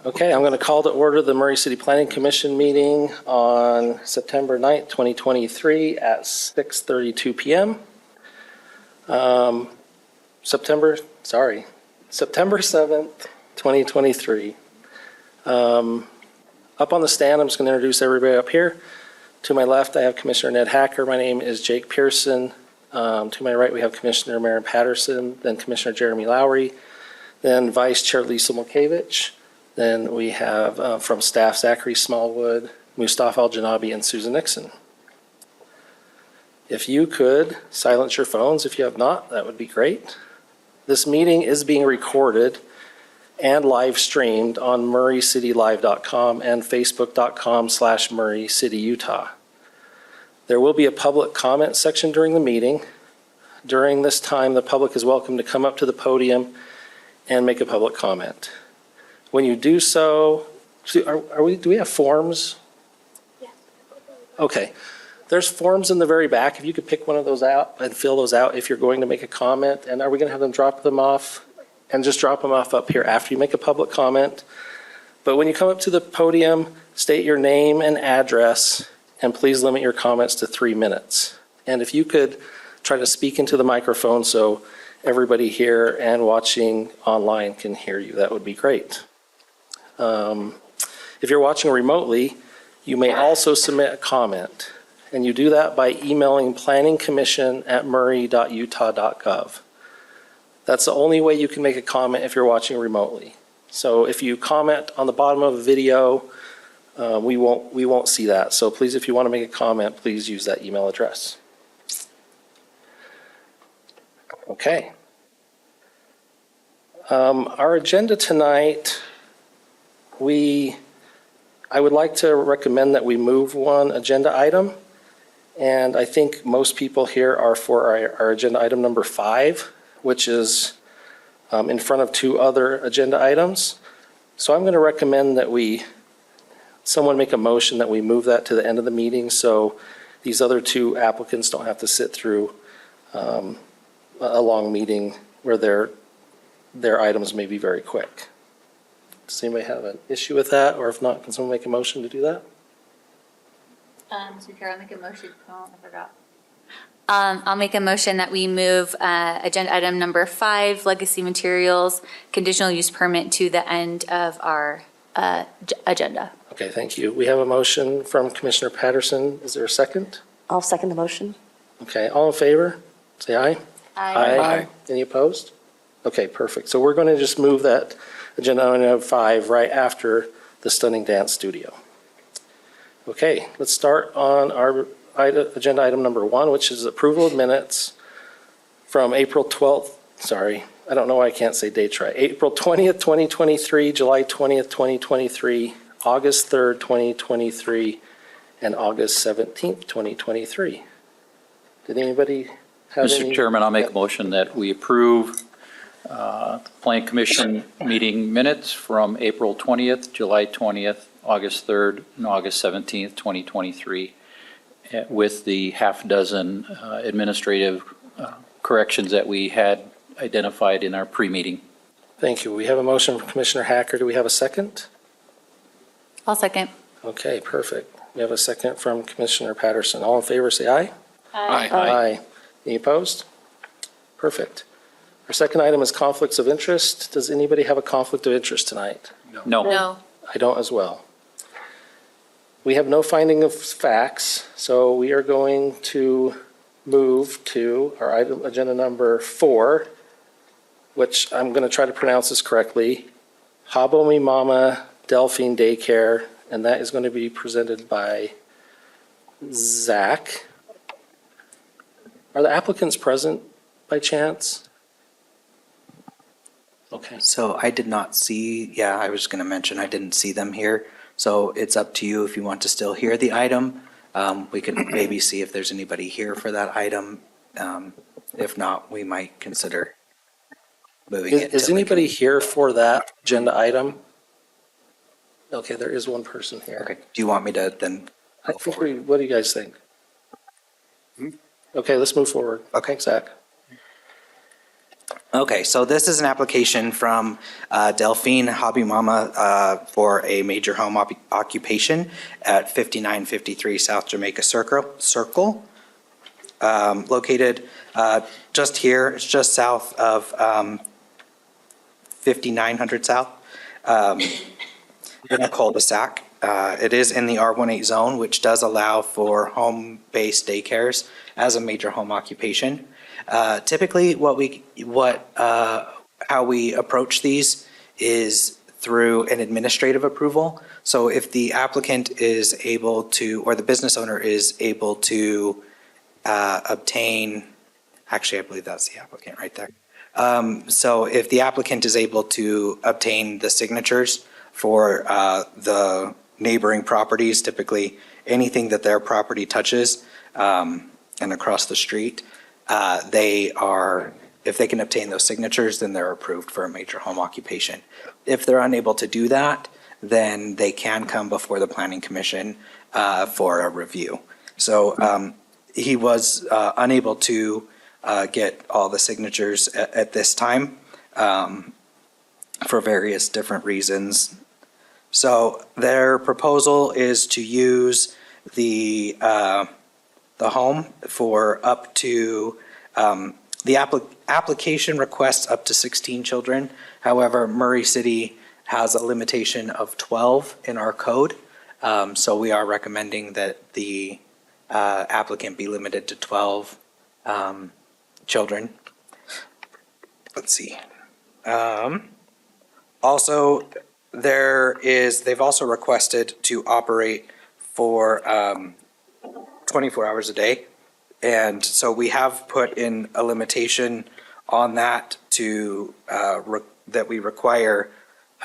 Okay, I'm going to call to order the Murray City Planning Commission meeting on September 9th, 2023 at 6:32 p.m. September 7th, 2023. Up on the stand, I'm just going to introduce everybody up here. To my left, I have Commissioner Ned Hacker. My name is Jake Pearson. To my right, we have Commissioner Maren Patterson, then Commissioner Jeremy Lowry, then Vice Chair Lisa Mulkevich. Then we have from staff Zachary Smallwood, Mustafa Al-Janabi, and Susan Nixon. If you could silence your phones if you have not, that would be great. This meeting is being recorded and live streamed on murraycitylive.com and facebook.com/murraycityutah. There will be a public comment section during the meeting. During this time, the public is welcome to come up to the podium and make a public comment. When you do so, do we have forms? Yeah. Okay. There's forms in the very back. If you could pick one of those out and fill those out if you're going to make a comment. And are we going to have them drop them off? And just drop them off up here after you make a public comment. But when you come up to the podium, state your name and address, and please limit your comments to 3 minutes. And if you could try to speak into the microphone so everybody here and watching online can hear you, that would be great. If you're watching remotely, you may also submit a comment, and you do that by emailing planningcommission@murray.utah.gov. That's the only way you can make a comment if you're watching remotely. So if you comment on the bottom of a video, we won't see that. So please, if you want to make a comment, please use that email address. Okay. Our agenda tonight, I would like to recommend that we move one agenda item, and I think most people here are for our agenda item number 5, which is in front of 2 other agenda items. So I'm going to recommend that someone make a motion that we move that to the end of the meeting so these other 2 applicants don't have to sit through a long meeting where their items may be very quick. Does anybody have an issue with that? Or if not, can someone make a motion to do that? Mr. Chair, I'll make a motion. Oh, I forgot. I'll make a motion that we move agenda item number 5, legacy materials, conditional use permit, to the end of our agenda. Okay, thank you. We have a motion from Commissioner Patterson. Is there a second? I'll second the motion. Okay, all in favor? Say aye. Aye. Any opposed? Okay, perfect. So we're going to just move that agenda item 5 right after the Stunning Dance Studio. Okay, let's start on our agenda item number 1, which is approval of minutes from April 12th. Sorry, I don't know why I can't say dates right. April 20th, 2023, July 20th, 2023, August 3rd, 2023, and August 17th, 2023. Did anybody have any? Mr. Chairman, I'll make a motion that we approve Planning Commission meeting minutes from April 20th, July 20th, August 3rd, and August 17th, 2023, with the half dozen administrative corrections that we had identified in our pre-meeting. Thank you. We have a motion from Commissioner Hacker. Do we have a second? I'll second. Okay, perfect. We have a second from Commissioner Patterson. All in favor, say aye. Aye. Aye. Any opposed? Perfect. Our second item is conflicts of interest. Does anybody have a conflict of interest tonight? No. No. I don't as well. We have no finding of facts, so we are going to move to our item, agenda number 4, which I'm going to try to pronounce this correctly, Habomi Mama Delphine Daycare, and that is going to be presented by Zach. Are the applicants present by chance? Okay. So I did not see, I was going to mention I didn't see them here. So it's up to you if you want to still hear the item. We can maybe see if there's anybody here for that item. If not, we might consider moving it. Is anybody here for that agenda item? Okay, there is one person here. Okay. Do you want me to then I go think forward? what do you guys think? Okay, let's move forward. Okay. Zach. Okay, so this is an application from Delphine Hobby Mama for a major home occupation at 5953 South Jamaica Circle, located just here. It's just south of 5900 South, in a cul-de-sac. It is in the R18 zone, which does allow for home-based daycares as a major home occupation. Typically, how we approach these is through an administrative approval. So if the applicant is able to, or the business owner is able to obtain, actually, I believe that's the applicant right there. So if the applicant is able to obtain the signatures for the neighboring properties, typically anything that their property touches, and across the street, if they can obtain those signatures, then they're approved for a major home occupation. If they're unable to do that, then they can come before the Planning Commission for a review. So he was unable to get all the signatures at this time for various different reasons. So their proposal is to use the home for up to, the application requests up to 16 children. However, Murray City has a limitation of 12 in our code. So we are recommending that the applicant be limited to 12 children. Let's see. Also, they've also requested to operate for 24 hours a day. And so we have put in a limitation on that that we require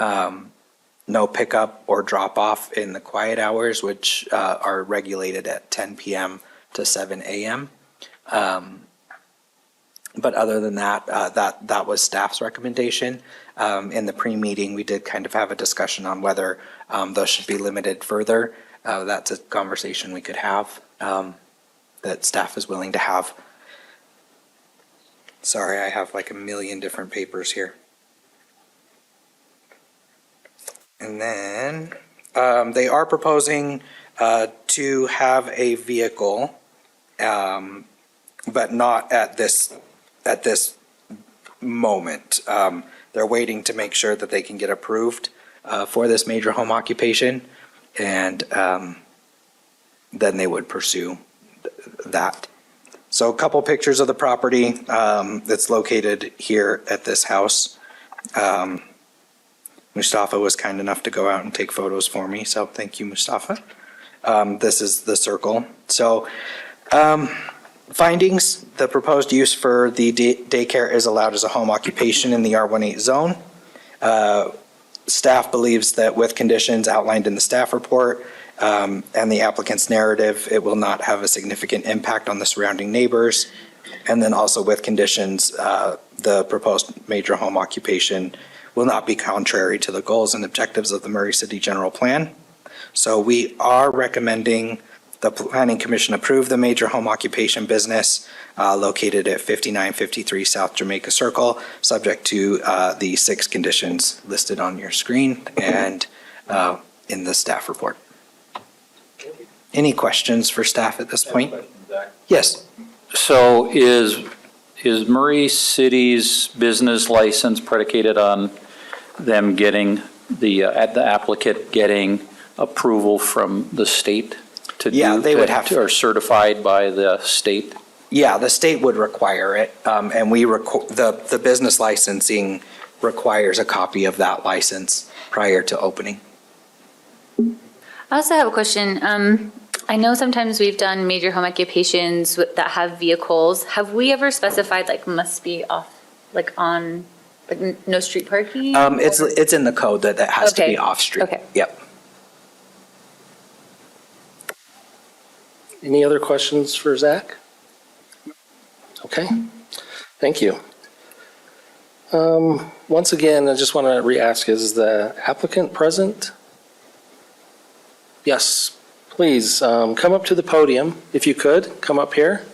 no pickup or drop off in the quiet hours, which are regulated at 10 p.m. to 7 a.m. But other than that, that was staff's recommendation. In the pre-meeting, we did kind of have a discussion on whether those should be limited further. That's a conversation we could have, that staff is willing to have. Sorry, I have like a million different papers here. And then they are proposing to have a vehicle, but not at this moment. They're waiting to make sure that they can get approved for this major home occupation, and then they would pursue that. So a couple pictures of the property that's located here at this house. Mustafa was kind enough to go out and take photos for me, so thank you, Mustafa. This is the circle. So findings: the proposed use for the daycare is allowed as a home occupation in the R18 zone. Staff believes that with conditions outlined in the staff report and the applicant's narrative, it will not have a significant impact on the surrounding neighbors. And then also with conditions, the proposed major home occupation will not be contrary to the goals and objectives of the Murray City General Plan. So we are recommending the Planning Commission approve the major home occupation business located at 5953 South Jamaica Circle, subject to the 6 conditions listed on your screen and in the staff report. Any questions for staff at this point? Yes. So is Murray City's business license predicated on them getting the applicant getting approval from the state to do? Yeah, they would have to. Or certified by the state? Yeah, the state would require it, and the business licensing requires a copy of that license prior to opening. I also have a question. I know sometimes we've done major home occupations that have vehicles. Have we ever specified must be off, on, no street parking? It's in the code that has to be off street. Okay. Yep. Any other questions for Zach? Okay, thank you. Once again, I just want to re-ask, is the applicant present? Yes, please, come up to the podium if you could, come up here.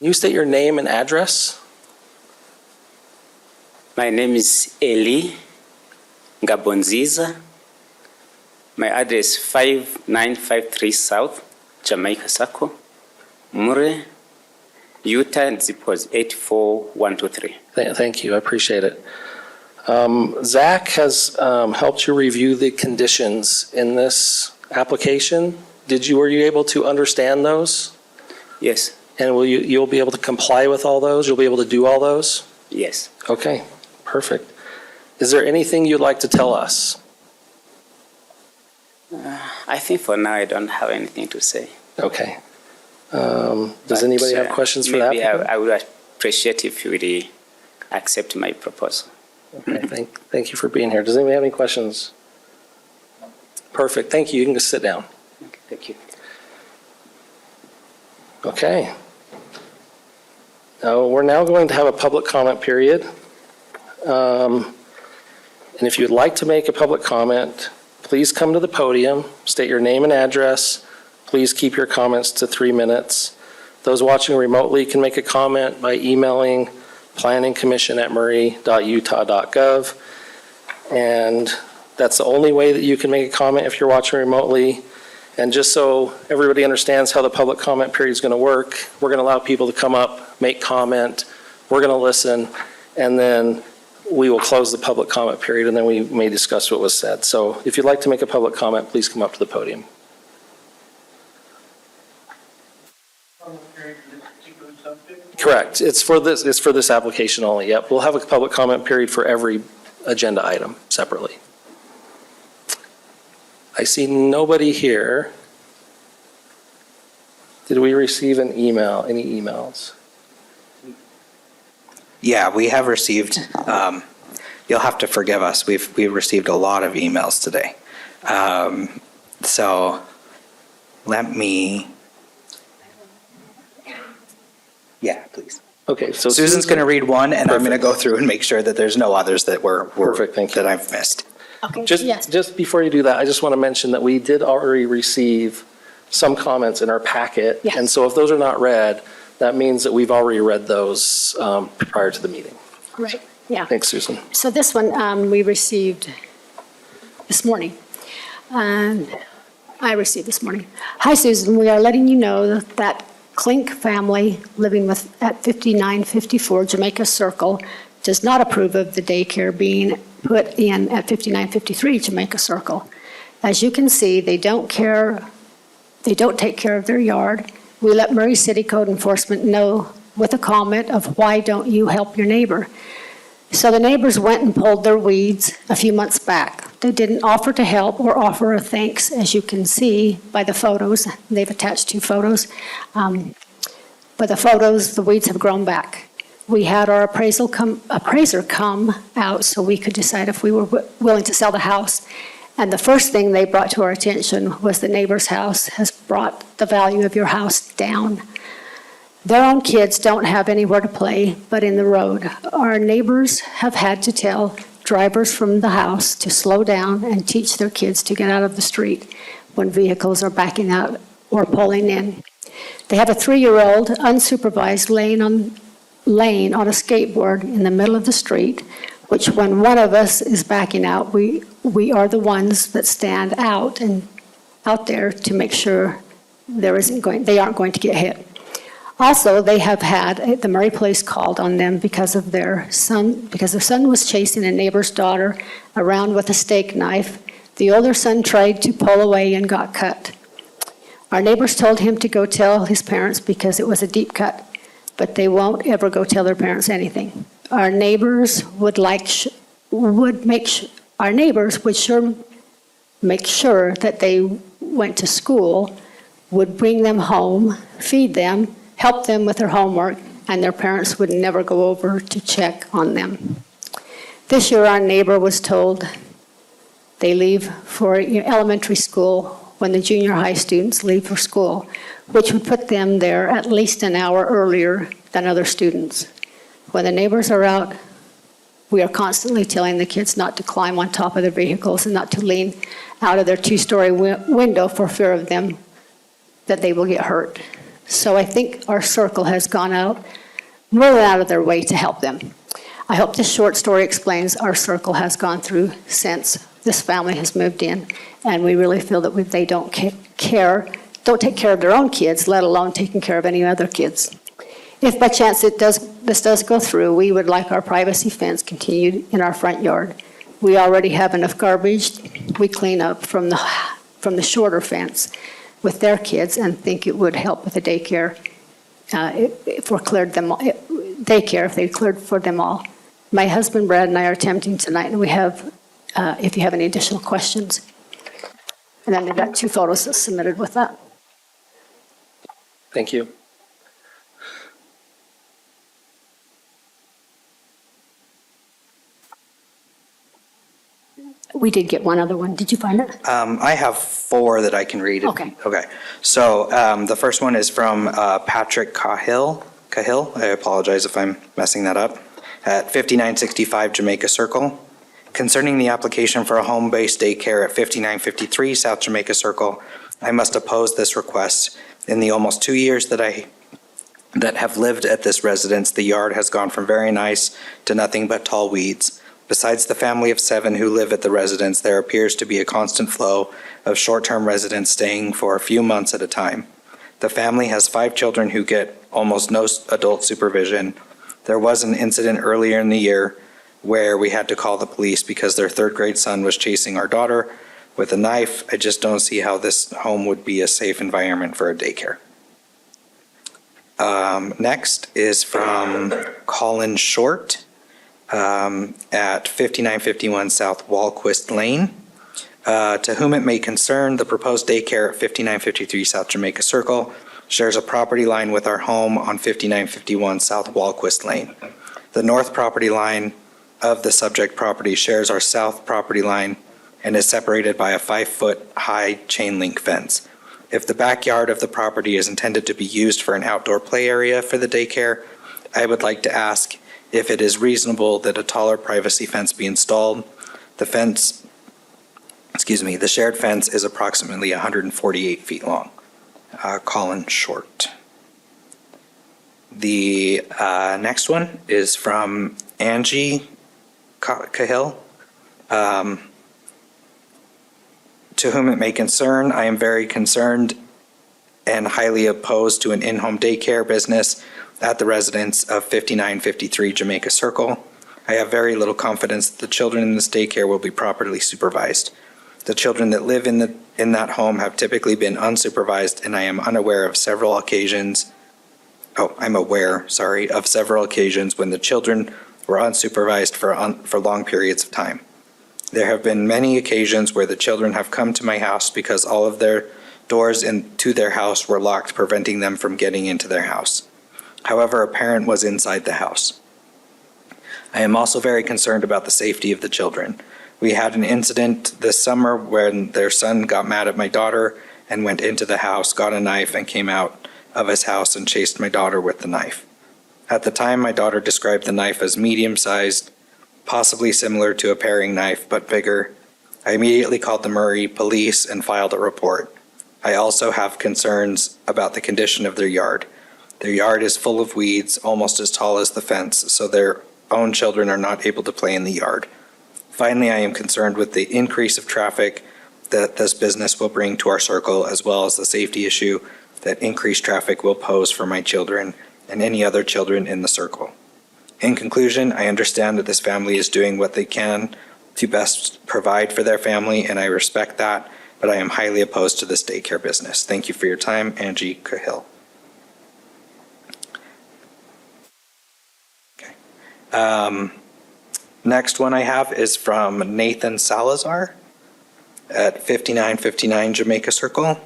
Can you state your name and address? My name is Eli Ngabonziza. My address 5953 South, Jamaica Circle, Murray, Utah, and zip was 84123. Thank you, I appreciate it. Zach has helped you review the conditions in this application. Were you able to understand those? Yes, And you'll be able to comply with all those? You'll be able to do all those? yes. Okay, perfect. Is there anything you'd like to tell us? I think for now I don't have anything to say. Okay. Does anybody have questions for that? Maybe I would appreciate if you would accept my proposal. Okay, thank you for being here. Does anybody have any questions? Perfect, thank you. You can just sit down. Okay, thank you. Okay. We're now going to have a public comment period. And if you'd like to make a public comment, please come to the podium, state your name and address. Please keep your comments to 3 minutes. Those watching remotely can make a comment by emailing planningcommission@murray.utah.gov. And that's the only way that you can make a comment if you're watching remotely. And just so everybody understands how the public comment period is going to work, we're going to allow people to come up, make comment, we're going to listen, and then we will close the public comment period, and then we may discuss what was said. So if you'd like to make a public comment, please come up to the podium. Correct. It's for this application only. Yep. We'll have a public comment period for every agenda item separately. I see nobody here. Did we receive an email, any emails? Yeah, we have received, you'll have to forgive us, we've received a lot of emails today. So let me, yeah, please. Okay, so Susan's going to read one, and I'm going to go through and make sure that there's no others that Perfect, thank you. that I've missed. Okay, Just before you do that, I just want to mention that we did already receive some comments in our packet. Yes. And so if those are not read, that means that we've already read those prior to the meeting. Right, yeah. Thanks, Susan. So this one we received this morning. And I received this morning. Hi, Susan. We are letting you know that Klink family living at 5954 Jamaica Circle does not approve of the daycare being put in at 5953 Jamaica Circle. As you can see, they don't take care of their yard. We let Murray City Code Enforcement know with a comment of why don't you help your neighbor? So the neighbors went and pulled their weeds a few months back. They didn't offer to help or offer a thanks, as you can see by the photos. They've attached 2 photos. By the photos, the weeds have grown back. We had our appraiser come out so we could decide if we were willing to sell the house. And the first thing they brought to our attention was the neighbor's house has brought the value of your house down. Their own kids don't have anywhere to play but in the road. Our neighbors have had to tell drivers from the house to slow down and teach their kids to get out of the street when vehicles are backing out or pulling in. They have a 3-year-old unsupervised laying on a skateboard in the middle of the street, which when one of us is backing out, we are the ones that stand out there to make sure they aren't going to get hit. Also, they have had the Murray Police called on them because their son was chasing a neighbor's daughter around with a steak knife. The older son tried to pull away and got cut. Our neighbors told him to go tell his parents because it was a deep cut, but they won't ever go tell their parents anything. Our neighbors would make sure that they went to school, would bring them home, feed them, help them with their homework, and their parents would never go over to check on them. This year, our neighbor was told they leave for elementary school when the junior high students leave for school, which would put them there at least an hour earlier than other students. When the neighbors are out, we are constantly telling the kids not to climb on top of their vehicles and not to lean out of their 2-story window for fear of them that they will get hurt. So I think our circle has gone out, really out of their way to help them. I hope this short story explains our circle has gone through since this family has moved in, and we really feel that they don't take care of their own kids, let alone taking care of any other kids. If by chance this does go through, we would like our privacy fence continued in our front yard. We already have enough garbage we clean up from the shorter fence with their kids, and think it would help with the daycare if we cleared them, daycare if they cleared for them all. My husband Brad and I are attempting tonight, and we have, if you have any additional questions. And then they've got 2 photos that's submitted with that. Thank you. We did get one other one. Did you find it? I have 4 that I can read. Okay. Okay. So the first one is from Patrick Cahill. I apologize if I'm messing that up. At 5965 Jamaica Circle. Concerning the application for a home-based daycare at 5953 South Jamaica Circle, I must oppose this request. In the almost 2 years that have lived at this residence, the yard has gone from very nice to nothing but tall weeds. Besides the family of 7 who live at the residence, there appears to be a constant flow of short-term residents staying for a few months at a time. The family has 5 children who get almost no adult supervision. There was an incident earlier in the year where we had to call the police because their 3rd grade son was chasing our daughter with a knife. I just don't see how this home would be a safe environment for a daycare. Next is from Colin Short. At 5951 South Walquist Lane. To whom it may concern, the proposed daycare at 5953 South Jamaica Circle shares a property line with our home on 5951 South Walquist Lane. The north property line of the subject property shares our south property line and is separated by a 5-foot-high chain link fence. If the backyard of the property is intended to be used for an outdoor play area for the daycare, I would like to ask if it is reasonable that a taller privacy fence be installed. The shared fence is approximately 148 feet long. Colin Short. The next one is from Angie Cahill. To whom it may concern, I am very concerned and highly opposed to an in-home daycare business at the residence of 5953 Jamaica Circle. I have very little confidence that the children in this daycare will be properly supervised. The children that live in that home have typically been unsupervised, and I am aware of several occasions when the children were unsupervised for long periods of time. There have been many occasions where the children have come to my house because all of their doors into their house were locked, preventing them from getting into their house. However, a parent was inside the house. I am also very concerned about the safety of the children. We had an incident this summer when their son got mad at my daughter and went into the house, got a knife, and came out of his house and chased my daughter with the knife. At the time, my daughter described the knife as medium-sized, possibly similar to a paring knife, but bigger. I immediately called the Murray police and filed a report. I also have concerns about the condition of their yard. Their yard is full of weeds, almost as tall as the fence, so their own children are not able to play in the yard. Finally, I am concerned with the increase of traffic that this business will bring to our circle, as well as the safety issue that increased traffic will pose for my children and any other children in the circle. In conclusion, I understand that this family is doing what they can to best provide for their family, and I respect that, but I am highly opposed to this daycare business. Thank you for your time, Angie Cahill. Next one I have is from Nathan Salazar at 5959 Jamaica Circle.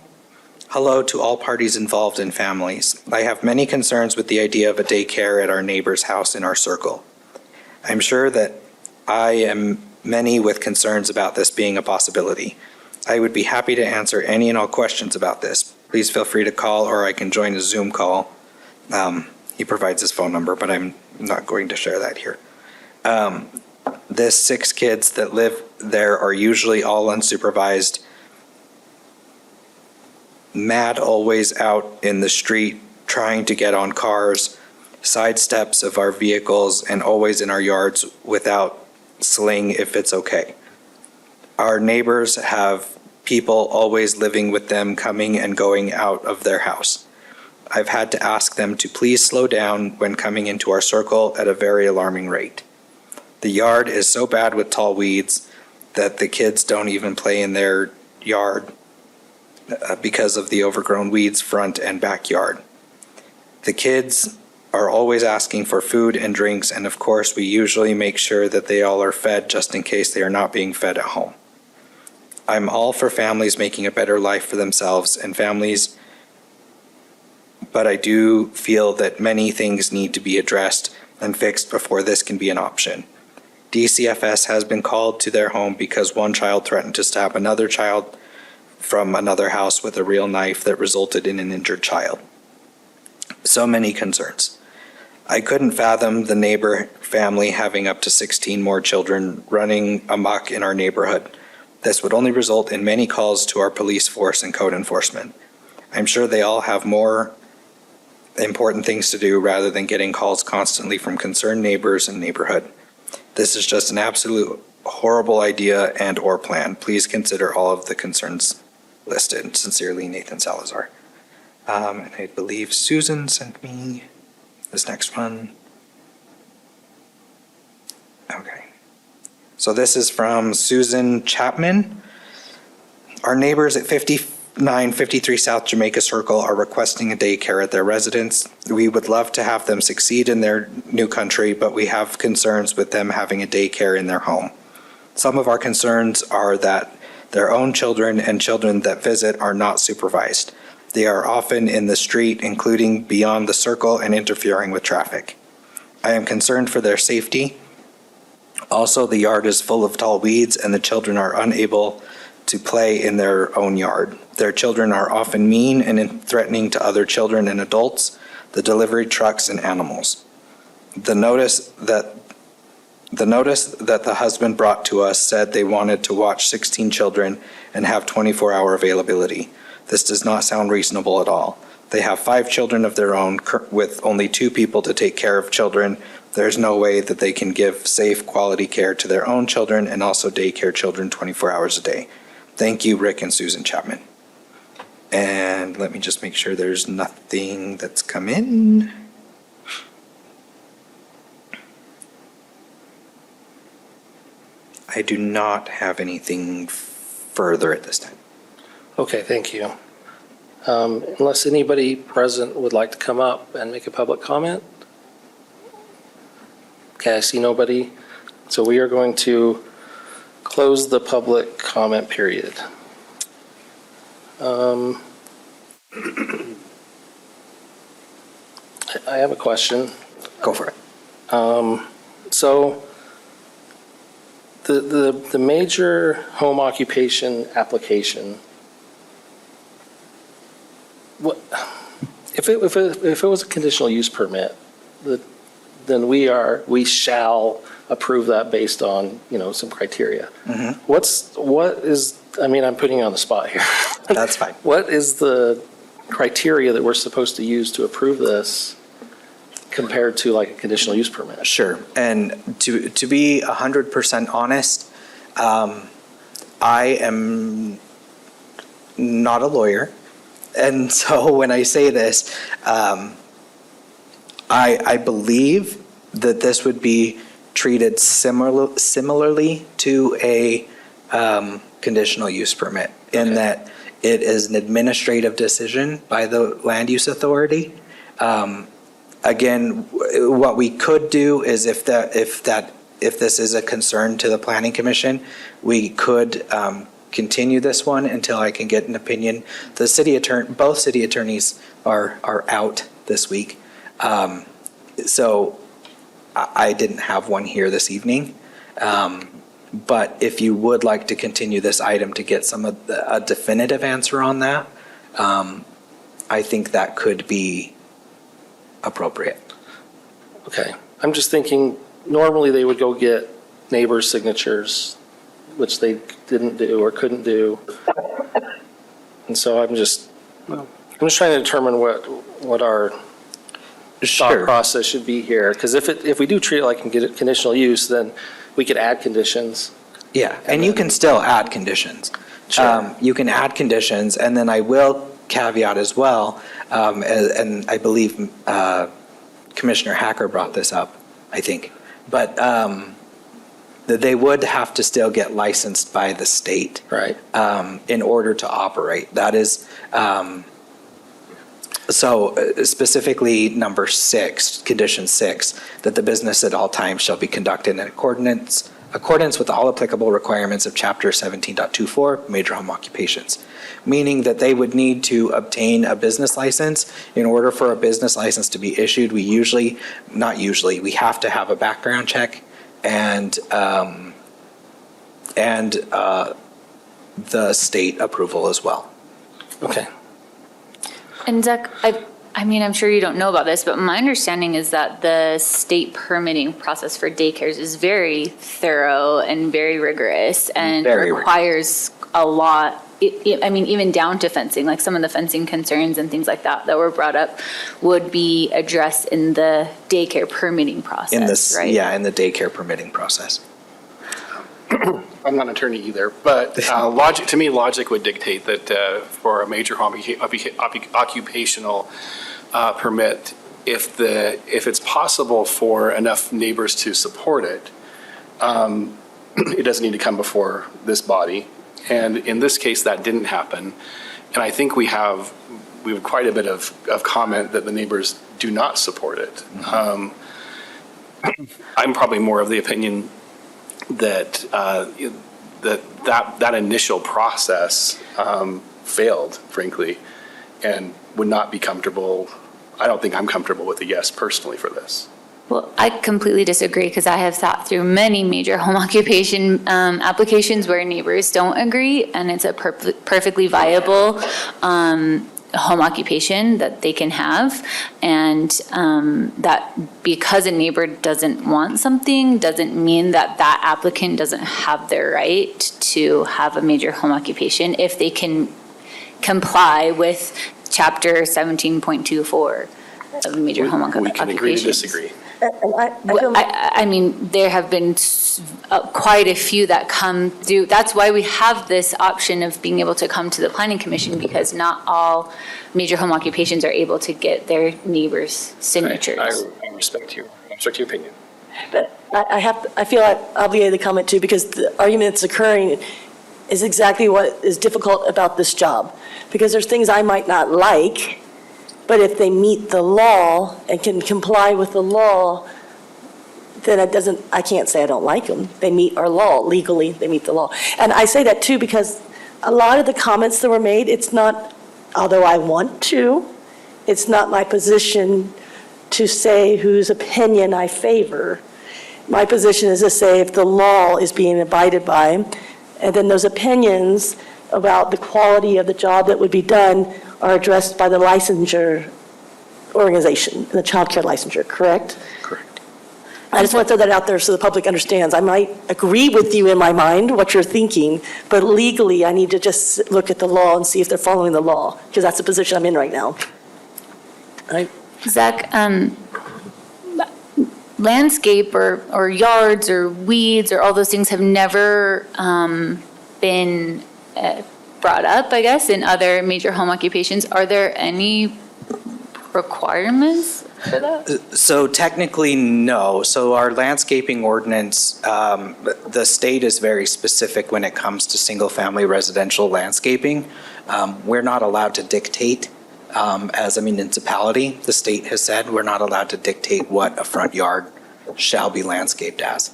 Hello to all parties involved in families. I have many concerns with the idea of a daycare at our neighbor's house in our circle. I'm sure that I am many with concerns about this being a possibility. I would be happy to answer any and all questions about this. Please feel free to call, or I can join a Zoom call. He provides his phone number, but I'm not going to share that here. The 6 kids that live there are usually all unsupervised, mad always out in the street trying to get on cars, side steps of our vehicles, and always in our yards without sling if it's okay. Our neighbors have people always living with them coming and going out of their house. I've had to ask them to please slow down when coming into our circle at a very alarming rate. The yard is so bad with tall weeds that the kids don't even play in their yard because of the overgrown weeds front and backyard. The kids are always asking for food and drinks, and of course, we usually make sure that they all are fed just in case they are not being fed at home. I'm all for families making a better life for themselves and families, but I do feel that many things need to be addressed and fixed before this can be an option. DCFS has been called to their home because one child threatened to stab another child from another house with a real knife that resulted in an injured child. So many concerns. I couldn't fathom the neighbor family having up to 16 more children running amok in our neighborhood. This would only result in many calls to our police force and code enforcement. I'm sure they all have more important things to do rather than getting calls constantly from concerned neighbors and neighborhood. This is just an absolute horrible idea and or plan. Please consider all of the concerns listed. Sincerely, Nathan Salazar. And I believe Susan sent me this next one. Okay. So this is from Susan Chapman. Our neighbors at 5953 South Jamaica Circle are requesting a daycare at their residence. We would love to have them succeed in their new country, but we have concerns with them having a daycare in their home. Some of our concerns are that their own children and children that visit are not supervised. They are often in the street, including beyond the circle and interfering with traffic. I am concerned for their safety. Also, the yard is full of tall weeds and the children are unable to play in their own yard. Their children are often mean and threatening to other children and adults, the delivery trucks, and animals. The notice that the husband brought to us said they wanted to watch 16 children and have 24-hour availability. This does not sound reasonable at all. They have 5 children of their own with only 2 people to take care of children. There's no way that they can give safe, quality care to their own children and also daycare children 24 hours a day. Thank you, Rick and Susan Chapman. And let me just make sure there's nothing that's come in. I do not have anything further at this time. Okay, thank you. Unless anybody present would like to come up and make a public comment? Okay, I see nobody. So we are going to close the public comment period. I have a question. Go for it. So the major home occupation application, what if it was a conditional use permit, then we shall approve that based on, some criteria. Mm-hmm. I'm putting you on the spot here. That's fine. What is the criteria that we're supposed to use to approve this compared to like a conditional use permit? Sure. And to be 100% honest, I am not a lawyer. And so when I say this, I believe that this would be treated similarly to a conditional use permit in that it is an administrative decision by the land use authority. Again, what we could do is if this is a concern to the Planning Commission, we could continue this one until I can get an opinion. The both city attorneys are out this week, so I didn't have one here this evening. But if you would like to continue this item to get a definitive answer on that, I think that could be appropriate. Okay. I'm just thinking, normally they would go get neighbors' signatures, which they didn't do or couldn't do. And so I'm just I'm just trying to determine what our thought Sure. process should be here. Because if we do treat it like conditional use, then we could add conditions. Yeah, and you can still add conditions. Sure. You can add conditions, and then I will caveat as well, and I believe Commissioner Hacker brought this up, I think, but that they would have to still get licensed by the state Right. in order to operate. That is, so specifically number 6, condition 6, that the business at all times shall be conducted in accordance with all applicable requirements of Chapter 17.24, major home occupations, meaning that they would need to obtain a business license. In order for a business license to be issued, we have to have a background check and the state approval as well. Okay. And Zach, I mean, I'm sure you don't know about this, but my understanding is that the state permitting process for daycares is very thorough and very rigorous and Very rigorous. requires a lot. I mean, even down to fencing, like some of the fencing concerns and things like that were brought up would be addressed in the daycare permitting process, right? Yeah, in the daycare permitting process. I'm not an attorney either, but to me, logic would dictate that for a major home occupational permit, if it's possible for enough neighbors to support it, it doesn't need to come before this body. And in this case, that didn't happen. And I think we have quite a bit of comment that the neighbors do not support it. I'm probably more of the opinion that that initial process failed, frankly, and would not be comfortable. I don't think I'm comfortable with a yes personally for this. Well, I completely disagree because I have thought through many major home occupation applications where neighbors don't agree, and it's a perfectly viable home occupation that they can have. And that because a neighbor doesn't want something doesn't mean that that applicant doesn't have their right to have a major home occupation if they can comply with Chapter 17.24 of major home occupations. We can agree to disagree. I mean, there have been quite a few that come through. That's why we have this option of being able to come to the planning commission, because not all major home occupations are able to get their neighbors' signatures. I respect your opinion. But I feel obligated to comment too, because the argument that's occurring is exactly what is difficult about this job. Because there's things I might not like, but if they meet the law and can comply with the law, then I can't say I don't like them. They meet our law, legally, they meet the law. And I say that too because a lot of the comments that were made, it's not, although I want to, it's not my position to say whose opinion I favor. My position is to say if the law is being abided by, and then those opinions about the quality of the job that would be done are addressed by the licensure organization, the child care licensure, correct? Correct. I just want to throw that out there so the public understands. I might agree with you in my mind, what you're thinking, but legally, I need to just look at the law and see if they're following the law, because that's the position I'm in right now. Zach, landscape or yards or weeds or all those things have never been brought up, I guess, in other major home occupations. Are there any requirements for that? So technically, no. So our landscaping ordinance, the state is very specific when it comes to single-family residential landscaping. We're not allowed to dictate, as a municipality, the state has said, we're not allowed to dictate what a front yard shall be landscaped as.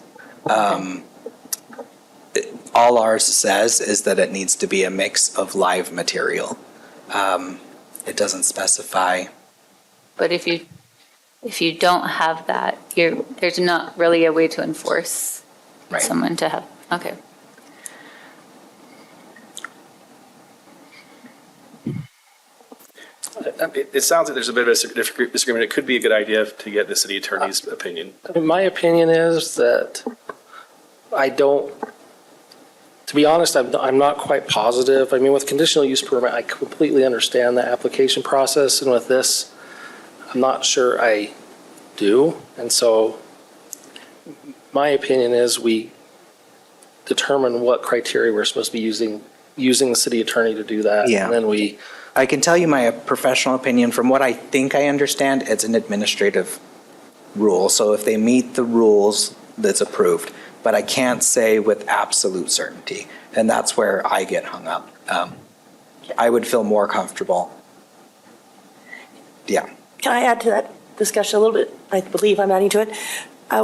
All ours says is that it needs to be a mix of live material. It doesn't specify. But if you don't have that, there's not really a way to enforce Right. someone to have, okay. It sounds like there's a bit of a disagreement. It could be a good idea to get the city attorney's opinion. My opinion is that To be honest, I'm not quite positive. I mean, with conditional use permit, I completely understand the application process, and with this, I'm not sure I do. And so my opinion is we determine what criteria we're supposed to be using the city attorney to do that. Yeah. And then we, I can tell you my professional opinion. From what I think I understand, it's an administrative rule. So if they meet the rules, that's approved. But I can't say with absolute certainty. And that's where I get hung up. I would feel more comfortable. Yeah. Can I add to that discussion a little bit? I believe I'm adding to it.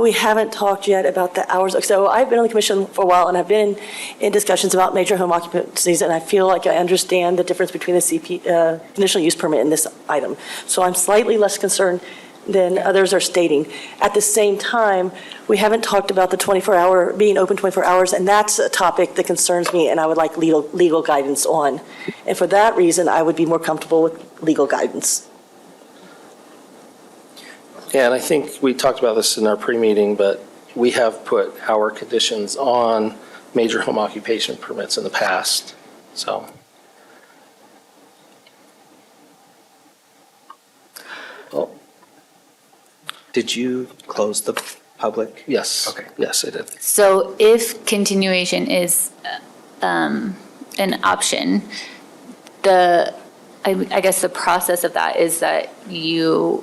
We haven't talked yet about the hours. So I've been on the commission for a while, and I've been in discussions about major home occupancies, and I feel like I understand the difference between the conditional use permit and this item. So I'm slightly less concerned than others are stating. At the same time, we haven't talked about the 24-hour, being open 24 hours, and that's a topic that concerns me, and I would like legal guidance on. And for that reason, I would be more comfortable with legal guidance. yeah, and I think we talked about this in our pre-meeting, but we have put our conditions on major home occupation permits in the past, so. Well, Did you close the public? yes. Okay. Yes, I did. So if continuation is an option, I guess the process of that is that there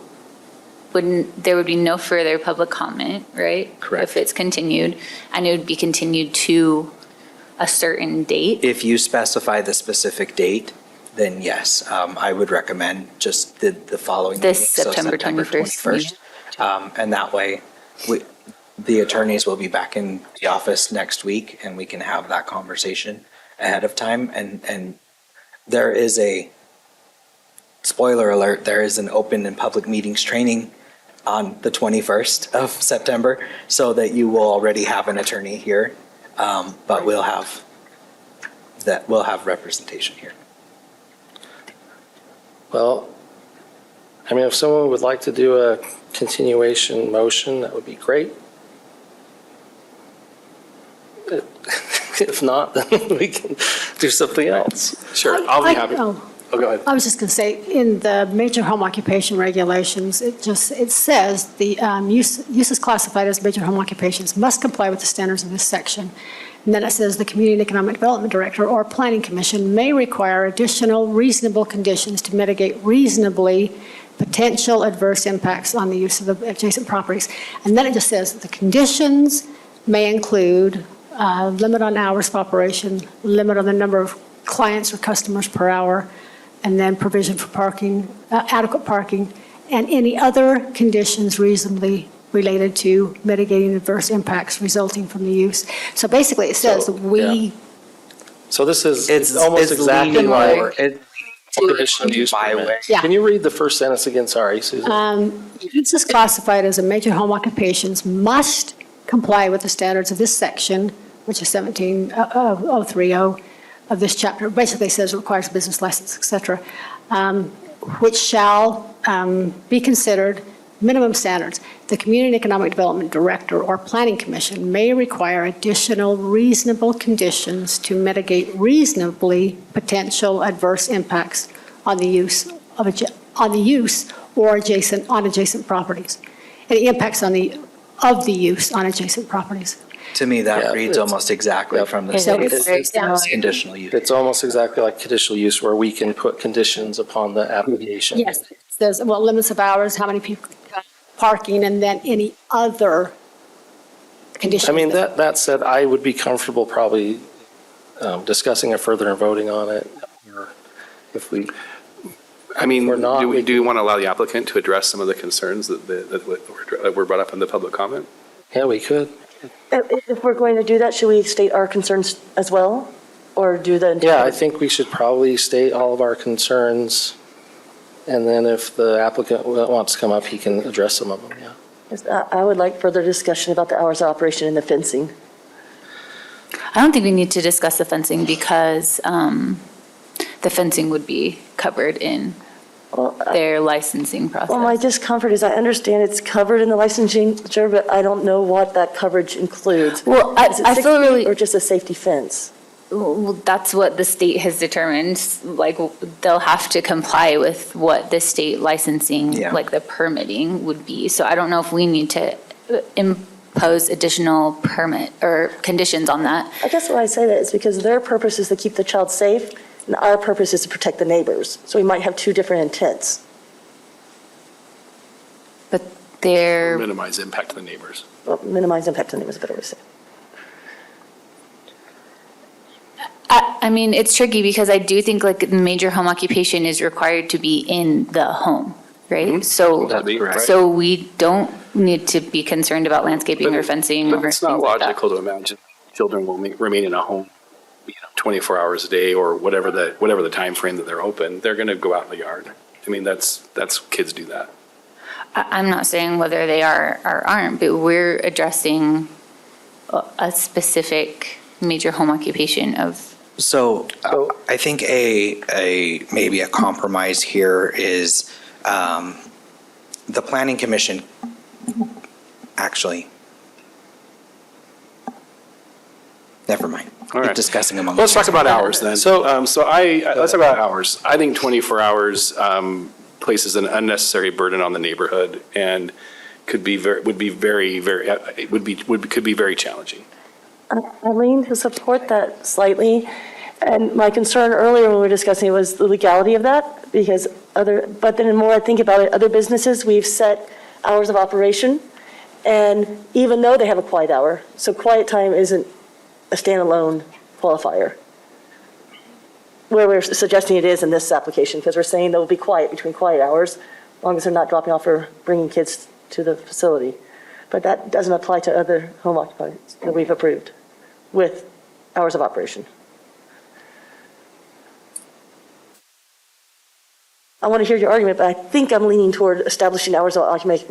would be no further public comment, right? Correct. If it's continued, and it would be continued to a certain date. If you specify the specific date, then yes, I would recommend just the following. This meeting, so September 21st. And that way, the attorneys will be back in the office next week, and we can have that conversation ahead of time. And there is a, spoiler alert, there is an open and public meetings training on the 21st of September, so that you will already have an attorney here, but we'll have representation here. Well, I mean, if someone would like to do a continuation motion, that would be great. If not, then we can do something else. Sure, I'll be happy. Oh, Oh, go ahead. I was just going to say, in the major home occupation regulations, it says the uses classified as major home occupations must comply with the standards of this section. And then it says the Community and Economic Development Director or Planning Commission may require additional reasonable conditions to mitigate reasonably potential adverse impacts on the use of the adjacent properties. And then it just says the conditions may include limit on hours of operation, limit on the number of clients or customers per hour, and then provision for parking, adequate parking, and any other conditions reasonably related to mitigating adverse impacts resulting from the use. So basically, it says So, we, So this is, it's almost exactly leaning like more- conditional use permit. Yeah. Can you read the first sentence again? Sorry, Susan. uses classified as a major home occupations must comply with the standards of this section, which is 17030 of this chapter. Basically says requires a business license, et cetera, which shall be considered minimum standards. The Community and Economic Development Director or Planning Commission may require additional reasonable conditions to mitigate reasonably potential adverse impacts on the use of or adjacent properties. Any impacts of the use on adjacent properties. To me, Yeah, that reads it's- almost exactly Yep. from the So state it's very similar. conditional use. It's almost exactly like conditional use where we can put conditions upon the application. Yes, it says, well, limits of hours, how many people, parking, and then any other conditions. I mean, that said, I would be comfortable probably discussing it further and voting on it. Or if we, I mean, Or not, we do you want to allow the applicant to address some of the concerns that were brought up in the public comment? yeah, we could. If we're going to do that, should we state our concerns as well? Or do the? Yeah, I think we should probably state all of our concerns. And then if the applicant wants to come up, he can address some of them, yeah. I would like further discussion about the hours of operation and the fencing. I don't think we need to discuss the fencing because the fencing would be covered in their licensing process. Well, my discomfort is I understand it's covered in the licensure, but I don't know what that coverage includes. Well, Is it I 6 feel feet really, Or just a safety fence? Well, that's what the state has determined, like, they'll have to comply with what the state licensing, Yeah. like the permitting would be. So I don't know if we need to impose additional permit or conditions on that. I guess why I say that is because their purpose is to keep the child safe, and our purpose is to protect the neighbors. So we might have two different intents. But they're, Minimize impact to the neighbors. Well, minimize impact on the neighbors, is a better way to say it. I mean, it's tricky because I do think like major home occupation is required to be in the home, right? So, That'd be correct. so we don't need to be concerned about landscaping or fencing or But it's not things like that. logical to imagine children will remain in a home, 24 hours a day or whatever the time frame that they're open. They're going to go out in the yard. I mean, that's kids do that. I'm not saying whether they are or aren't, but we're addressing a specific major home occupation of, So I think maybe a compromise here is the planning commission, actually, never mind. All We're right. discussing among. Let's talk about hours then. So- Let's talk about hours. I think 24 hours places an unnecessary burden on the neighborhood and could be very challenging. I lean to support that slightly. And my concern earlier when we were discussing it was the legality of that, because but then the more I think about it, other businesses, we've set hours of operation, and even though they have a quiet hour, so quiet time isn't a standalone qualifier. Where we're suggesting it is in this application, because we're saying they'll be quiet between quiet hours, as long as they're not dropping off or bringing kids to the facility. But that doesn't apply to other home occupiers that we've approved with hours of operation. I want to hear your argument, but I think I'm leaning toward establishing hours of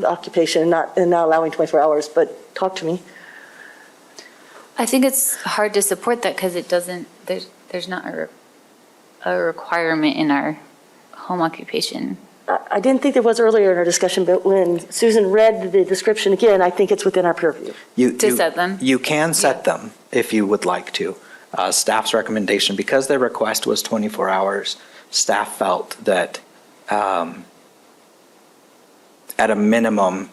occupation and not allowing 24 hours, but talk to me. I think it's hard to support that because it doesn't, there's not a requirement in our home occupation. I didn't think there was earlier in our discussion, but when Susan read the description again, I think it's within our purview. To set them? You can set them if you would like to. Staff's recommendation, because their request was 24 hours, staff felt that at a minimum,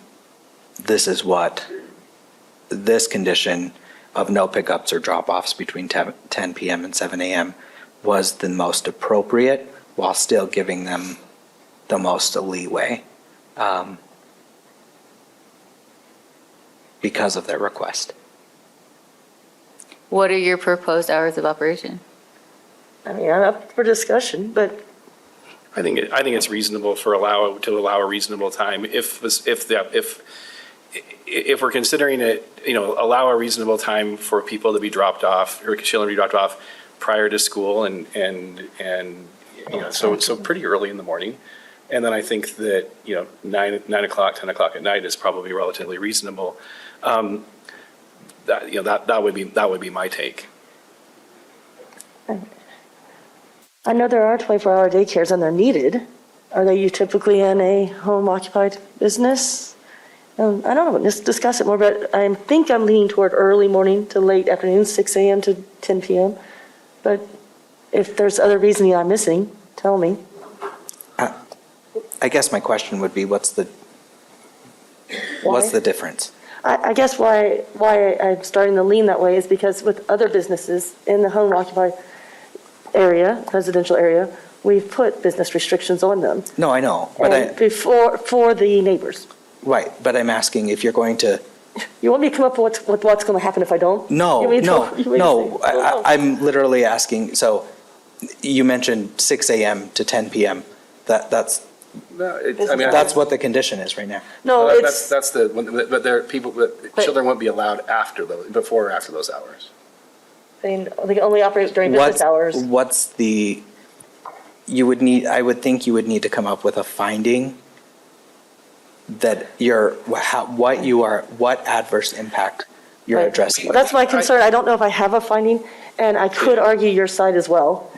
this condition of no pickups or drop-offs between 10 p.m. and 7 a.m. was the most appropriate while still giving them the most leeway because of their request. What are your proposed hours of operation? I mean, I'm up for discussion, but I think it's reasonable to allow a reasonable time if we're considering it, allow a reasonable time for people to be dropped off or children to be dropped off prior to school and so pretty early in the morning. And then I think that, 9 o'clock, 10 o'clock at night is probably relatively reasonable. That would be my take. I know there are 24-hour daycares and they're needed. Are they typically in a home-occupied business? I don't know, let's discuss it more, but I think I'm leaning toward early morning to late afternoon, 6 a.m. to 10 p.m. But if there's other reasoning I'm missing, tell me. I guess my question would be, what's the difference? I guess why I'm starting to lean that way is because with other businesses in the home-occupied area, residential area, we've put business restrictions on them. No, I know, but And for the neighbors. right, but I'm asking if you're going to, You want me to come up with what's going to happen if I don't? no, You want me to- no, you want me to no, say- no. I'm literally asking, so you mentioned 6 a.m. to 10 p.m. That's what the condition is right now. No, it's, But children wouldn't be allowed before or after those hours. they only operate during business hours. What's I would think you would need to come up with a finding that what adverse impact you're Right. addressing. That's my concern. I don't know if I have a finding, and I could argue your side as well.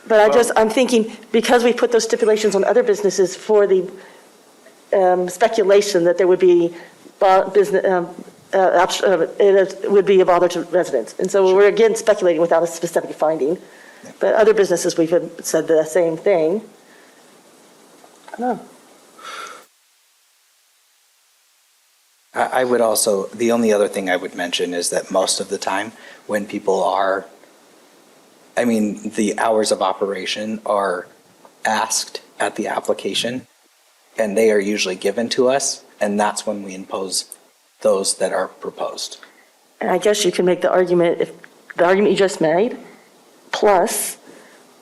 But I'm thinking, because we put those stipulations on other businesses for the speculation that there would be it would be a bother to residents. And so we're again speculating without a specific finding. But other businesses, we've said the same thing. I don't know. I would also, the only other thing I would mention is that most of the time when people are, I mean, the hours of operation are asked at the application, and they are usually given to us, and that's when we impose those that are proposed. And I guess you can make the argument, if the argument you just made, plus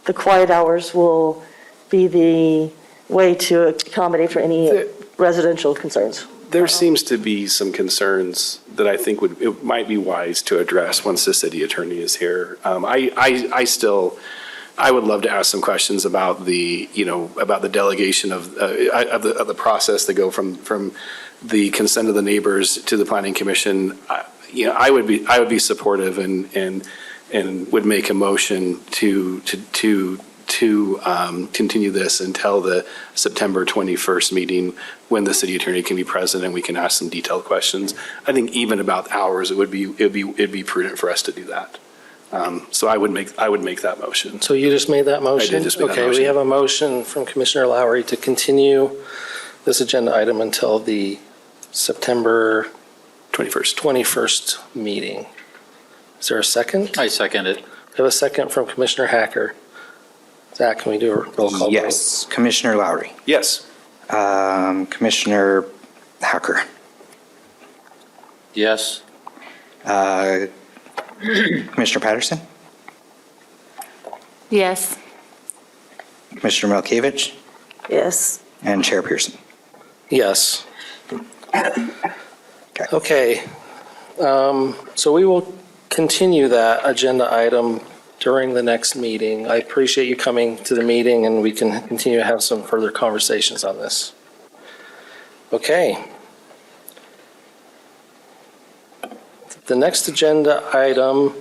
the quiet hours will be the way to accommodate for any residential concerns. There seems to be some concerns that I think it might be wise to address once the city attorney is here. I would love to ask some questions about about the delegation of the process that go from the consent of the neighbors to the planning commission. I would be supportive and would make a motion to continue this until the September 21st meeting when the city attorney can be present and we can ask some detailed questions. I think even about hours, it'd be prudent for us to do that. So I would make that motion. So you just made that motion? I did just make that Okay, we motion. have a motion from Commissioner Lowry to continue this agenda item until the September 21st meeting. Is there a second? I second it. We have a second from Commissioner Hacker. Zach, can we do a roll call vote? Yes, Commissioner Lowry, Yes. Commissioner Hacker, Yes. Commissioner Patterson, Yes. Commissioner Milkevich, Yes. and Chair Pearson. Yes. Okay. So we will continue that agenda item during the next meeting. I appreciate you coming to the meeting, and we can continue to have some further conversations on this. Okay. The next agenda item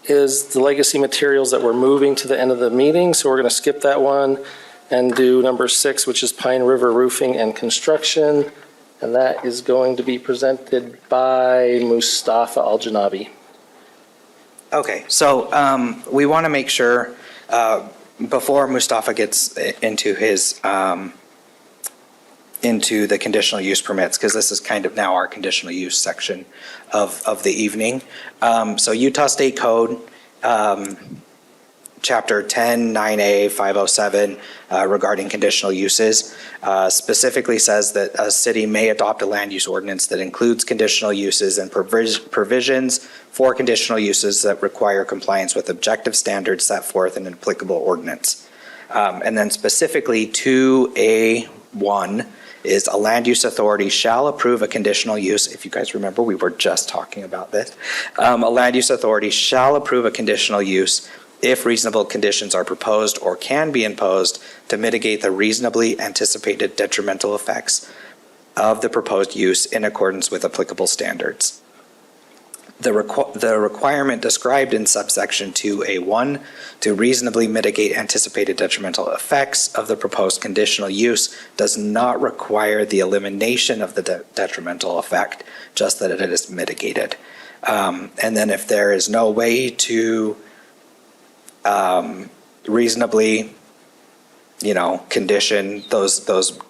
is the legacy materials that we're moving to the end of the meeting, so we're going to skip that one and do number 6, which is Pine River Roofing and Construction, and that is going to be presented by Mustafa Al-Janabi. Okay, so we want to make sure, before Mustafa gets into his, into the conditional use permits, because this is kind of now our conditional use section of the evening. So Utah State Code, Chapter 10, 9A, 507, regarding conditional uses, specifically says that a city may adopt a land use ordinance that includes conditional uses and provisions for conditional uses that require compliance with objective standards set forth in an applicable ordinance. And then specifically 2A1 is a land use authority shall approve a conditional use. If you guys remember, we were just talking about this. A land use authority shall approve a conditional use if reasonable conditions are proposed or can be imposed to mitigate the reasonably anticipated detrimental effects of the proposed use in accordance with applicable standards. The requirement described in subsection 2A1 to reasonably mitigate anticipated detrimental effects of the proposed conditional use does not require the elimination of the detrimental effect, just that it is mitigated. And then if there is no way to reasonably, condition those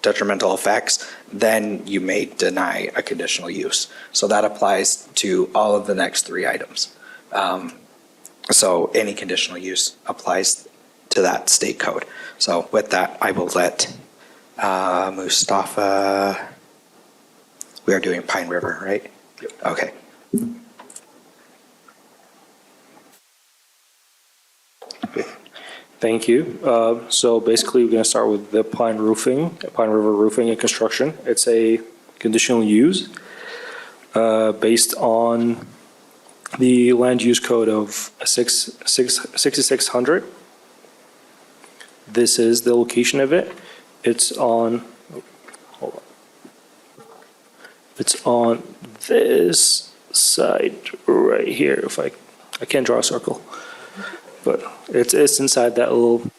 detrimental effects, then you may deny a conditional use. So that applies to all of the next 3 items. So any conditional use applies to that state code. So with that, I will let Mustafa, we are doing Pine River, right? Yep. Okay. Thank you. So basically, we're going to start with the Pine River Roofing and Construction. It's a conditional use based on the land use code of 6600. This is the location of it. It's on this side right here. If I can't draw a circle. But it's inside that little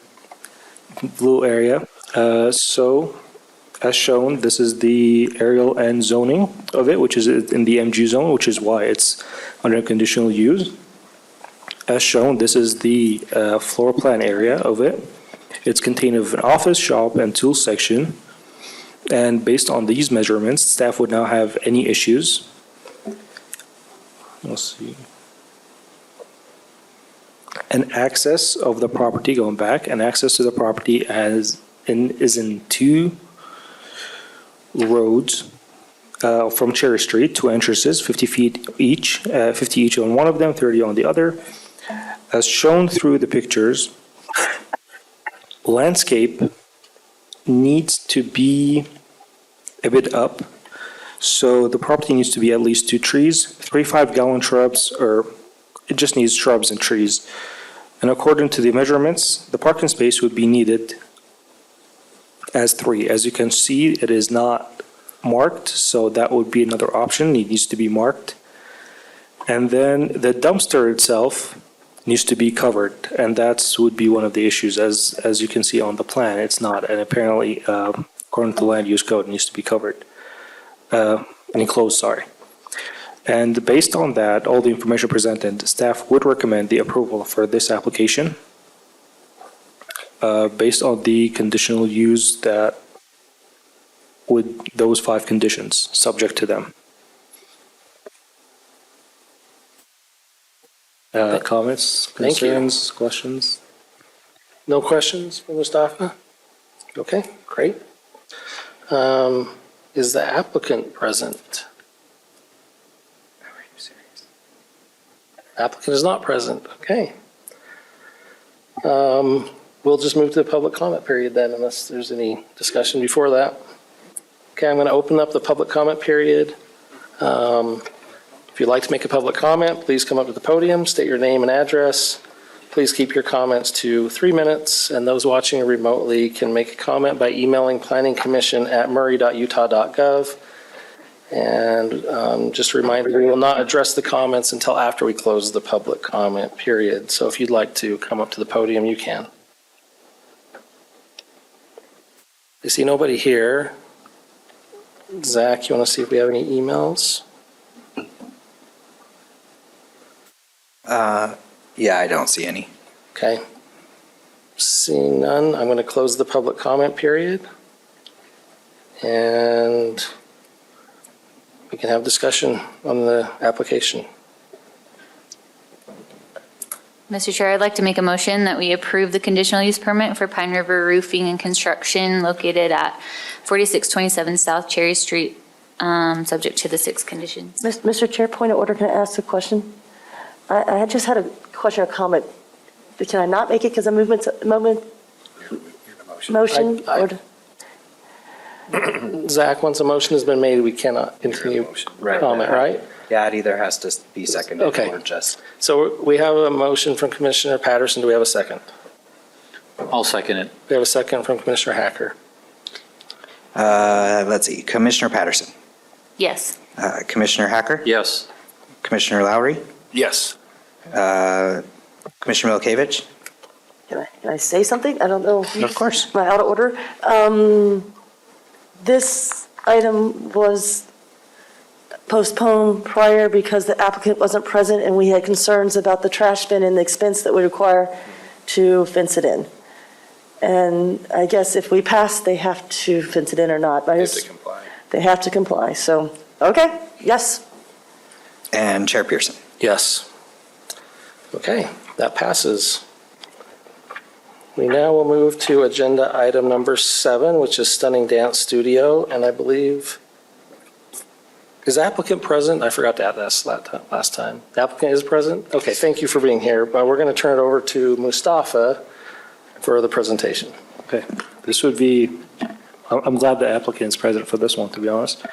area. So As shown, this is the aerial and zoning of it, which is in the MG zone, which is why it's under conditional use. As shown, this is the floor plan area of it. It's contained of an office, shop, and tool section. And based on these measurements, staff would now have any issues. Let's see. An access of the property, going back, an access to the property is in two roads from Cherry Street, two entrances, 50 feet each, 50 each on one of them, 30 on the other. As shown through the pictures, landscape needs to be a bit up. So the property needs to be at least 2 trees, 3 5-gallon shrubs, or it just needs shrubs and trees. And according to the measurements, the parking space would be needed as 3. As you can see, it is not marked, so that would be another option. It needs to be marked. And then the dumpster itself needs to be covered, and that would be one of the issues. As you can see on the plan, it's not, and apparently, according to the land use code, it needs to be covered, enclosed, sorry. And based on that, all the information presented, staff would recommend the approval for this application based on the conditional use that with those 5 conditions, subject to them. Comments, Thank you. concerns, questions? No questions for Mustafa? Okay, great. Is the applicant present? Applicant is not present, okay. We'll just move to the public comment period then, unless there's any discussion before that. Okay, I'm going to open up the public comment period. If you'd like to make a public comment, please come up to the podium, state your name and address. Please keep your comments to 3 minutes, and those watching remotely can make a comment by emailing planningcommission@murray.utah.gov. And just a reminder, we will not address the comments until after we close the public comment period. So if you'd like to come up to the podium, you can. I see nobody here. Zach, you want to see if we have any emails? Yeah, I don't see any. Okay. Seeing none, I'm going to close the public comment period. And we can have discussion on the application. Mr. Chair, I'd like to make a motion that we approve the conditional use permit for Pine River Roofing and Construction located at 4627 South Cherry Street, subject to the 6 conditions. Mr. Chair, point of order, can I ask a question? I just had a question or comment. Can I not make it because of motion? I- Or- Zach, once a motion has been made, we cannot continue comment, right? Yeah, it either has to be seconded Okay. or just. So we have a motion from Commissioner Patterson. Do we have a second? I'll second it. We have a second from Commissioner Hacker. Let's see, Commissioner Patterson, Yes. Commissioner Hacker, Yes. Commissioner Lowry, Yes. Commissioner Milkovich. Can I say something? I don't know. Of course. Am I out of order? This item was postponed prior because the applicant wasn't present and we had concerns about the trash bin and the expense that would require to fence it in. And I guess if we pass, they have to fence it in or not. They have to comply. They have to comply. So, okay, yes. And Chair Pearson. Yes. Okay, that passes. We now will move to agenda item number 7, which is Stunning Dance Studio, and I believe, is the applicant present? I forgot to ask that last time. The applicant is present? Okay, thank you for being here, but we're going to turn it over to Mustafa for the presentation. Okay, this would be, I'm glad the applicant's present for this one, to be honest.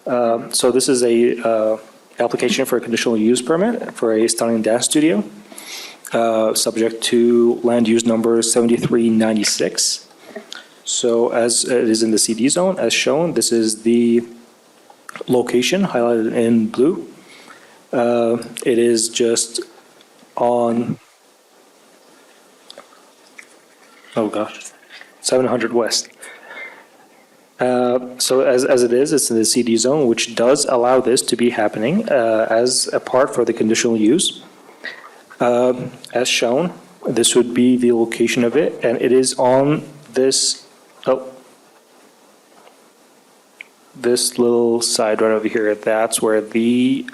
So this is a application for a conditional use permit for a stunning dance studio, subject to land use number 7396. So as it is in the CD zone, as shown, this is the location highlighted in blue. It is just on, oh gosh, 700 West. So as it is, it's in the CD zone, which does allow this to be happening as a part for the conditional use. As shown, this would be the location of it, and it is on this, this little side right over here. That's where the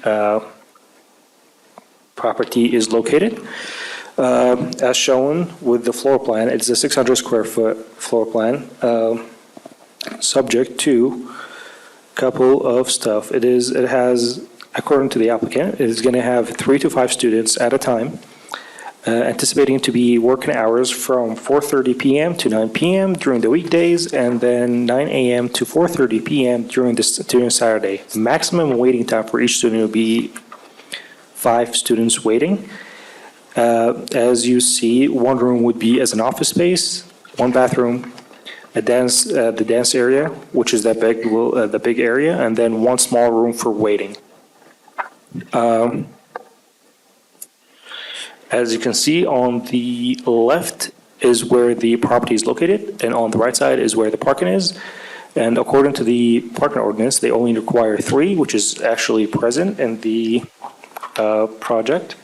property is located. As shown with the floor plan, it's a 600 square foot floor plan, subject to a couple of stuff. It has, according to the applicant, it is going to have 3 to 5 students at a time, anticipating to be working hours from 4:30 p.m. to 9 p.m. during the weekdays, and then 9 a.m. to 4:30 p.m. during Saturday. The maximum waiting time for each student will be 5 students waiting. As you see, one room would be as an office space, one bathroom, the dance area, which is that the big area, and then one small room for waiting. As you can see, on the left is where the property is located, and on the right side is where the parking is. And according to the parking ordinance, they only require 3, which is actually present in the project.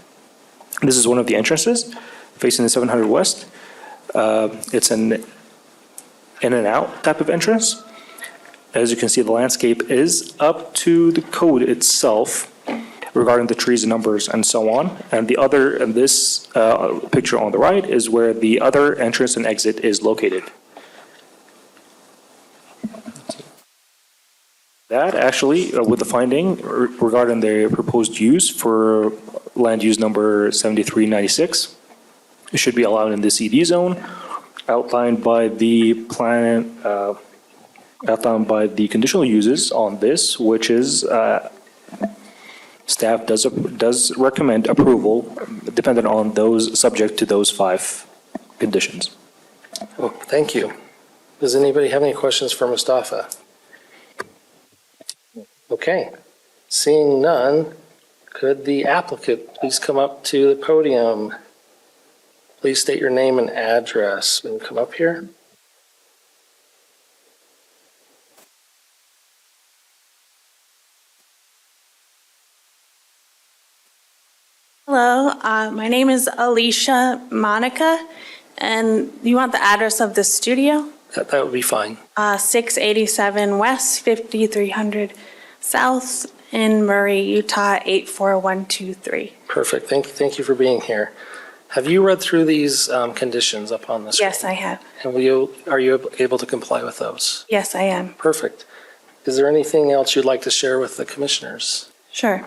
This is one of the entrances facing the 700 West. It's an in and out type of entrance. As you can see, the landscape is up to the code itself regarding the trees and numbers and so on. And this picture on the right is where the other entrance and exit is located. That actually, with the finding regarding the proposed use for land use number 7396, it should be allowed in the CD zone, outlined by the plan, outlined by the conditional uses on this, which is staff does recommend approval, dependent on those, subject to those 5 conditions. Well, thank you. Does anybody have any questions for Mustafa? Okay, seeing none, could the applicant please come up to the podium? Please state your name and address when you come up here. Hello, my name is Alicia Monica, and you want the address of the studio? That would be fine. 687 West, 5300 South in Murray, Utah, 84123. Perfect. Thank you for being here. Have you read through these conditions up on the screen? Yes, I have. And are you able to comply with those? Yes, I am. Perfect. Is there anything else you'd like to share with the commissioners? Sure.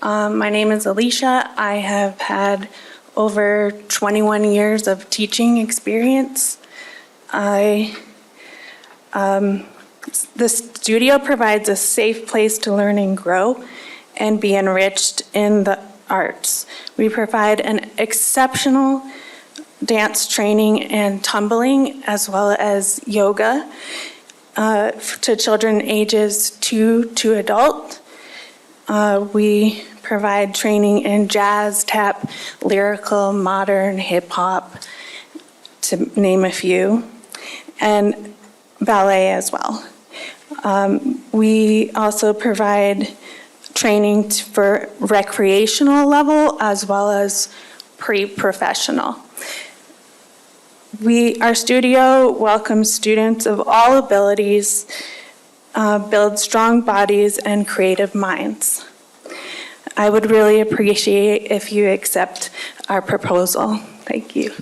My name is Alicia. I have had over 21 years of teaching experience. The studio provides a safe place to learn and grow and be enriched in the arts. We provide an exceptional dance training and tumbling, as well as yoga to children ages 2 to adult. We provide training in jazz, tap, lyrical, modern, hip hop, to name a few, and ballet as well. We also provide training for recreational level as well as pre-professional. Our studio welcomes students of all abilities, build strong bodies and creative minds. I would really appreciate if you accept our proposal. Thank you.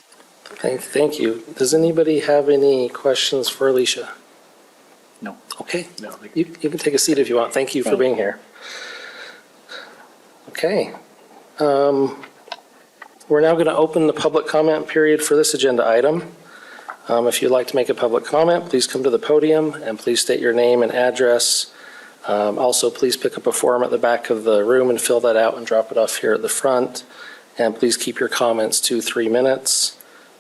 Thank you. Does anybody have any questions for Alicia? No. Okay. No. You can take a seat if you want. Thank you for being here. Okay. We're now going to open the public comment period for this agenda item. If you'd like to make a public comment, please come to the podium and please state your name and address. Also, please pick up a form at the back of the room and fill that out and drop it off here at the front. And please keep your comments to 3 minutes.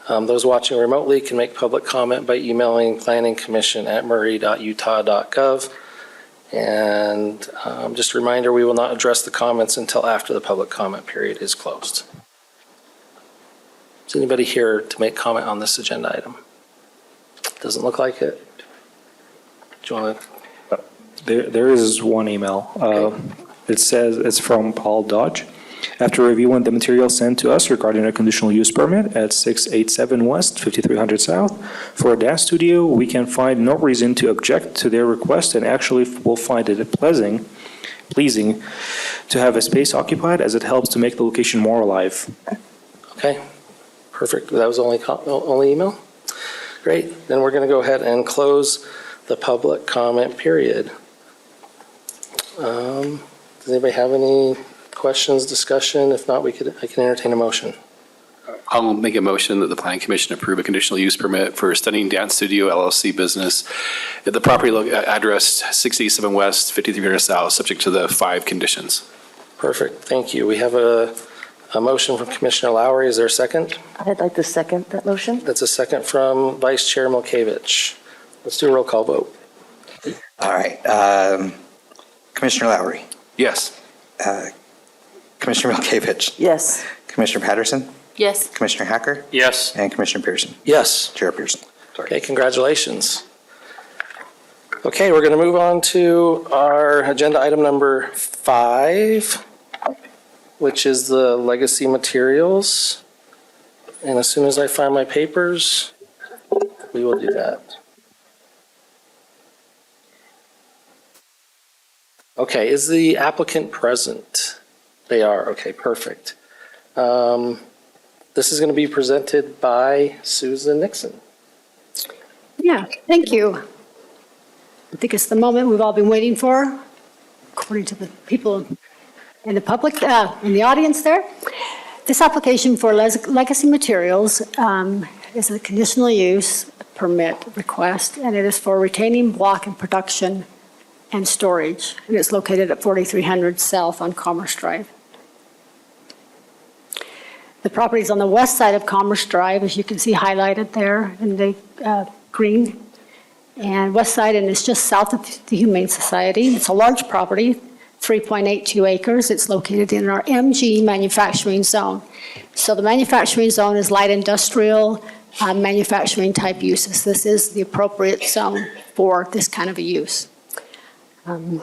Those watching remotely can make public comment by emailing planningcommission@murray.utah.gov. And just a reminder, we will not address the comments until after the public comment period is closed. Is anybody here to make comment on this agenda item? Doesn't look like it. Do you want to? There is one email. It says, it's from Paul Dodge. After reviewing the material sent to us regarding a conditional use permit at 687 West, 5300 South for a dance studio, we can find no reason to object to their request and actually will find it pleasing to have a space occupied as it helps to make the location more alive. Okay, perfect. That was the only email? Great. Then we're going to go ahead and close the public comment period. Does anybody have any questions, discussion? If not, I can entertain a motion. I'll make a motion that the Planning Commission approve a conditional use permit for Stunning Dance Studio LLC business at the property address 687 West, 5300 South, subject to the 5 conditions. Perfect, thank you. We have a motion from Commissioner Lowry. Is there a second? I'd like to second that motion. That's a second from Vice Chair Milkevich. Let's do a roll call vote. All right. Commissioner Lowry, Yes. Commissioner Milkevich, Yes. Commissioner Patterson, Yes. Commissioner Hacker, Yes. and Commissioner Pearson. Yes. Chair Pearson. Okay, congratulations. Okay, we're going to move on to our agenda item number 5, which is the legacy materials. And as soon as I find my papers, we will do that. Okay, is the applicant present? They are, okay, perfect. This is going to be presented by Susan Nixon. Yeah, thank you. I think it's the moment we've all been waiting for, according to the people in the public, in the audience there. This application for Legacy Materials is a conditional use permit request, and it is for retaining block and production and storage, and it's located at 4300 South on Commerce Drive. The property is on the west side of Commerce Drive, as you can see highlighted there in the green, and west side, and it's just south of the Humane Society. It's a large property, 3.82 acres. It's located in our MG manufacturing zone. So the manufacturing zone is light industrial, manufacturing type uses. This is the appropriate zone for this kind of a use. I'm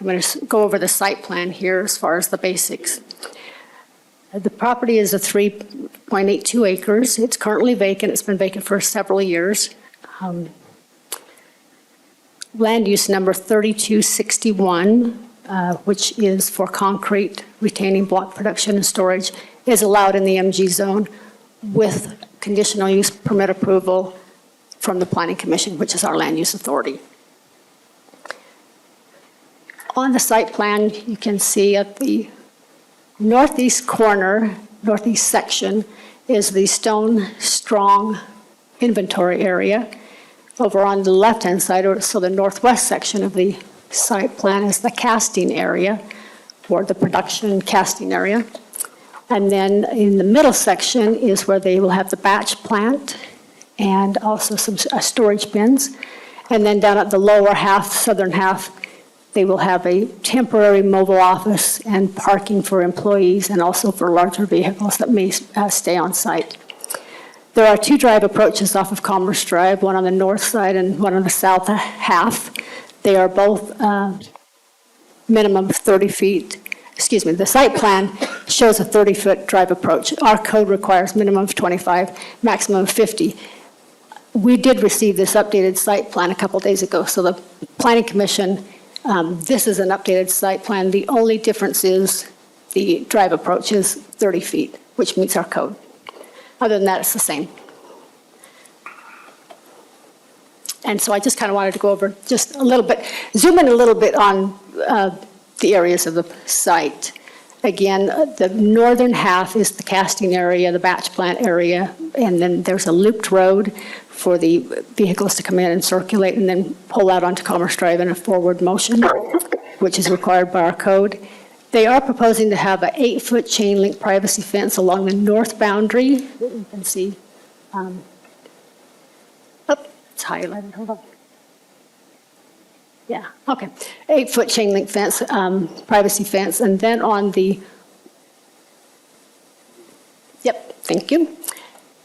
going to go over the site plan here as far as the basics. The property is a 3.82 acres. It's currently vacant. It's been vacant for several years. Land use number 3261, which is for concrete retaining block production and storage, is allowed in the MG zone with conditional use permit approval from the Planning Commission, which is our land use authority. On the site plan, you can see at the northeast corner, northeast section, is the Stone Strong inventory area. Over on the left-hand side, or so the northwest section of the site plan, is the casting area, or the production casting area. And then in the middle section is where they will have the batch plant and also some storage bins. And then down at the lower half, southern half, they will have a temporary mobile office and parking for employees and also for larger vehicles that may stay on site. There are 2 drive approaches off of Commerce Drive, one on the north side and one on the south half. They are both minimum 30 feet. Excuse me, the site plan shows a 30-foot drive approach. Our code requires minimum of 25, maximum of 50. We did receive this updated site plan a couple days ago, so the Planning Commission, this is an updated site plan. The only difference is the drive approach is 30 feet, which meets our code. Other than that, it's the same. And so I just kind of wanted to go over just a little bit, zoom in a little bit on the areas of the site. Again, the northern half is the casting area, the batch plant area, and then there's a looped road for the vehicles to come in and circulate and then pull out onto Commerce Drive in a forward motion, which is required by our code. They are proposing to have an 8-foot chain link privacy fence along the north boundary that you can see. It's highlighted, hold on. Yeah, okay. 8-foot chain link fence, privacy fence, and then on the, yep, thank you.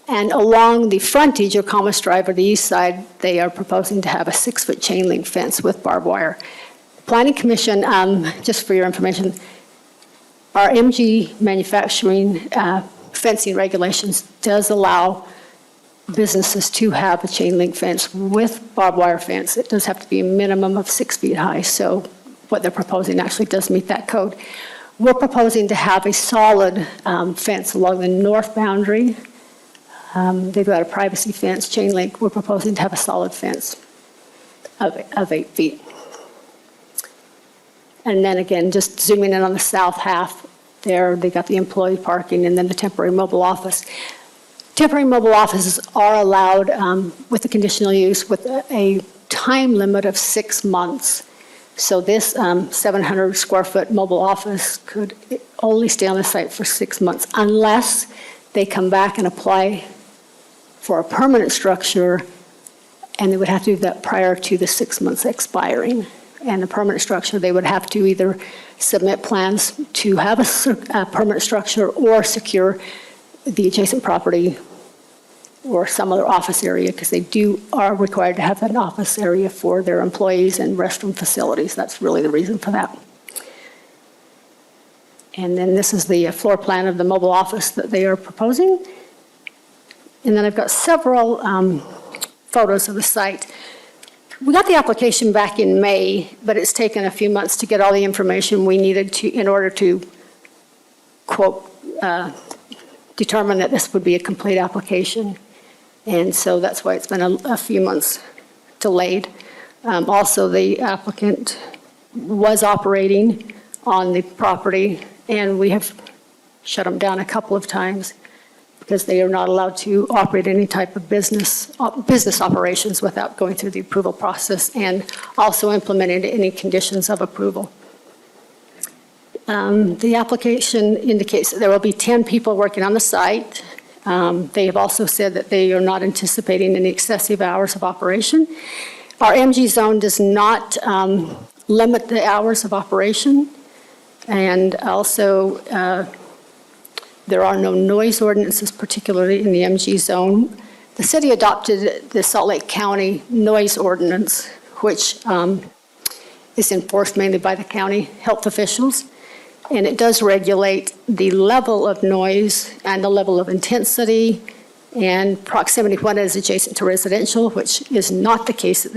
And along the frontage of Commerce Drive or the east side, they are proposing to have a 6-foot chain link fence with barbed wire. Planning Commission, just for your information, our MG manufacturing fencing regulations does allow businesses to have a chain link fence with barbed wire fence. It does have to be a minimum of 6 feet high, so what they're proposing actually does meet that code. We're proposing to have a solid fence along the north boundary. They've got a privacy fence, chain link. We're proposing to have a solid fence of 8 feet. And then again, just zooming in on the south half there, they got the employee parking and then the temporary mobile office. Temporary mobile offices are allowed with the conditional use with a time limit of 6 months. So this 700 square foot mobile office could only stay on the site for 6 months unless they come back and apply for a permanent structure, and they would have to do that prior to the 6 months expiring. And the permanent structure, they would have to either submit plans to have a permanent structure or secure the adjacent property or some other office area, because they are required to have an office area for their employees and restroom facilities. That's really the reason for that. And then this is the floor plan of the mobile office that they are proposing. And then I've got several photos of the site. We got the application back in May, but it's taken a few months to get all the information we needed in order to, quote, determine that this would be a complete application. And so that's why it's been a few months delayed. Also, the applicant was operating on the property, and we have shut them down a couple of times because they are not allowed to operate any type of business operations without going through the approval process and also implemented any conditions of approval. The application indicates that there will be 10 people working on the site. They have also said that they are not anticipating any excessive hours of operation. Our MG zone does not limit the hours of operation, and also there are no noise ordinances, particularly in the MG zone. The city adopted the Salt Lake County noise ordinance, which is enforced mainly by the county health officials. And it does regulate the level of noise and the level of intensity and proximity when it is adjacent to residential, which is not the case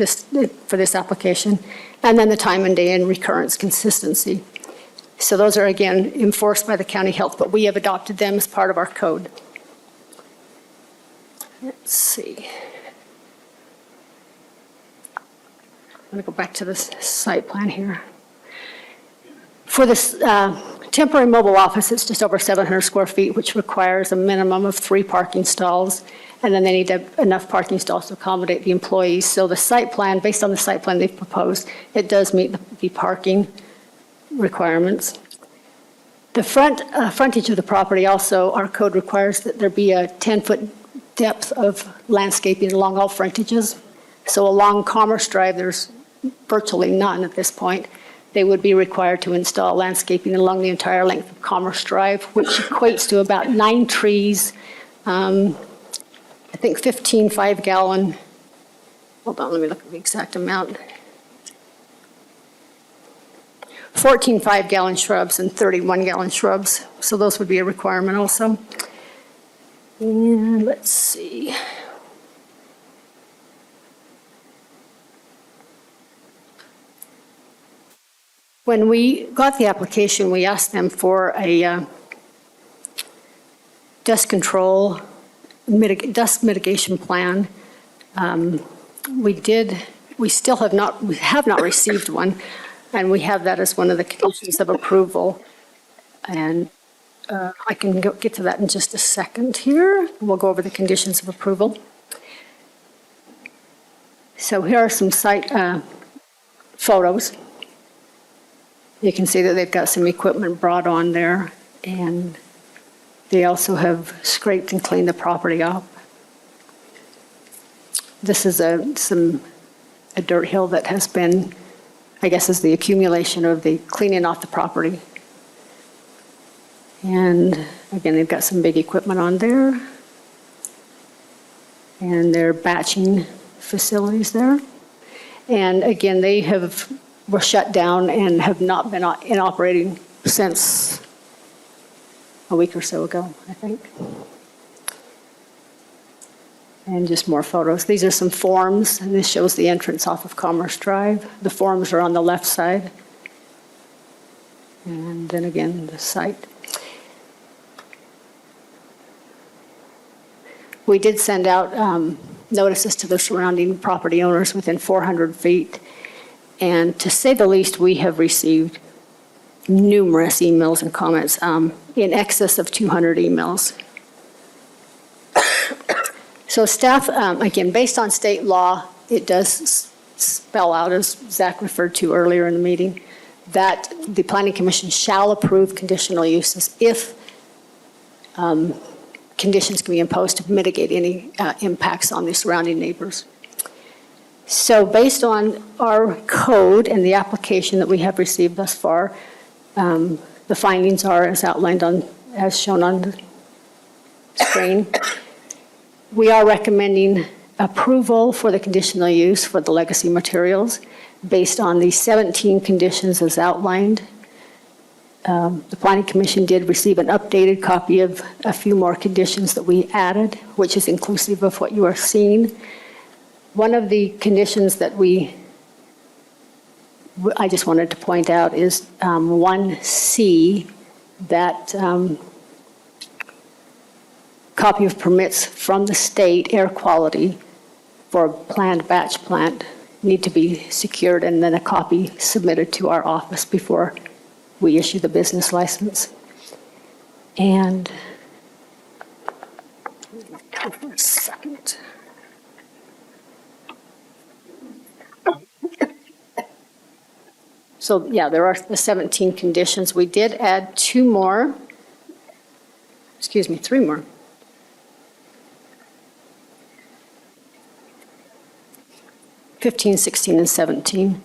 for this application, and then the time and day and recurrence consistency. So those are, again, enforced by the county health, but we have adopted them as part of our code. Let's see. I'm going to go back to this site plan here. For this temporary mobile office, it's just over 700 square feet, which requires a minimum of 3 parking stalls, and then they need to have enough parking stalls to accommodate the employees. So the site plan, based on the site plan they've proposed, it does meet the parking requirements. The frontage of the property also, our code requires that there be a 10-foot depth of landscaping along all frontages. So along Commerce Drive, there's virtually none at this point. They would be required to install landscaping along the entire length of Commerce Drive, which equates to about 9 trees, I think 15 5-gallon, hold on, let me look at the exact amount. 14 5-gallon shrubs and 31-gallon shrubs. So those would be a requirement also. And let's see. When we got the application, we asked them for a dust control, dust mitigation plan. We still have not received one, and we have that as one of the conditions of approval. And I can get to that in just a second here. We'll go over the conditions of approval. So here are some site photos. You can see that they've got some equipment brought on there, and they also have scraped and cleaned the property up. This is a dirt hill that has been, I guess, is the accumulation of the cleaning off the property. And again, they've got some big equipment on there. and their batching facilities there. And again, were shut down and have not been in operating since a week or so ago, I think. And just more photos. These are some forms, and this shows the entrance off of Commerce Drive. The forms are on the left side. And then again, the site. We did send out notices to the surrounding property owners within 400 feet. And to say the least, we have received numerous emails and comments, in excess of 200 emails. So staff, again, based on state law, it does spell out, as Zach referred to earlier in the meeting, that the Planning Commission shall approve conditional uses if conditions can be imposed to mitigate any impacts on the surrounding neighbors. So based on our code and the application that we have received thus far, the findings are as outlined as shown on the screen. We are recommending approval for the conditional use for the legacy materials based on the 17 conditions as outlined. The Planning Commission did receive an updated copy of a few more conditions that we added, which is inclusive of what you are seeing. One of the conditions that I just wanted to point out is 1C, that copy of permits from the state air quality for a planned batch plant need to be secured, and then a copy submitted to our office before we issue the business license. And for a second. So yeah, there are the 17 conditions. We did add 3 more. 15, 16, and 17,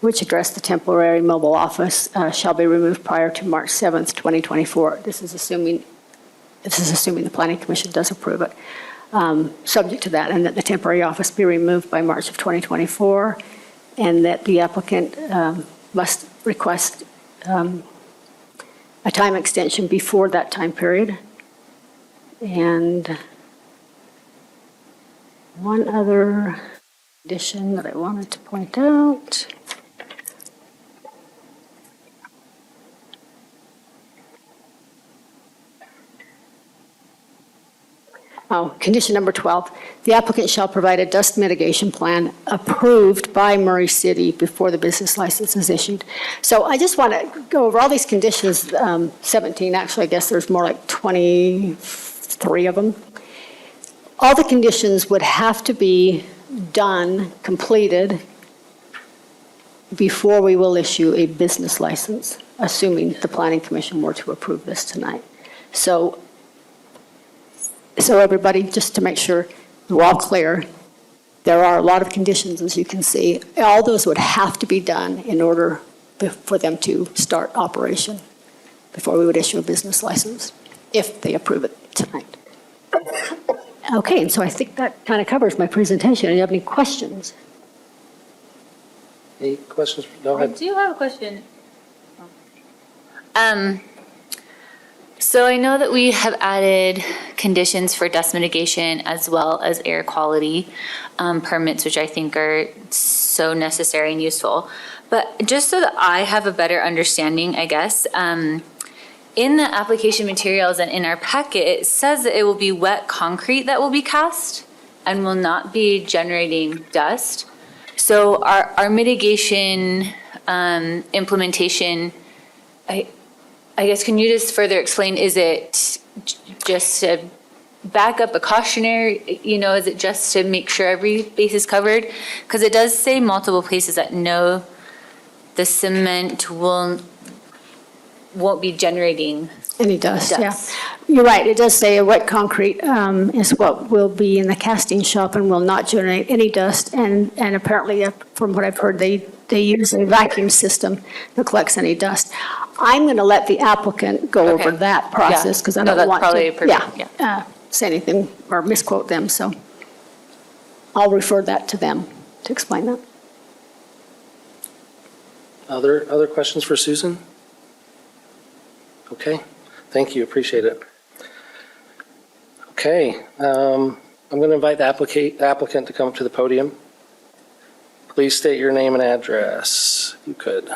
which address the temporary mobile office shall be removed prior to March 7th, 2024. This is assuming the Planning Commission does approve it, subject to that, and that the temporary office be removed by March of 2024, and that the applicant must request a time extension before that time period. And one other condition that I wanted to point out. Condition number 12, the applicant shall provide a dust mitigation plan approved by Murray City before the business license is issued. So I just want to go over all these conditions, 17, actually, I guess there's more like 23 of them. All the conditions would have to be done, completed, before we will issue a business license, assuming the Planning Commission were to approve this tonight. So everybody, just to make sure we're all clear, there are a lot of conditions, as you can see. All those would have to be done in order for them to start operation before we would issue a business license, if they approve it tonight. Okay, and so I think that kind of covers my presentation. Do you have any questions? Any questions? Go I ahead. do have a question. So I know that we have added conditions for dust mitigation as well as air quality permits, which I think are so necessary and useful. But just so that I have a better understanding, I guess, in the application materials and in our packet, it says that it will be wet concrete that will be cast and will not be generating dust. So our mitigation implementation, I guess, can you just further explain, is it just to back up a cautionary, is it just to make sure every base is covered? Because it does say multiple places that no, the cement won't be generating Any dust, yeah. dust. You're right, it does say a wet concrete is what will be in the casting shop and will not generate any dust. And apparently, from what I've heard, they use a vacuum system that collects any dust. I'm going to let the applicant go over Okay. that process because I No, don't that's want probably to perfect, say anything or misquote them, so. I'll refer that to them to explain that. Other questions for Susan? Okay, thank you, appreciate it. Okay, I'm going to invite the applicant to come up to the podium. Please state your name and address, if you could.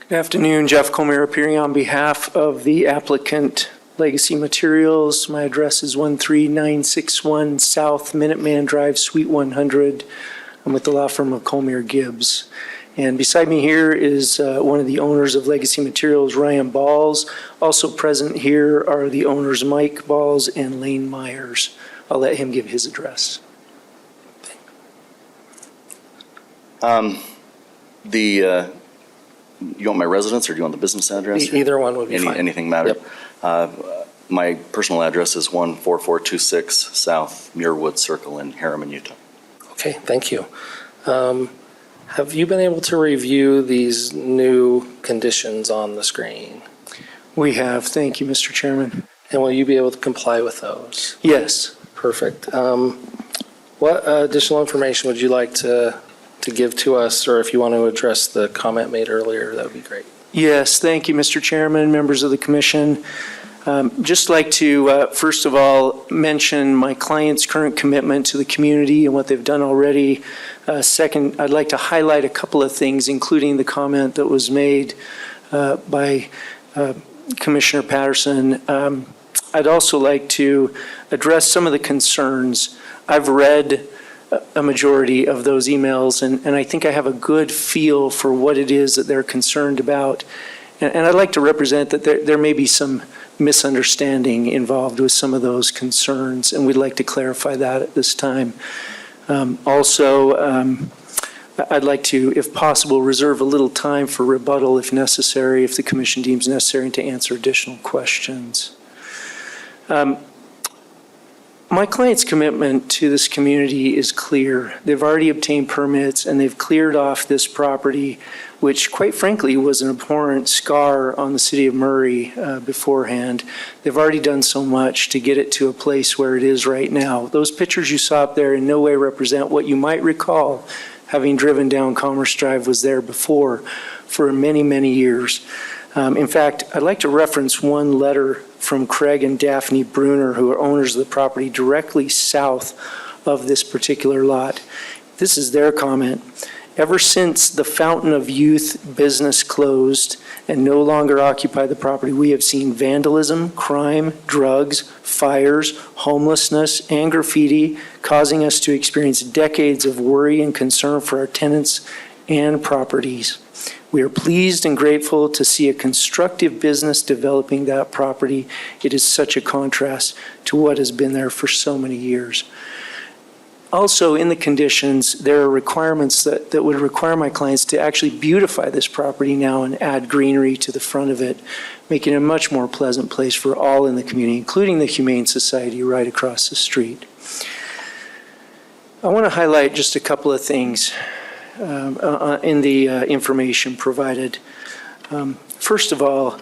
Good afternoon, Jeff Comer appearing on behalf of the applicant Legacy Materials. My address is 13961 South Minuteman Drive, Suite 100. I'm with the law firm of Comer Gibbs. And beside me here is one of the owners of Legacy Materials, Ryan Balls. Also present here are the owners Mike Balls and Lane Myers. I'll let him give his address. You want my residence or do you want the business address? Either one would be fine. Anything matter? Yep. My personal address is 14426 South Muirwood Circle in Harriman, Utah. Okay, thank you. Have you been able to review these new conditions on the screen? We have. Thank you, Mr. Chairman. And will you be able to comply with those? Yes. Perfect. What additional information would you like to give to us, or if you want to address the comment made earlier, that would be great. Yes, thank you, Mr. Chairman, members of the commission. Just like to, first of all, mention my client's current commitment to the community and what they've done already. Second, I'd like to highlight a couple of things, including the comment that was made by Commissioner Patterson. I'd also like to address some of the concerns. I've read a majority of those emails, and I think I have a good feel for what it is that they're concerned about. And I'd like to represent that there may be some misunderstanding involved with some of those concerns, and we'd like to clarify that at this time. I'd like to, if possible, reserve a little time for rebuttal if necessary, if the commission deems necessary, and to answer additional questions. My client's commitment to this community is clear. They've already obtained permits and they've cleared off this property, which quite frankly was an abhorrent scar on the city of Murray beforehand. They've already done so much to get it to a place where it is right now. Those pictures you saw up there in no way represent what you might recall having driven down Commerce Drive was there before for many, many years. In fact, I'd like to reference one letter from Craig and Daphne Bruner, who are owners of the property directly south of this particular lot. This is their comment. Ever since the Fountain of Youth business closed and no longer occupy the property, we have seen vandalism, crime, drugs, fires, homelessness, and graffiti, causing us to experience decades of worry and concern for our tenants and properties. We are pleased and grateful to see a constructive business developing that property. It is such a contrast to what has been there for so many years. Also, in the conditions, there are requirements that would require my clients to actually beautify this property now and add greenery to the front of it, making it a much more pleasant place for all in the community, including the Humane Society right across the street. I want to highlight just a couple of things in the information provided. First of all,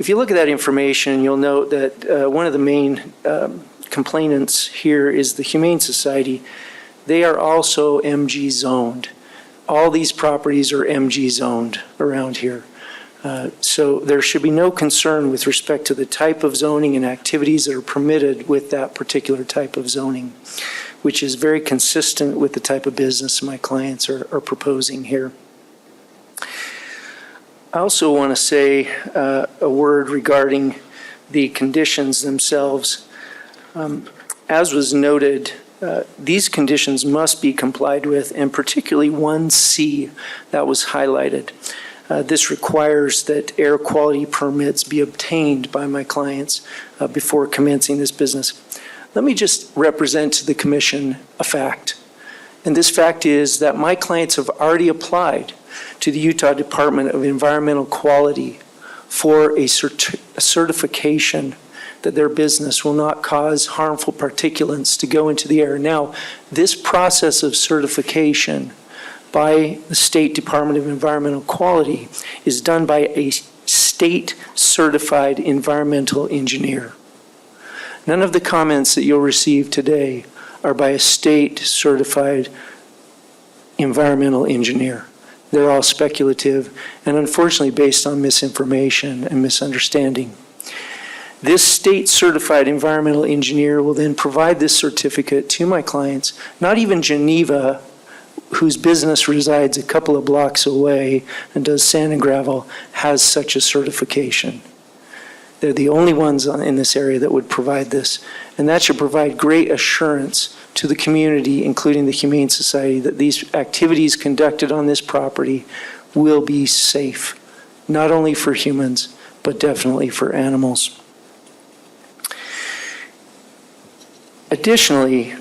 if you look at that information, you'll note that one of the main complainants here is the Humane Society. They are also MG zoned. All these properties are MG zoned around here. So there should be no concern with respect to the type of zoning and activities that are permitted with that particular type of zoning, which is very consistent with the type of business my clients are proposing here. I also want to say a word regarding the conditions themselves. As was noted, these conditions must be complied with, and particularly 1C that was highlighted. This requires that air quality permits be obtained by my clients before commencing this business. Let me just represent to the commission a fact. And this fact is that my clients have already applied to the Utah Department of Environmental Quality for a certification that their business will not cause harmful particulates to go into the air. Now, this process of certification by the State Department of Environmental Quality is done by a state-certified environmental engineer. None of the comments that you'll receive today are by a state-certified environmental engineer. They're all speculative and unfortunately based on misinformation and misunderstanding. This state-certified environmental engineer will then provide this certificate to my clients. Not even Geneva, whose business resides a couple of blocks away and does sand and gravel, has such a certification. They're the only ones in this area that would provide this. And that should provide great assurance to the community, including the Humane Society, that these activities conducted on this property will be safe, not only for humans, but definitely for animals. Additionally,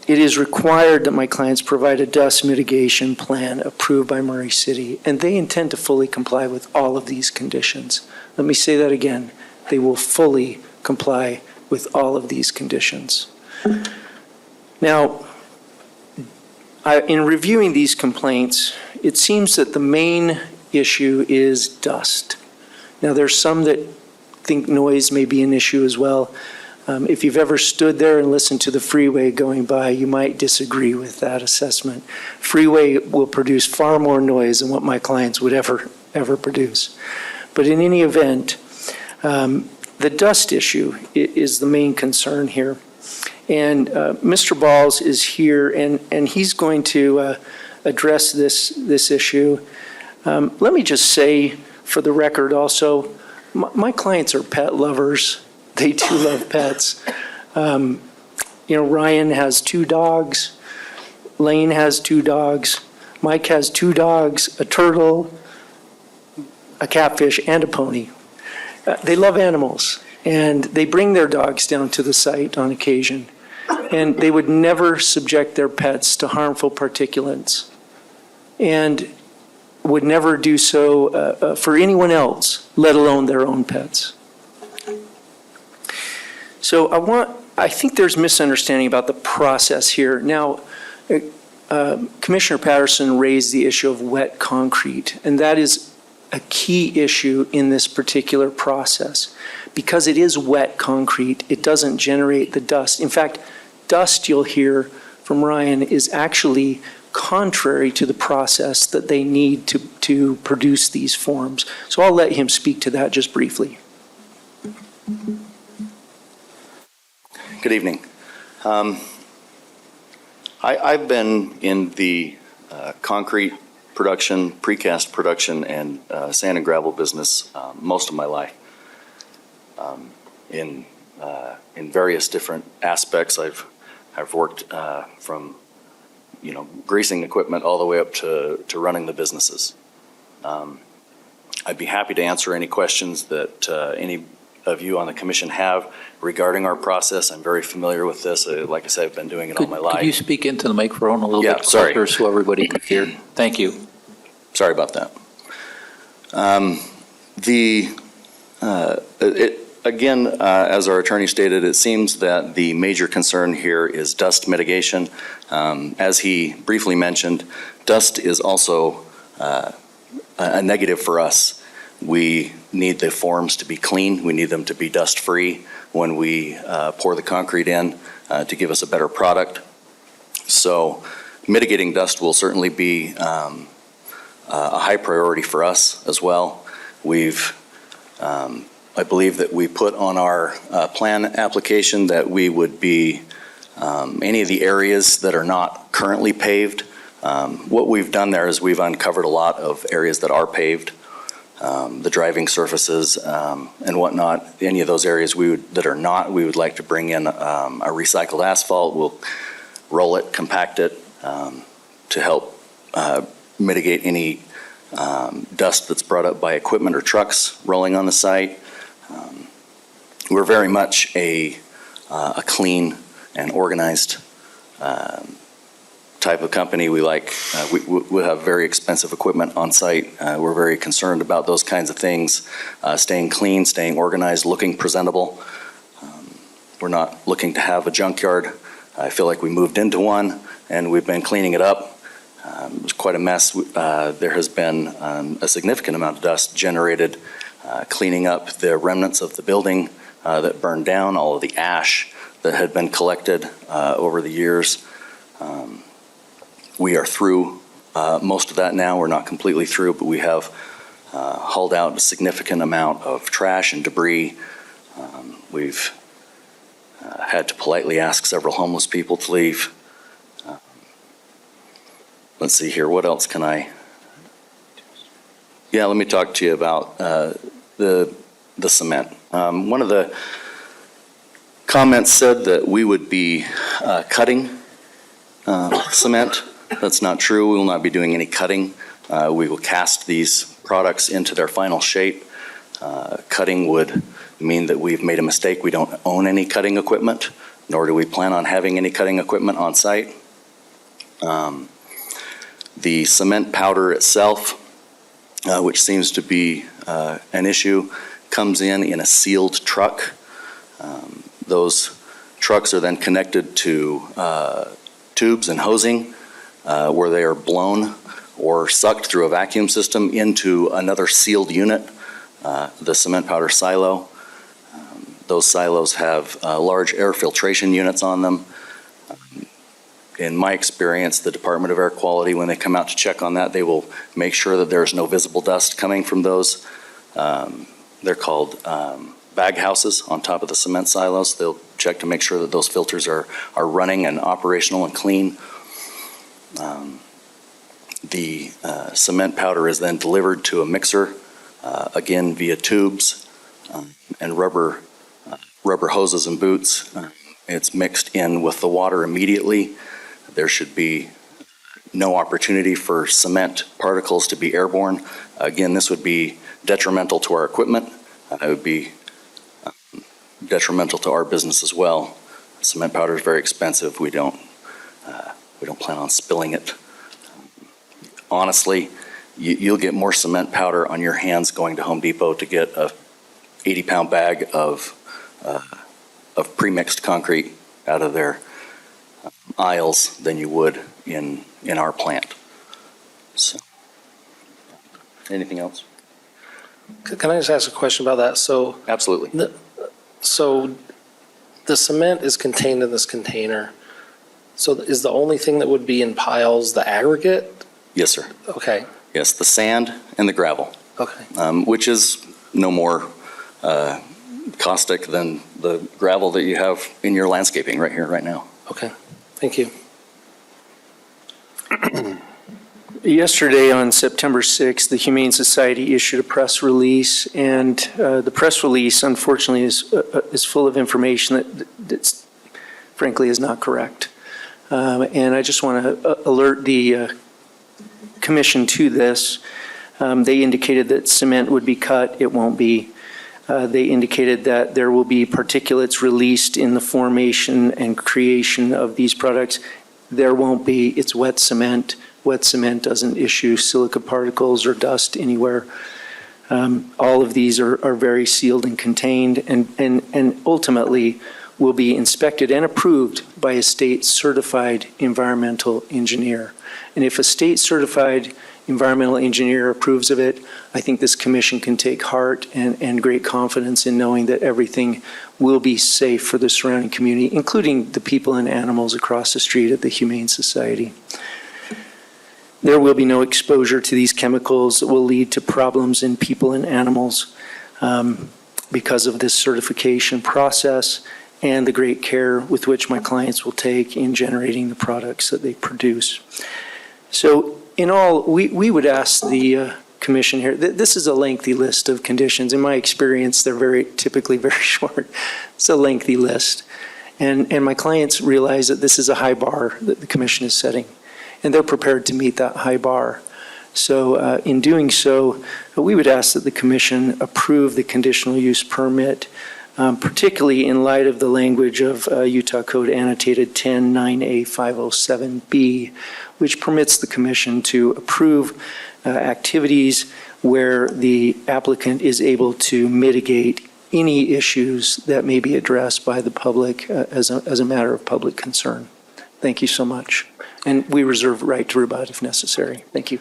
it is required that my clients provide a dust mitigation plan approved by Murray City, and they intend to fully comply with all of these conditions. Let me say that again. They will fully comply with all of these conditions. Now, in reviewing these complaints, it seems that the main issue is dust. Now, there's some that think noise may be an issue as well. If you've ever stood there and listened to the freeway going by, you might disagree with that assessment. Freeway will produce far more noise than what my clients would ever produce. But in any event, the dust issue is the main concern here. And Mr. Balls is here, and he's going to address this issue. Let me just say, for the record also, my clients are pet lovers. They do love pets. Ryan has 2 dogs. Lane has 2 dogs. Mike has 2 dogs, a turtle, a catfish, and a pony. They love animals, and they bring their dogs down to the site on occasion. And they would never subject their pets to harmful particulates, and would never do so for anyone else, let alone their own pets. So I think there's misunderstanding about the process here. Now, Commissioner Patterson raised the issue of wet concrete, and that is a key issue in this particular process. Because it is wet concrete, it doesn't generate the dust. In fact, dust you'll hear from Ryan is actually contrary to the process that they need to produce these forms. So I'll let him speak to that just briefly. Good evening. I've been in the concrete production, precast production, and sand and gravel business most of my life. In various different aspects, I've worked from greasing equipment all the way up to running the businesses. I'd be happy to answer any questions that any of you on the commission have regarding our process. I'm very familiar with this. Like I said, I've been doing it all my life. Could you speak into the microphone a little Yeah, bit sorry. closer so everybody can hear? Thank you. Sorry about that. Again, as our attorney stated, it seems that the major concern here is dust mitigation. As he briefly mentioned, dust is also a negative for us. We need the forms to be clean. We need them to be dust-free when we pour the concrete in to give us a better product. So mitigating dust will certainly be a high priority for us as well. I believe that we put on our plan application that we would be any of the areas that are not currently paved. What we've done there is we've uncovered a lot of areas that are paved, the driving surfaces and whatnot. Any of those areas that are not, we would like to bring in a recycled asphalt. We'll roll it, compact it to help mitigate any dust that's brought up by equipment or trucks rolling on the site. We're very much a clean and organized type of company. We have very expensive equipment on site. We're very concerned about those kinds of things, staying clean, staying organized, looking presentable. We're not looking to have a junkyard. I feel like we moved into one and we've been cleaning it up. It was quite a mess. There has been a significant amount of dust generated cleaning up the remnants of the building that burned down, all of the ash that had been collected over the years. We are through most of that now. We're not completely through, but we have hauled out a significant amount of trash and debris. We've had to politely ask several homeless people to leave. Let's see here, what else can I? Yeah, let me talk to you about the cement. One of the comments said that we would be cutting cement. That's not true. We will not be doing any cutting. We will cast these products into their final shape. Cutting would mean that we've made a mistake. We don't own any cutting equipment, nor do we plan on having any cutting equipment on site. The cement powder itself, which seems to be an issue, comes in a sealed truck. Those trucks are then connected to tubes and hosing where they are blown or sucked through a vacuum system into another sealed unit, the cement powder silo. Those silos have large air filtration units on them. In my experience, the Department of Air Quality, when they come out to check on that, they will make sure that there's no visible dust coming from those. They're called bag houses on top of the cement silos. They'll check to make sure that those filters are running and operational and clean. The cement powder is then delivered to a mixer, again via tubes and rubber hoses and boots. It's mixed in with the water immediately. There should be no opportunity for cement particles to be airborne. Again, this would be detrimental to our equipment. It would be detrimental to our business as well. Cement powder is very expensive. We don't plan on spilling it. Honestly, you'll get more cement powder on your hands going to Home Depot to get a 80-pound bag of pre-mixed concrete out of their aisles than you would in our plant. So, anything else? Can I just ask a question about that? So, Absolutely. so the cement is contained in this container. So is the only thing that would be in piles the aggregate? Yes, sir. Okay, Yes, the sand and the gravel, okay. which is no more caustic than the gravel that you have in your landscaping right here, right now. Okay, thank you. Yesterday, on September 6th, the Humane Society issued a press release, and the press release, unfortunately, is full of information that frankly is not correct. And I just want to alert the commission to this. They indicated that cement would be cut. It won't be. They indicated that there will be particulates released in the formation and creation of these products. There won't be. It's wet cement. Wet cement doesn't issue silica particles or dust anywhere. All of these are very sealed and contained, and ultimately will be inspected and approved by a state certified environmental engineer. And if a state certified environmental engineer approves of it, I think this commission can take heart and great confidence in knowing that everything will be safe for the surrounding community, including the people and animals across the street at the Humane Society. There will be no exposure to these chemicals that will lead to problems in people and animals because of this certification process and the great care with which my clients will take in generating the products that they produce. So in all, we would ask the commission here, this is a lengthy list of conditions. In my experience, they're typically very short. It's a lengthy list. And my clients realize that this is a high bar that the commission is setting, and they're prepared to meet that high bar. So in doing so, we would ask that the commission approve the conditional use permit, particularly in light of the language of Utah Code Annotated 10-9A-507B, which permits the commission to approve activities where the applicant is able to mitigate any issues that may be addressed by the public as a matter of public concern. Thank you so much. And we reserve the right to rebut if necessary. Thank you.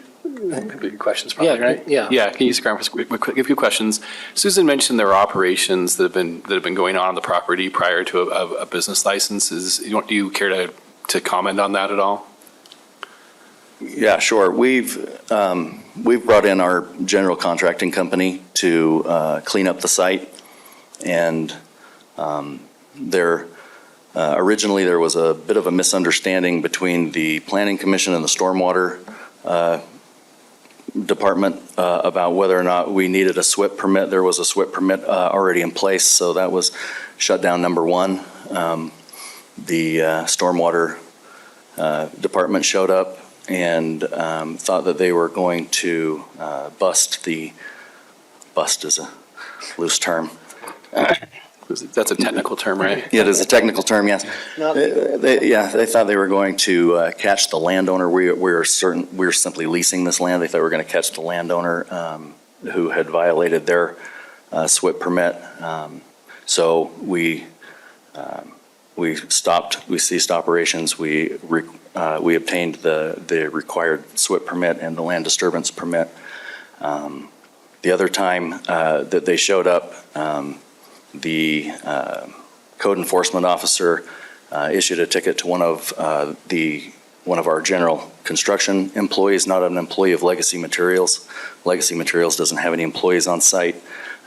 Big questions probably, right? Yeah. Yeah, can you just grab us a few questions? Susan mentioned there are operations that have been going on the property prior to a business license. Do you care to comment on that at all? Yeah, sure. We've brought in our general contracting company to clean up the site. And originally there was a bit of a misunderstanding between the Planning Commission and the Stormwater Department about whether or not we needed a SWIP permit. There was a SWIP permit already in place, so that was shut down number one. The Stormwater Department showed up and thought that they were going to bust is a loose term. That's a technical term, right? Yeah, it is a technical term, yes. They thought they were going to catch the landowner. We were simply leasing this land. They thought we were going to catch the landowner who had violated their SWIP permit. So we ceased operations. We obtained the required SWIP permit and the land disturbance permit. The other time that they showed up, the code enforcement officer issued a ticket to one of our general construction employees, not an employee of Legacy Materials. Legacy Materials doesn't have any employees on site.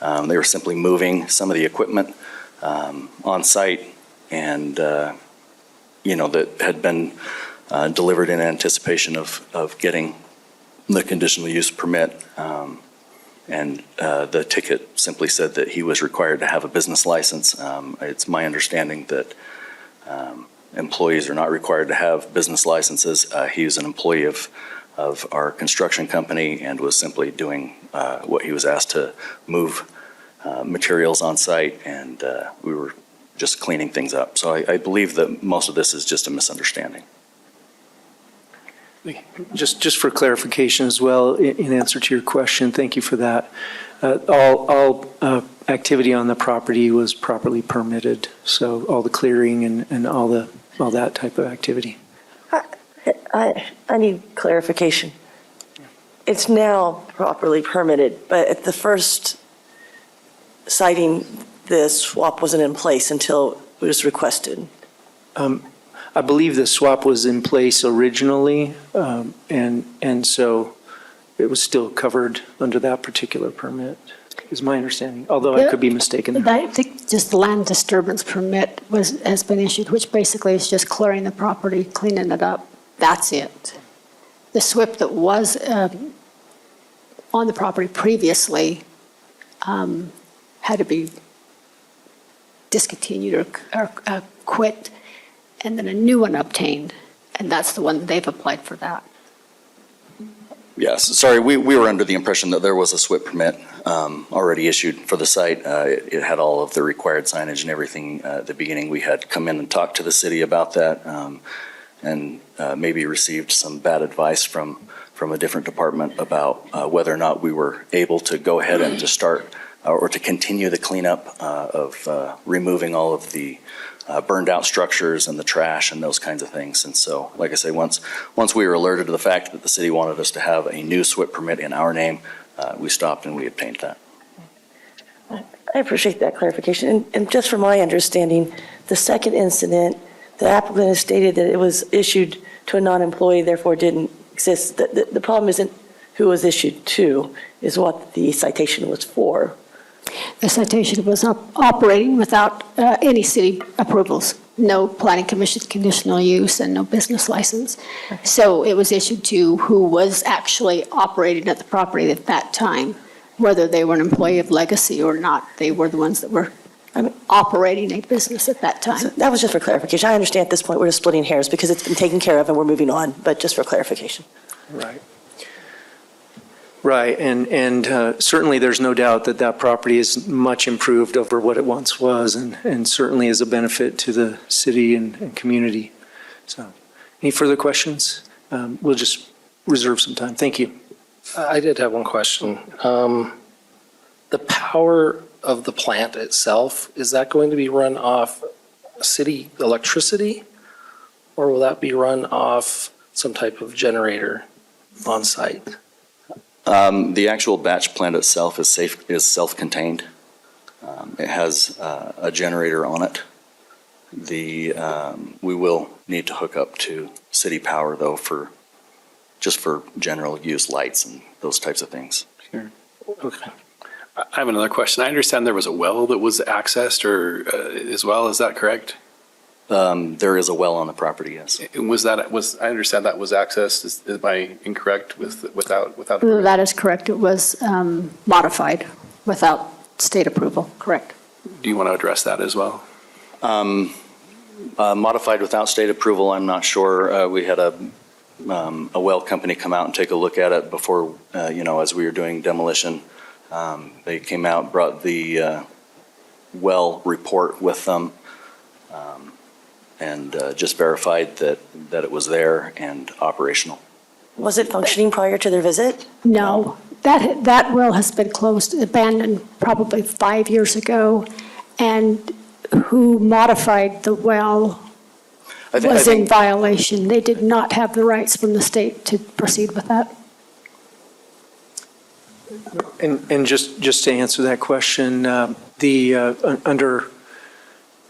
They were simply moving some of the equipment on site, and that had been delivered in anticipation of getting the conditional use permit. And the ticket simply said that he was required to have a business license. It's my understanding that employees are not required to have business licenses. He was an employee of our construction company and was simply doing what he was asked to move materials on site, and we were just cleaning things up. So I believe that most of this is just a misunderstanding. Just for clarification as well, in answer to your question, thank you for that. All activity on the property was properly permitted, so all the clearing and all that type of activity. I need clarification. It's now properly permitted, but at the first sighting, the swap wasn't in place until it was requested. I believe the swap was in place originally, and so it was still covered under that particular permit, is my understanding, although I could be mistaken there. I think just the land disturbance permit has been issued, which basically is just clearing the property, cleaning it up. That's it. The SWIP that was on the property previously had to be discontinued or quit, and then a new one obtained, and that's the one they've applied for that. Yes, sorry, we were under the impression that there was a SWIP permit already issued for the site. It had all of the required signage and everything. At the beginning, we had come in and talked to the city about that, and maybe received some bad advice from a different department about whether or not we were able to go ahead and to start or to continue the cleanup of removing all of the burned out structures and the trash and those kinds of things. And so, like I say, once we were alerted to the fact that the city wanted us to have a new SWIP permit in our name, we stopped and we obtained that. I appreciate that clarification. And just from my understanding, the second incident, the applicant has stated that it was issued to a non-employee, therefore didn't exist. The problem isn't who was issued to, is what the citation was for. The citation was operating without any city approvals, no planning commission conditional use and no business license. So it was issued to who was actually operating at the property at that time, whether they were an employee of Legacy or not. They were the ones that were operating a business at that time. So that was just for clarification. I understand at this point we're just splitting hairs because it's been taken care of and we're moving on, but just for clarification. Right. Right, and certainly there's no doubt that that property is much improved over what it once was, and certainly is a benefit to the city and community. So, any further questions? We'll just reserve some time. Thank you. I did have one question. The power of the plant itself, is that going to be run off city electricity? Or will that be run off some type of generator on site? The actual batch plant itself is self-contained. It has a generator on it. We will need to hook up to city power though just for general use lights and those types of things. Okay. I have another question. I understand there was a well that was accessed or as well, is that correct? There is a well on the property, yes. I understand that was accessed, am I incorrect without a permit? That is correct. It was modified without state approval, correct? Do you want to address that as well? Modified without state approval, I'm not sure. We had a well company come out and take a look at it before, as we were doing demolition. They came out, brought the well report with them, and just verified that it was there and operational. Was it functioning prior to their visit? No, that well has been closed, abandoned probably 5 years ago, and who modified the well was in violation. They did not have the rights from the state to proceed with that. And just to answer that question, under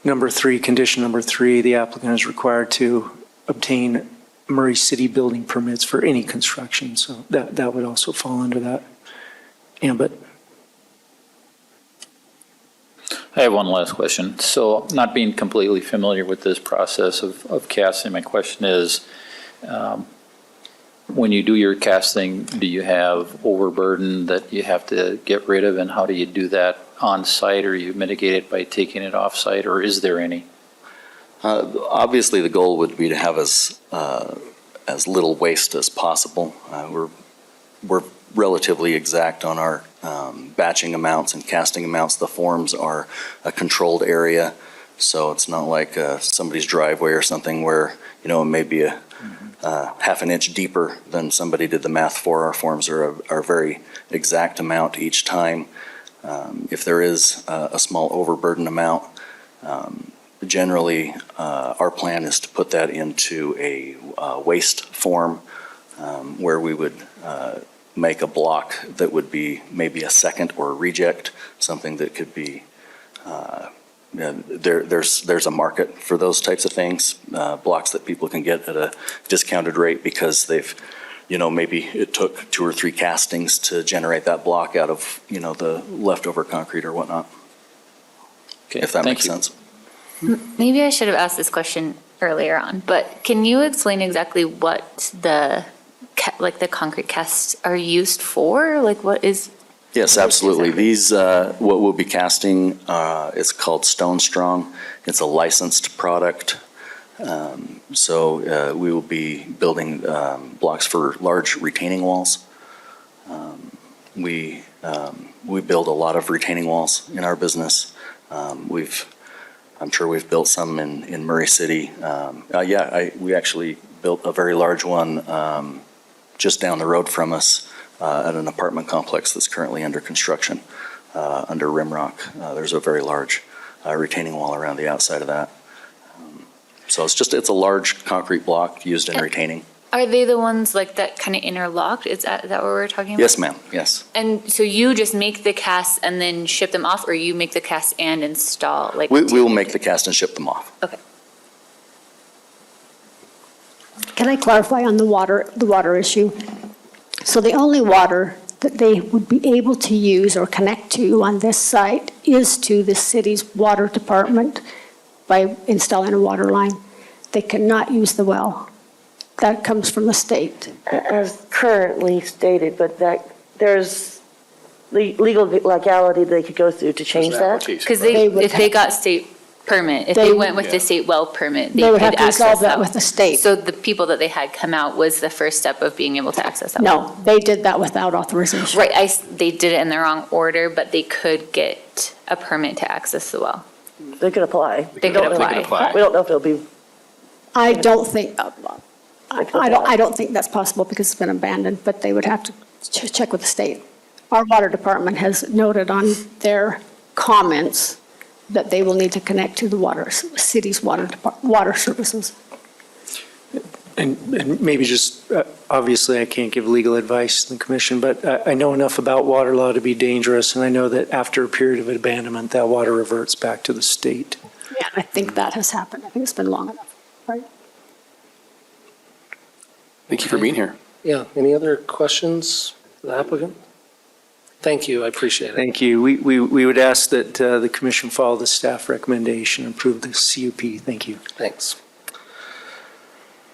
number 3, condition number 3, the applicant is required to obtain Murray City building permits for any construction, so that would also fall under that ambit. I have one last question. So not being completely familiar with this process of casting, my question is, when you do your casting, do you have overburden that you have to get rid of, and how do you do that on site, or you mitigate it by taking it off site, or is there any? Obviously, the goal would be to have as little waste as possible. We're relatively exact on our batching amounts and casting amounts. The forms are a controlled area, so it's not like somebody's driveway or something where it may be a half an inch deeper than somebody did the math for. Our forms are a very exact amount each time. If there is a small overburden amount, generally our plan is to put that into a waste form where we would make a block that would be maybe a second or a reject, something that could be there's a market for those types of things, blocks that people can get at a discounted rate because they've, maybe it took 2 or 3 castings to generate that block out of, the leftover concrete or whatnot. Okay, if that thank makes you. sense. Maybe I should have asked this question earlier on, but can you explain exactly what the concrete casts are used for? Like what is? Yes, absolutely. These, what we'll be casting, is called Stone Strong. It's a licensed product. So we will be building blocks for large retaining walls. We build a lot of retaining walls in our business. I'm sure we've built some in Murray City. We actually built a very large one just down the road from us at an apartment complex that's currently under construction under Rimrock. There's a very large retaining wall around the outside of that. So it's a large concrete block used in retaining. Are they the ones like that kind of interlocked? Is that what we're talking about? Yes, ma'am, yes. And so you just make the casts and then ship them off, or you make the casts and install? We will make the cast and ship them off. Okay. Can I clarify on the water issue? So the only water that they would be able to use or connect to on this site is to the city's water department by installing a water line. They cannot use the well. That comes from the state. As currently stated, but there's legal legality they could go through to change that? Because They would if they got state permit, if They they would- went with the state well permit, they They would could have to access resolve that that. with the state. So the people that they had come out was the first step of being able to access that? No, they did that without authorization. Right, they did it in the wrong order, but they could get a permit to access the well. They could apply. They could apply. We don't know if it'll be, I don't think, I don't think that's possible because it's been abandoned, but they would have to check with the state. Our water department has noted on their comments that they will need to connect to the city's water services. And maybe just, obviously, I can't give legal advice to the commission, but I know enough about water law to be dangerous, and I know that after a period of abandonment, that water reverts back to the state. Yeah, I think that has happened. I think it's been long enough, right? Thank you for being here. Yeah, any other questions for the applicant? Thank you, I appreciate it. Thank you. We would ask that the commission follow the staff recommendation and approve the CUP. Thank you. Thanks.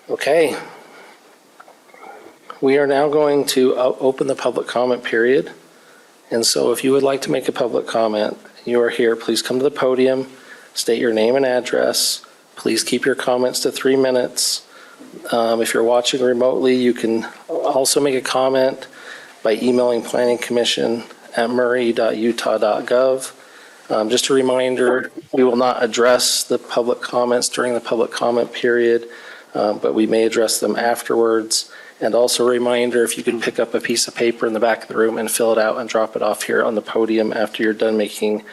Okay. We are now going to open the public comment period. And so if you would like to make a public comment, you are here, please come to the podium, state your name and address. Please keep your comments to 3 minutes. If you're watching remotely, you can also make a comment by emailing planningcommission@murray.utah.gov. Just a reminder, we will not address the public comments during the public comment period, but we may address them afterwards. And also a reminder, if you could pick up a piece of paper in the back of the room and fill it out and drop it off here on the podium after you're done making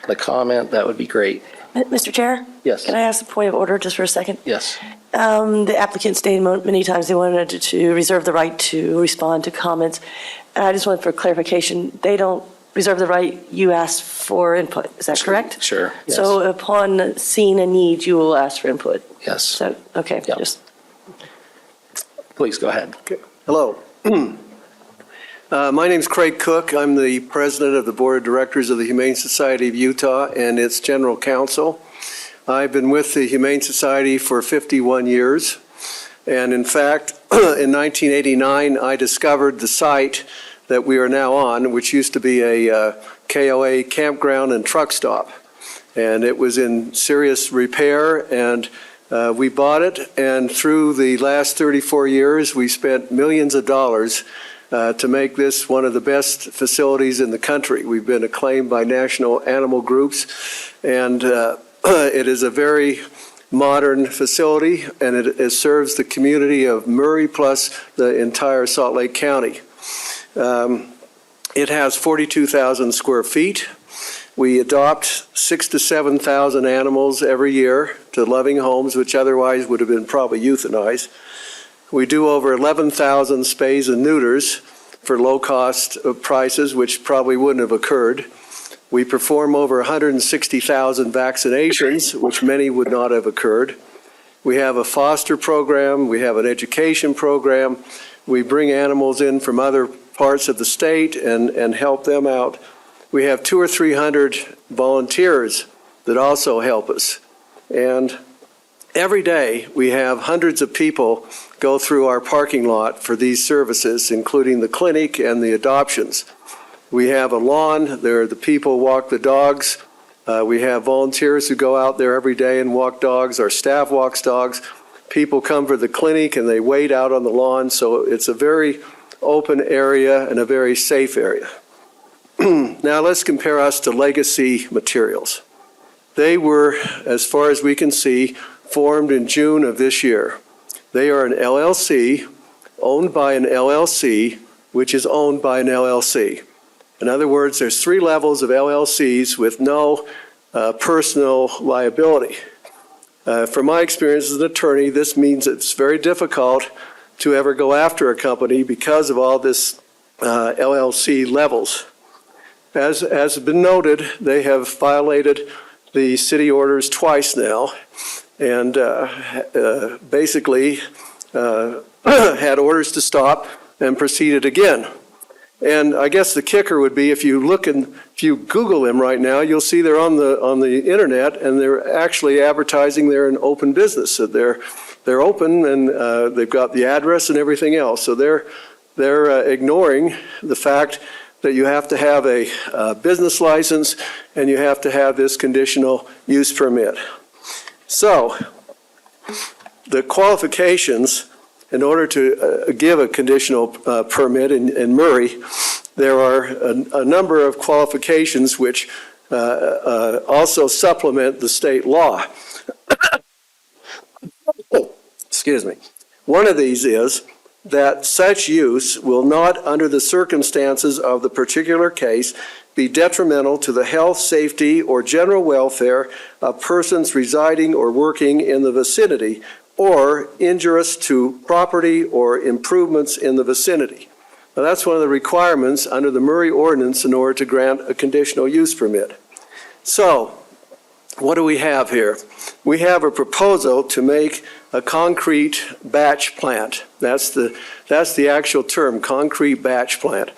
the comment, that would be great. Mr. Chair? Yes. Can I ask a point of order just for a second? Yes. The applicant stated many times they wanted to reserve the right to respond to comments. And I just want for clarification, they don't reserve the right, you ask for input, is that correct? Sure. Yes. So upon seeing a need, you will ask for input? Yes. So, okay, Yep. just. Please go ahead. Hello. My name's Craig Cook. I'm the president of the Board of Directors of the Humane Society of Utah and its general counsel. I've been with the Humane Society for 51 years. And in fact, in 1989, I discovered the site that we are now on, which used to be a KOA campground and truck stop. And it was in serious repair, and we bought it. And through the last 34 years, we spent millions of dollars to make this one of the best facilities in the country. We've been acclaimed by national animal groups, and it is a very modern facility, and it serves the community of Murray plus the entire Salt Lake County. It has 42,000 square feet. We adopt 6,000 to 7,000 animals every year to loving homes, which otherwise would have been probably euthanized. We do over 11,000 spays and neuters for low-cost prices, which probably wouldn't have occurred. We perform over 160,000 vaccinations, which many would not have occurred. We have a foster program. We have an education program. We bring animals in from other parts of the state and help them out. We have 200 or 300 volunteers that also help us. And every day we have hundreds of people go through our parking lot for these services, including the clinic and the adoptions. We have a lawn. There the people walk the dogs. We have volunteers who go out there every day and walk dogs. Our staff walks dogs. People come for the clinic and they wait out on the lawn. So it's a very open area and a very safe area. Now let's compare us to Legacy Materials. They were, as far as we can see, formed in June of this year. They are an LLC owned by an LLC, which is owned by an LLC. In other words, there's 3 levels of LLCs with no personal liability. From my experience as an attorney, this means it's very difficult to ever go after a company because of all this LLC levels. As has been noted, they have violated the city orders twice now, and basically had orders to stop and proceeded again. And I guess the kicker would be if you Google them right now, you'll see they're on the internet, and they're actually advertising they're an open business. So they're open, and they've got the address and everything else. So they're ignoring the fact that you have to have a business license and you have to have this conditional use permit. So the qualifications in order to give a conditional permit in Murray, there are a number of qualifications which also supplement the state law. Excuse me. One of these is that such use will not, under the circumstances of the particular case, be detrimental to the health, safety, or general welfare of persons residing or working in the vicinity or injurious to property or improvements in the vicinity. Now, that's one of the requirements under the Murray ordinance in order to grant a conditional use permit. So, what do we have here? We have a proposal to make a concrete batch plant. That's the actual term, concrete batch plant.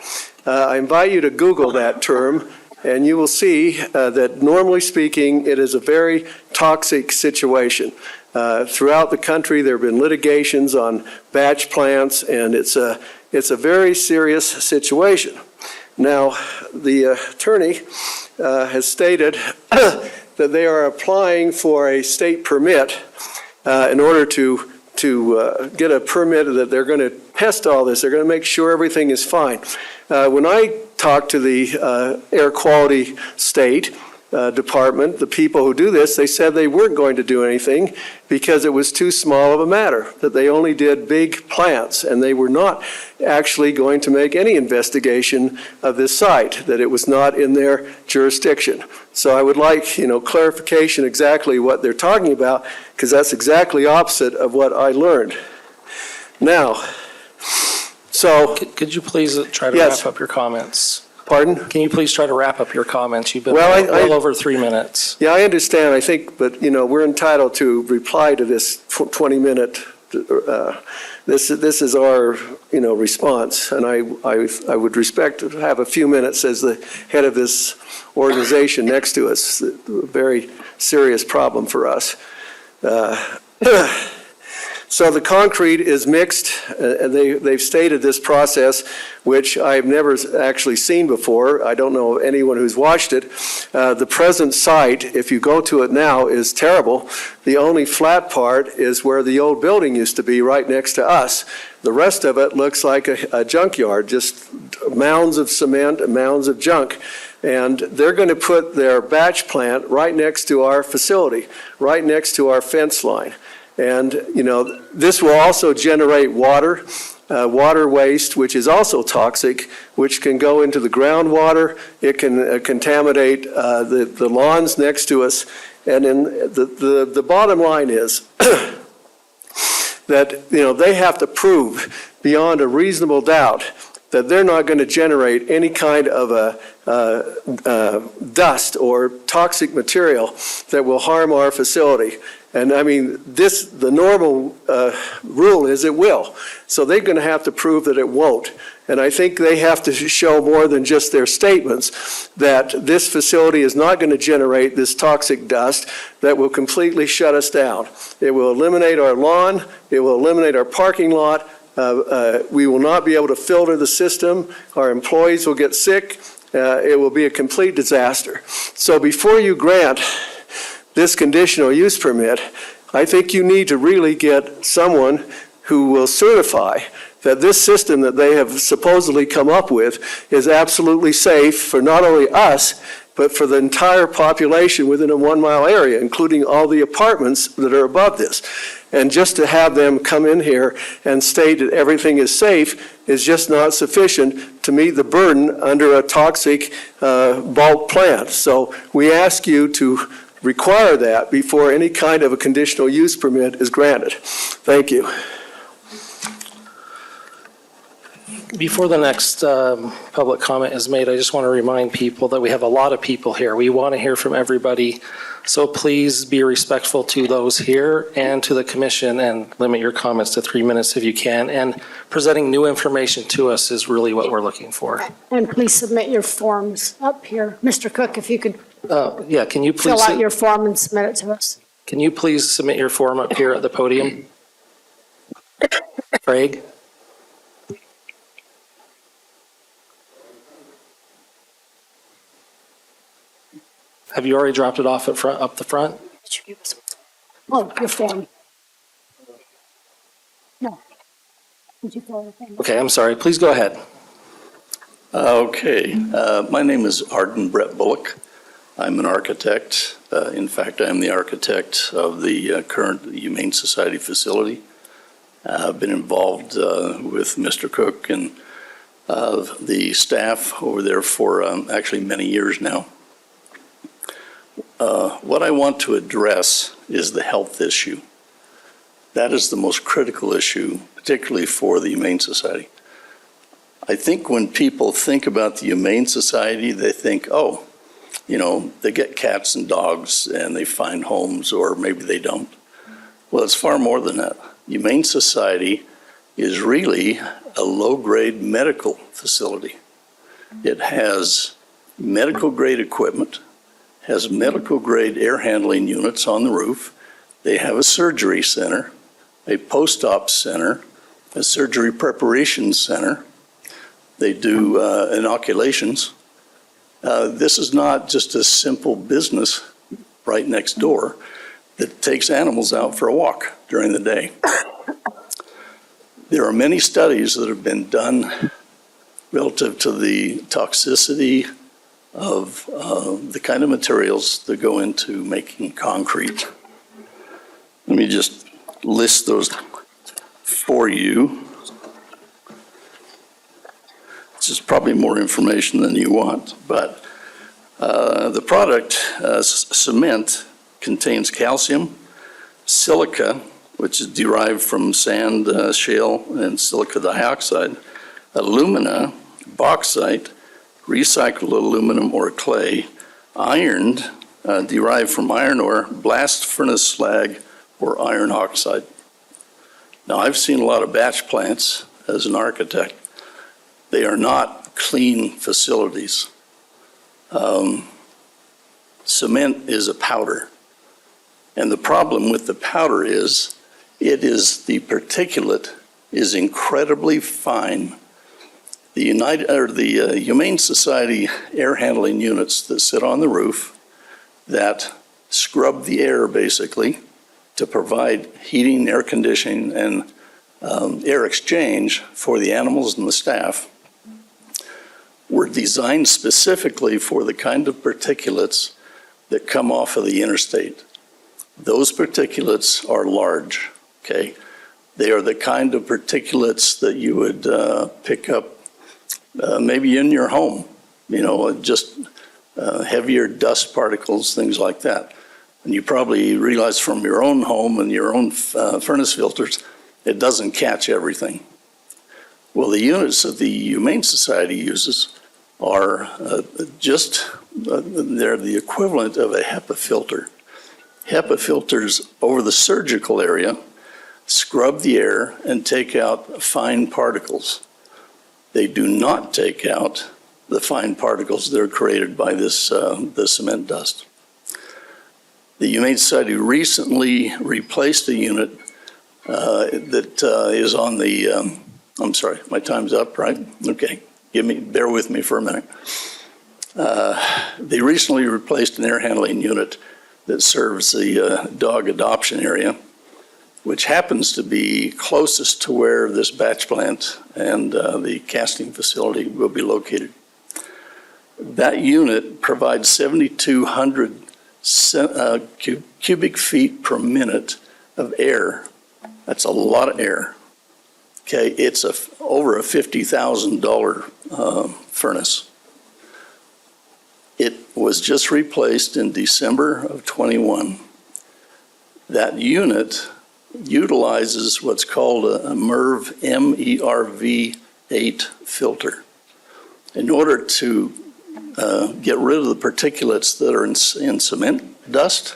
I invite you to Google that term, and you will see that normally speaking, it is a very toxic situation. Throughout the country, there have been litigations on batch plants, and it's a very serious situation. Now, the attorney has stated that they are applying for a state permit in order to get a permit that they're going to test all this. They're going to make sure everything is fine. When I talked to the air quality state department, the people who do this, they said they weren't going to do anything because it was too small of a matter, that they only did big plants, and they were not actually going to make any investigation of this site, that it was not in their jurisdiction. So I would like, clarification exactly what they're talking about, because that's exactly opposite of what I learned. Now, so... Could you please try to Yes. wrap up your comments? Pardon? Can you please try to wrap up your comments? You've been Well, well over 3 minutes. Yeah, I understand, I think, but, we're entitled to reply to this 20-minute, this is our, response, and I would respect to have a few minutes as the head of this organization next to us, a very serious problem for us. So the concrete is mixed, and they've stated this process, which I've never actually seen before. I don't know anyone who's watched it. The present site, if you go to it now, is terrible. The only flat part is where the old building used to be, right next to us. The rest of it looks like a junkyard, just mounds of cement and mounds of junk. And they're going to put their batch plant right next to our facility, right next to our fence line. And, this will also generate water waste, which is also toxic, which can go into the groundwater. It can contaminate the lawns next to us. And then the bottom line is that, they have to prove beyond a reasonable doubt that they're not going to generate any kind of a dust or toxic material that will harm our facility. And I mean, the normal rule is it will. So they're going to have to prove that it won't. And I think they have to show more than just their statements that this facility is not going to generate this toxic dust that will completely shut us down. It will eliminate our lawn. It will eliminate our parking lot. We will not be able to filter the system. Our employees will get sick. It will be a complete disaster. So before you grant this conditional use permit, I think you need to really get someone who will certify that this system that they have supposedly come up with is absolutely safe for not only us, but for the entire population within a 1-mile area, including all the apartments that are above this. And just to have them come in here and state that everything is safe is just not sufficient to meet the burden under a toxic bulk plant. So we ask you to require that before any kind of a conditional use permit is granted. Thank you. Before the next public comment is made, I just want to remind people that we have a lot of people here. We want to hear from everybody, so please be respectful to those here and to the commission and limit your comments to 3 minutes if you can. And presenting new information to us is really what we're looking for. And please submit your forms up here. Mr. Cook, if you could Yeah, can you please? fill out your form and submit it to us. Can you please submit your form up here at the podium? Craig? Have you already dropped it off up the front? Oh, your form. No. Did you fill it in? Okay, I'm sorry. Please go ahead. Okay, my name is Arden Brett Bullock. I'm an architect. In fact, I'm the architect of the current Humane Society facility. I've been involved with Mr. Cook and the staff over there for actually many years now. What I want to address is the health issue. That is the most critical issue, particularly for the Humane Society. I think when people think about the Humane Society, they think, oh, you know, they get cats and dogs and they find homes, or maybe they don't. Well, it's far more than that. Humane Society is really a low-grade medical facility. It has medical-grade equipment, has medical-grade air handling units on the roof. They have a surgery center, a post-op center, a surgery preparation center. They do inoculations. This is not just a simple business right next door that takes animals out for a walk during the day. There are many studies that have been done relative to the toxicity of the kind of materials that go into making concrete. Let me just list those for you. This is probably more information than you want, but the product, cement, contains calcium, silica, which is derived from sand, shale, and silica dioxide, alumina, bauxite, recycled aluminum or clay, iron, derived from iron ore, blast furnace slag, or iron oxide. Now, I've seen a lot of batch plants as an architect. They are not clean facilities. Cement is a powder. And the problem with the powder is, the particulate is incredibly fine. The Humane Society air handling units that sit on the roof that scrub the air basically to provide heating, air conditioning, and air exchange for the animals and the staff were designed specifically for the kind of particulates that come off of the interstate. Those particulates are large, okay? They are the kind of particulates that you would pick up maybe in your home, you know, just heavier dust particles, things like that. And you probably realize from your own home and your own furnace filters, it doesn't catch everything. Well, the units that the Humane Society uses are they're the equivalent of a HEPA filter. HEPA filters over the surgical area scrub the air and take out fine particles. They do not take out the fine particles that are created by this the cement dust. The Humane Society recently replaced a unit that is on the, I'm sorry, my time's up, right? Okay, bear with me for a minute. They recently replaced an air handling unit that serves the dog adoption area, which happens to be closest to where this batch plant and the casting facility will be located. That unit provides 7,200 cubic feet per minute of air. That's a lot of air. Okay, it's over a $50,000 furnace. It was just replaced in December of 21. That unit utilizes what's called a MERV, MERV8 filter. In order to get rid of the particulates that are in cement dust,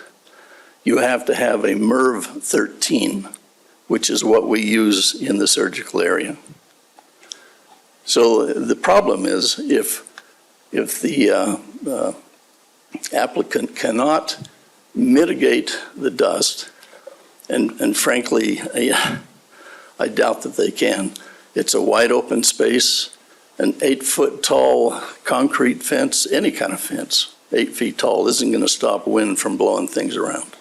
you have to have a MERV 13, which is what we use in the surgical area. So the problem is if the applicant cannot mitigate the dust, and frankly, I doubt that they can. It's a wide open space, an 8-foot tall concrete fence, any kind of fence, 8 feet tall, isn't going to stop wind from blowing things around.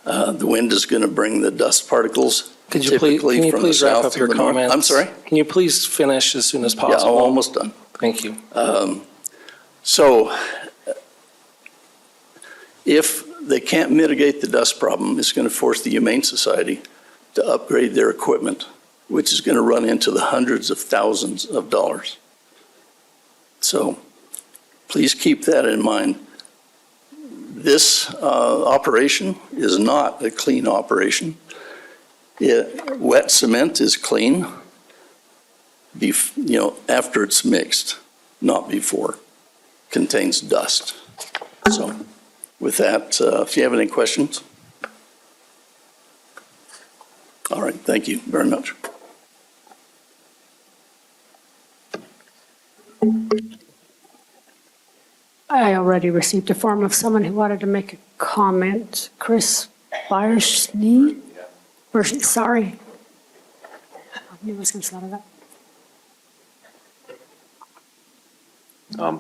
The wind is going to bring the dust particles Can you please wrap up your comments? I'm sorry? Can you please finish as soon as Yeah, possible? I'm almost done. Thank you. So if they can't mitigate the dust problem, it's going to force the Humane Society to upgrade their equipment, which is going to run into the hundreds of thousands of dollars. So please keep that in mind. This operation is not a clean operation. Yeah, wet cement is clean, after it's mixed, not before. Contains dust. So with that, if you have any questions. All right, thank you very much. I already received a form of someone who wanted to make a comment. Chris Byersney? Sorry. I knew I was going to slaughter that.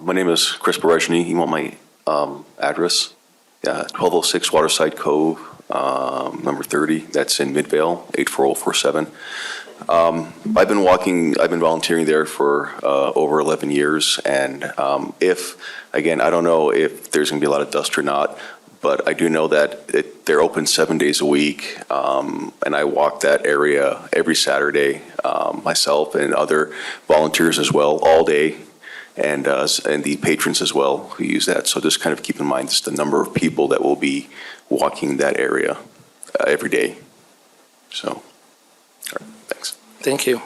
My name is Chris Berejny. You want my address? Yeah, 1206 Waterside Cove, number 30. That's in Midvale, 84047. I've been volunteering there for over 11 years. And I don't know if there's going to be a lot of dust or not, but I do know that they're open 7 days a week. And I walk that area every Saturday, myself and other volunteers as well, all day. And the patrons as well who use that. So just kind of keep in mind just the number of people that will be walking that area every day. So, all right, thanks. Thank you.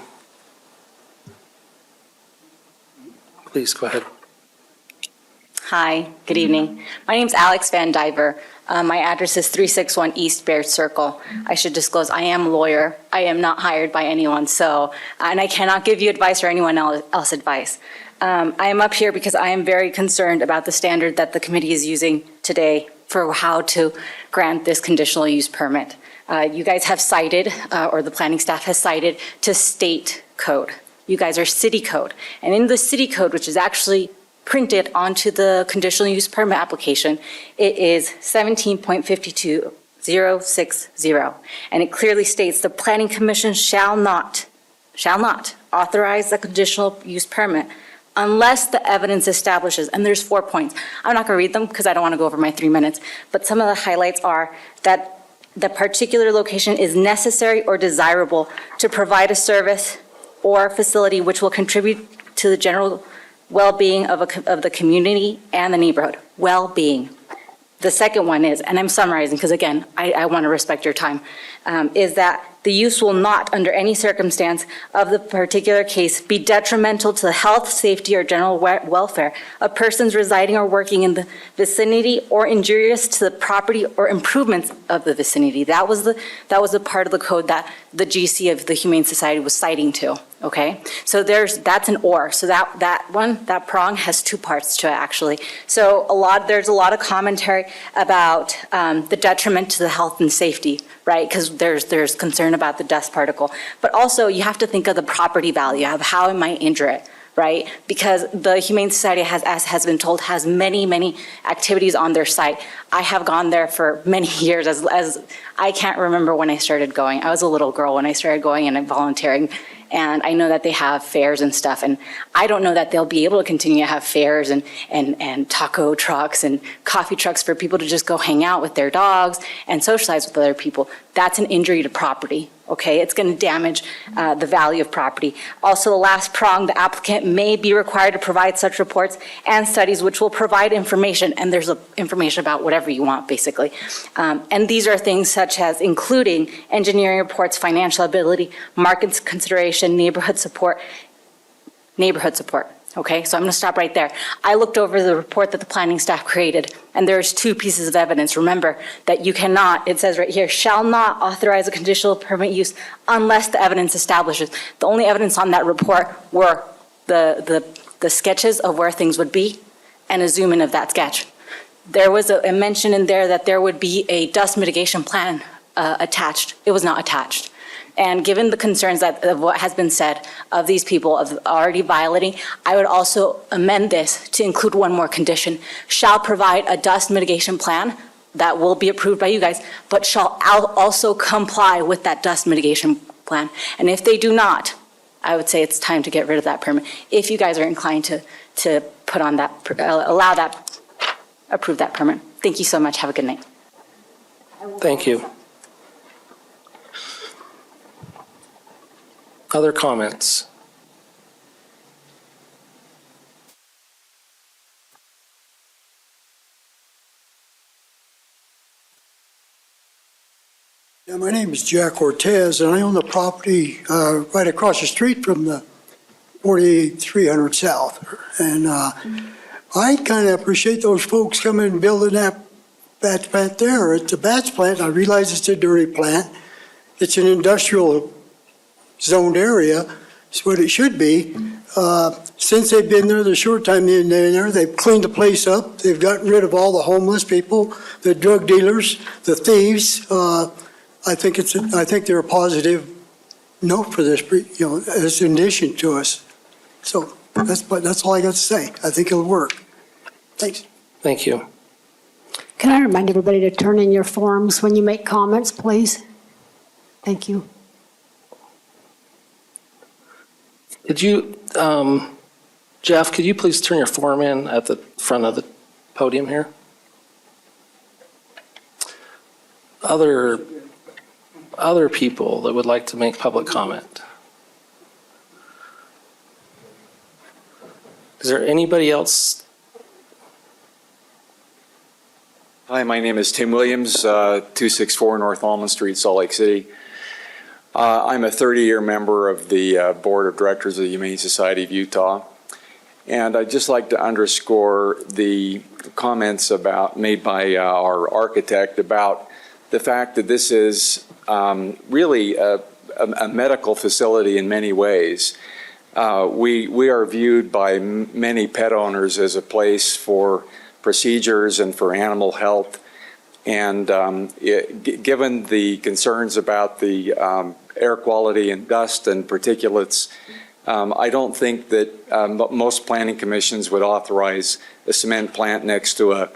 Please go ahead. Hi, good evening. My name's Alex Van Diver. My address is 361 East Baird Circle. I should disclose I am a lawyer. I am not hired by anyone, and I cannot give you advice or anyone else advice. I am up here because I am very concerned about the standard that the committee is using today for how to grant this conditional use permit. You guys have cited, or the planning staff has cited, to state code. You guys are city code. And in the city code, which is actually printed onto the conditional use permit application, it is 17.52060. And it clearly states the planning commission shall not authorize the conditional use permit unless the evidence establishes, and there's 4 points. I'm not going to read them because I don't want to go over my 3 minutes, but some of the highlights are that the particular location is necessary or desirable to provide a service or facility which will contribute to the general well-being of the community and the neighborhood. Well-being. The second one is, and I'm summarizing because again, I want to respect your time, is that the use will not, under any circumstance of the particular case, be detrimental to the health, safety, or general welfare of persons residing or working in the vicinity or injurious to the property or improvements of the vicinity. That was the part of the code that the GC of the Humane Society was citing to, okay? So that's an or. So that prong has 2 parts to it, actually. So there's a lot of commentary about the detriment to the health and safety, right? Because there's concern about the dust particle. But also, you have to think of the property value, of how it might injure it, right? Because the Humane Society, as has been told, has many, many activities on their site. I have gone there for many years, as I can't remember when I started going. I was a little girl when I started going and volunteering. And I know that they have fairs and stuff, and I don't know that they'll be able to continue to have fairs and taco trucks and coffee trucks for people to just go hang out with their dogs and socialize with other people. That's an injury to property, okay? It's going to damage the value of property. Also, the last prong, the applicant may be required to provide such reports and studies which will provide information, and there's information about whatever you want, basically. And these are things such as including engineering reports, financial ability, market consideration, neighborhood support. Okay, so I'm going to stop right there. I looked over the report that the planning staff created, and there's 2 pieces of evidence. Remember that you cannot, it says right here, shall not authorize a conditional permit use unless the evidence establishes. The only evidence on that report were the sketches of where things would be and a zoom in of that sketch. There was a mention in there that there would be a dust mitigation plan attached. It was not attached. And given the concerns of what has been said of these people of already violating, I would also amend this to include one more condition. Shall provide a dust mitigation plan that will be approved by you guys, but shall also comply with that dust mitigation plan. And if they do not, I would say it's time to get rid of that permit. If you guys are inclined to put on that, approve that permit. Thank you so much. Have a good night. Thank you. Other comments? Yeah, my name name is Jack Ortez, and I own the property right across the street from the 4300 South. And I kind of appreciate those folks coming and building that batch plant there. It's a batch plant. I realize it's a dirty plant. It's an industrial zoned area. It's what it should be. Since they've been there, the short time they've been there, they've cleaned the place up. They've gotten rid of all the homeless people, the drug dealers, the thieves. I think they're a positive note for this, as an addition to us. So that's all I got to say. I think it'll work. Thanks. Thank you. Can I remind everybody to turn in your forms when you make comments, please? Thank you. Could you, Jeff, could you please turn your form in at the front of the podium here? Other people that would like to make public comment? Is there anybody else? Hi, my name is Tim Williams, 264 North Almond Street, Salt Lake City. I'm a 30-year member of the Board of Directors of the Humane Society of Utah. And I'd just like to underscore the comments made by our architect about the fact that this is really a medical facility in many ways. We are viewed by many pet owners as a place for procedures and for animal health. And given the concerns about the air quality and dust and particulates, I don't think that most planning commissions would authorize a cement plant next to a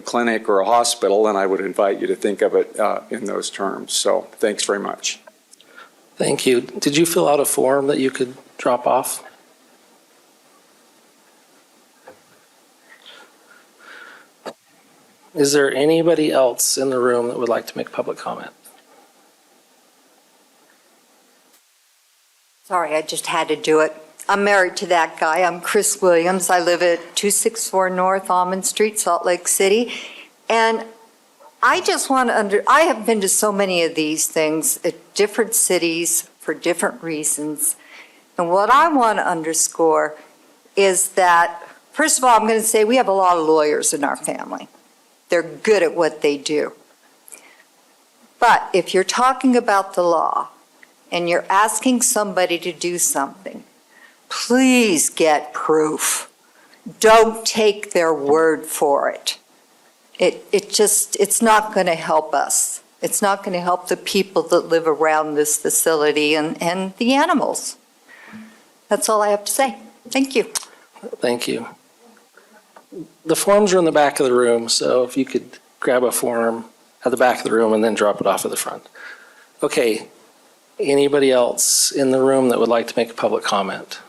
clinic or a hospital, and I would invite you to think of it in those terms. So thanks very much. Thank you. Did you fill out a form that you could drop off? Is there anybody else in the room that would like to make public comment? Sorry, I just had to do it. I'm married to that guy. I'm Chris Williams. I live at 264 North Almond Street, Salt Lake City. And I just want to I have been to so many of these things at different cities for different reasons. And what I want to underscore is that, first of all, I'm going to say we have a lot of lawyers in our family. They're good at what they do. But if you're talking about the law and you're asking somebody to do something, please get proof. Don't take their word for it. It's not going to help us. It's not going to help the people that live around this facility and the animals. That's all I have to say. Thank you. Thank you. The forms are in the back of the room, so if you could grab a form at the back of the room and then drop it off at the front. Okay. Anybody else in the room that would like to make a public comment?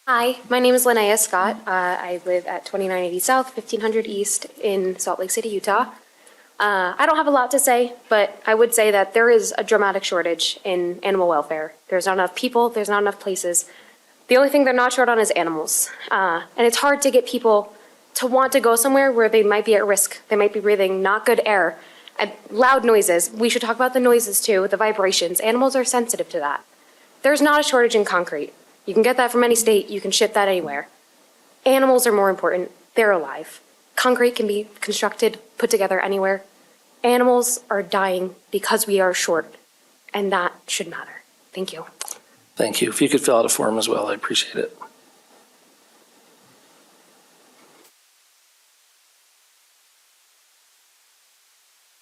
Hi, my name is Linnea Scott. I live at 2980 South, 1500 East in Salt Lake City, Utah. I don't have a lot to say, but I would say that there is a dramatic shortage in animal welfare. There's not enough people, there's not enough places. The only thing they're not short on is animals. And it's hard to get people to want to go somewhere where they might be at risk. They might be breathing not good air and loud noises. We should talk about the noises too, the vibrations. Animals are sensitive to that. There's not a shortage in concrete. You can get that from any state, you can ship that anywhere. Animals are more important, they're alive. Concrete can be constructed, put together anywhere. Animals are dying because we are short, and that should matter. Thank you. Thank you. If you could fill out a form as well, I appreciate it.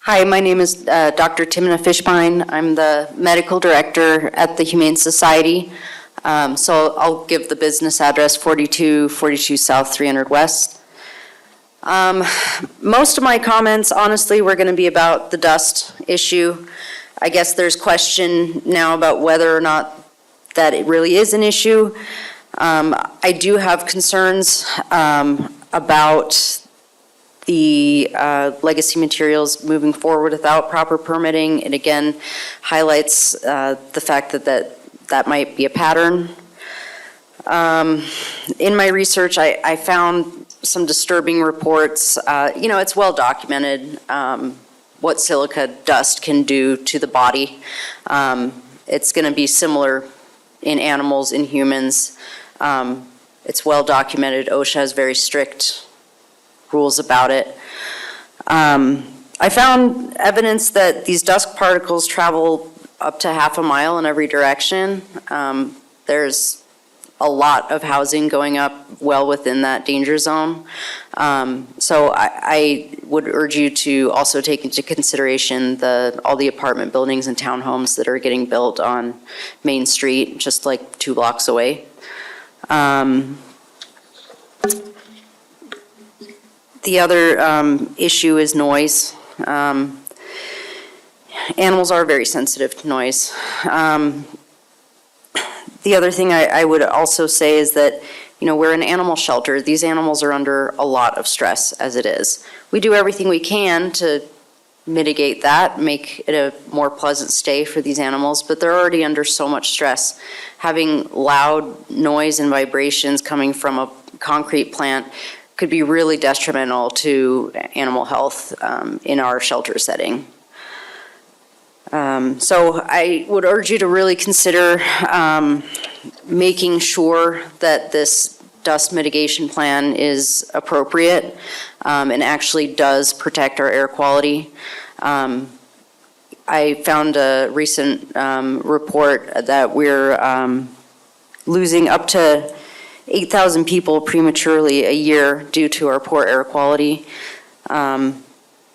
Hi, my name is Dr. Timna Fishbein. I'm the medical director at the Humane Society. So I'll give the business address 4242 South 300 West. Most of my comments, honestly, were going to be about the dust issue. I guess there's question now about whether or not that it really is an issue. I do have concerns about the legacy materials moving forward without proper permitting. It again highlights the fact that might be a pattern. In my research, I found some disturbing reports. It's well documented what silica dust can do to the body. It's going to be similar in animals, in humans. It's well documented. OSHA has very strict rules about it. I found evidence that these dust particles travel up to half a mile in every direction. There's a lot of housing going up well within that danger zone. So I would urge you to also take into consideration all the apartment buildings and townhomes that are getting built on Main Street, just like 2 blocks away. The other issue is noise. Animals are very sensitive to noise. The other thing I would also say is that, we're an animal shelter. These animals are under a lot of stress as it is. We do everything we can to mitigate that, make it a more pleasant stay for these animals, but they're already under so much stress. Having loud noise and vibrations coming from a concrete plant could be really detrimental to animal health in our shelter setting. So I would urge you to really consider making sure that this dust mitigation plan is appropriate and actually does protect our air quality. I found a recent report that we're losing up to 8,000 people prematurely a year due to our poor air quality.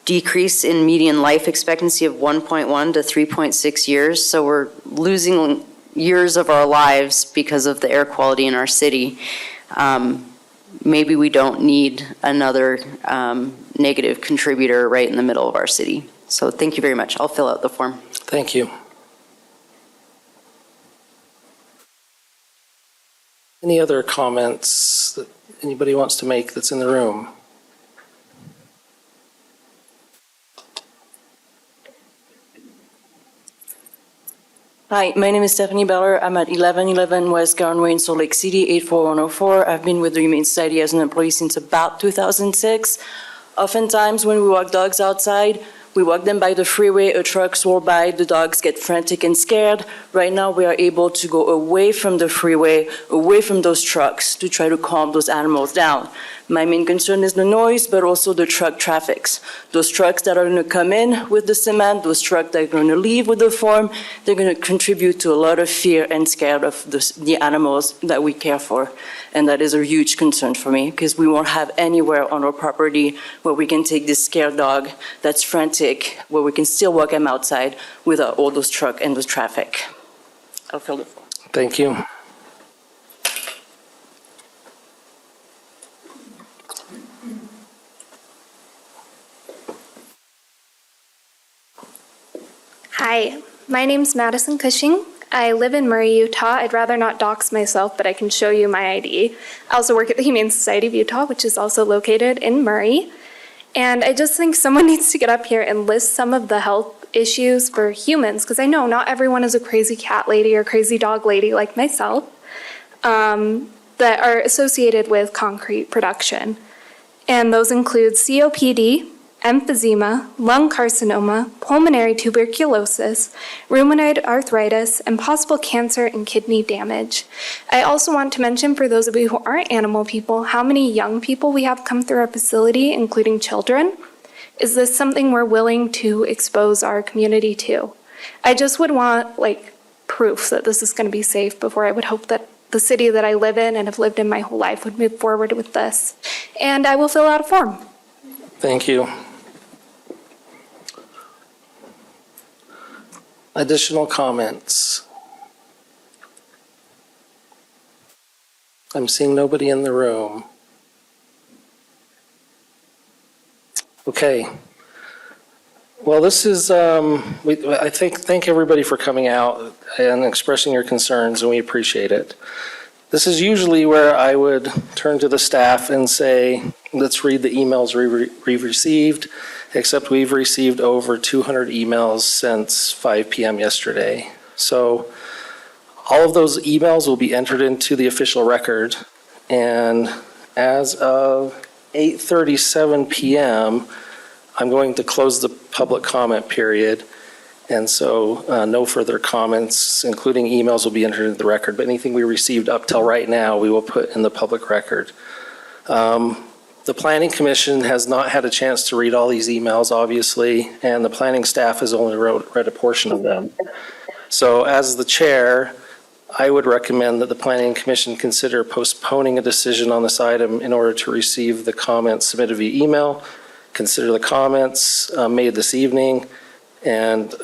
Decrease in median life expectancy of 1.1 to 3.6 years. So we're losing years of our lives because of the air quality in our city. Maybe we don't need another negative contributor right in the middle of our city. So thank you very much. I'll fill out the form. Thank you. Any other comments that anybody wants to make that's in the room? Hi, my name is Stephanie Beller. I'm at 1111 West Garnway in Salt Lake City, 84104. I've been with the Humane Society as an employee since about 2006. Oftentimes when we walk dogs outside, we walk them by the freeway, a truck rolls by, the dogs get frantic and scared. Right now we are able to go away from the freeway, away from those trucks to try to calm those animals down. My main concern is the noise, but also the truck traffics. Those trucks that are going to come in with the cement, those trucks that are going to leave with the form, they're going to contribute to a lot of fear and scare of the animals that we care for. And that is a huge concern for me, because we won't have anywhere on our property where we can take this scared dog that's frantic, where we can still walk him outside without all those trucks and those traffic. I'll fill the form. Thank you. Hi, my name's Madison Cushing. I live in Murray, Utah. I'd rather not dox myself, but I can show you my ID. I also work at the Humane Society of Utah, which is also located in Murray. And I just think someone needs to get up here and list some of the health issues for humans, because I know not everyone is a crazy cat lady or crazy dog lady like myself, that are associated with concrete production. And those include COPD, emphysema, lung carcinoma, pulmonary tuberculosis, rheumatoid arthritis, and possible cancer and kidney damage. I also want to mention, for those of you who aren't animal people, how many young people we have come through our facility, including children. Is this something we're willing to expose our community to? I just would want proof that this is going to be safe before I would hope that the city that I live in and have lived in my whole life would move forward with this. And I will fill out a form. Thank you. Additional comments? I'm seeing nobody in the room. Okay. Well, this is, thank everybody for coming out and expressing your concerns, and we appreciate it. This is usually where I would turn to the staff and say, let's read the emails we've received, except we've received over 200 emails since 5 p.m. yesterday. So all of those emails will be entered into the official record. And as of 8:37 PM, I'm going to close the public comment period. And so no further comments, including emails, will be entered into the record. But anything we received up till right now, we will put in the public record. The Planning Commission has not had a chance to read all these emails, obviously, and the planning staff has only read a portion of them. So as the chair, I would recommend that the Planning Commission consider postponing a decision on this item in order to receive the comments submitted via email, consider the comments made this evening, and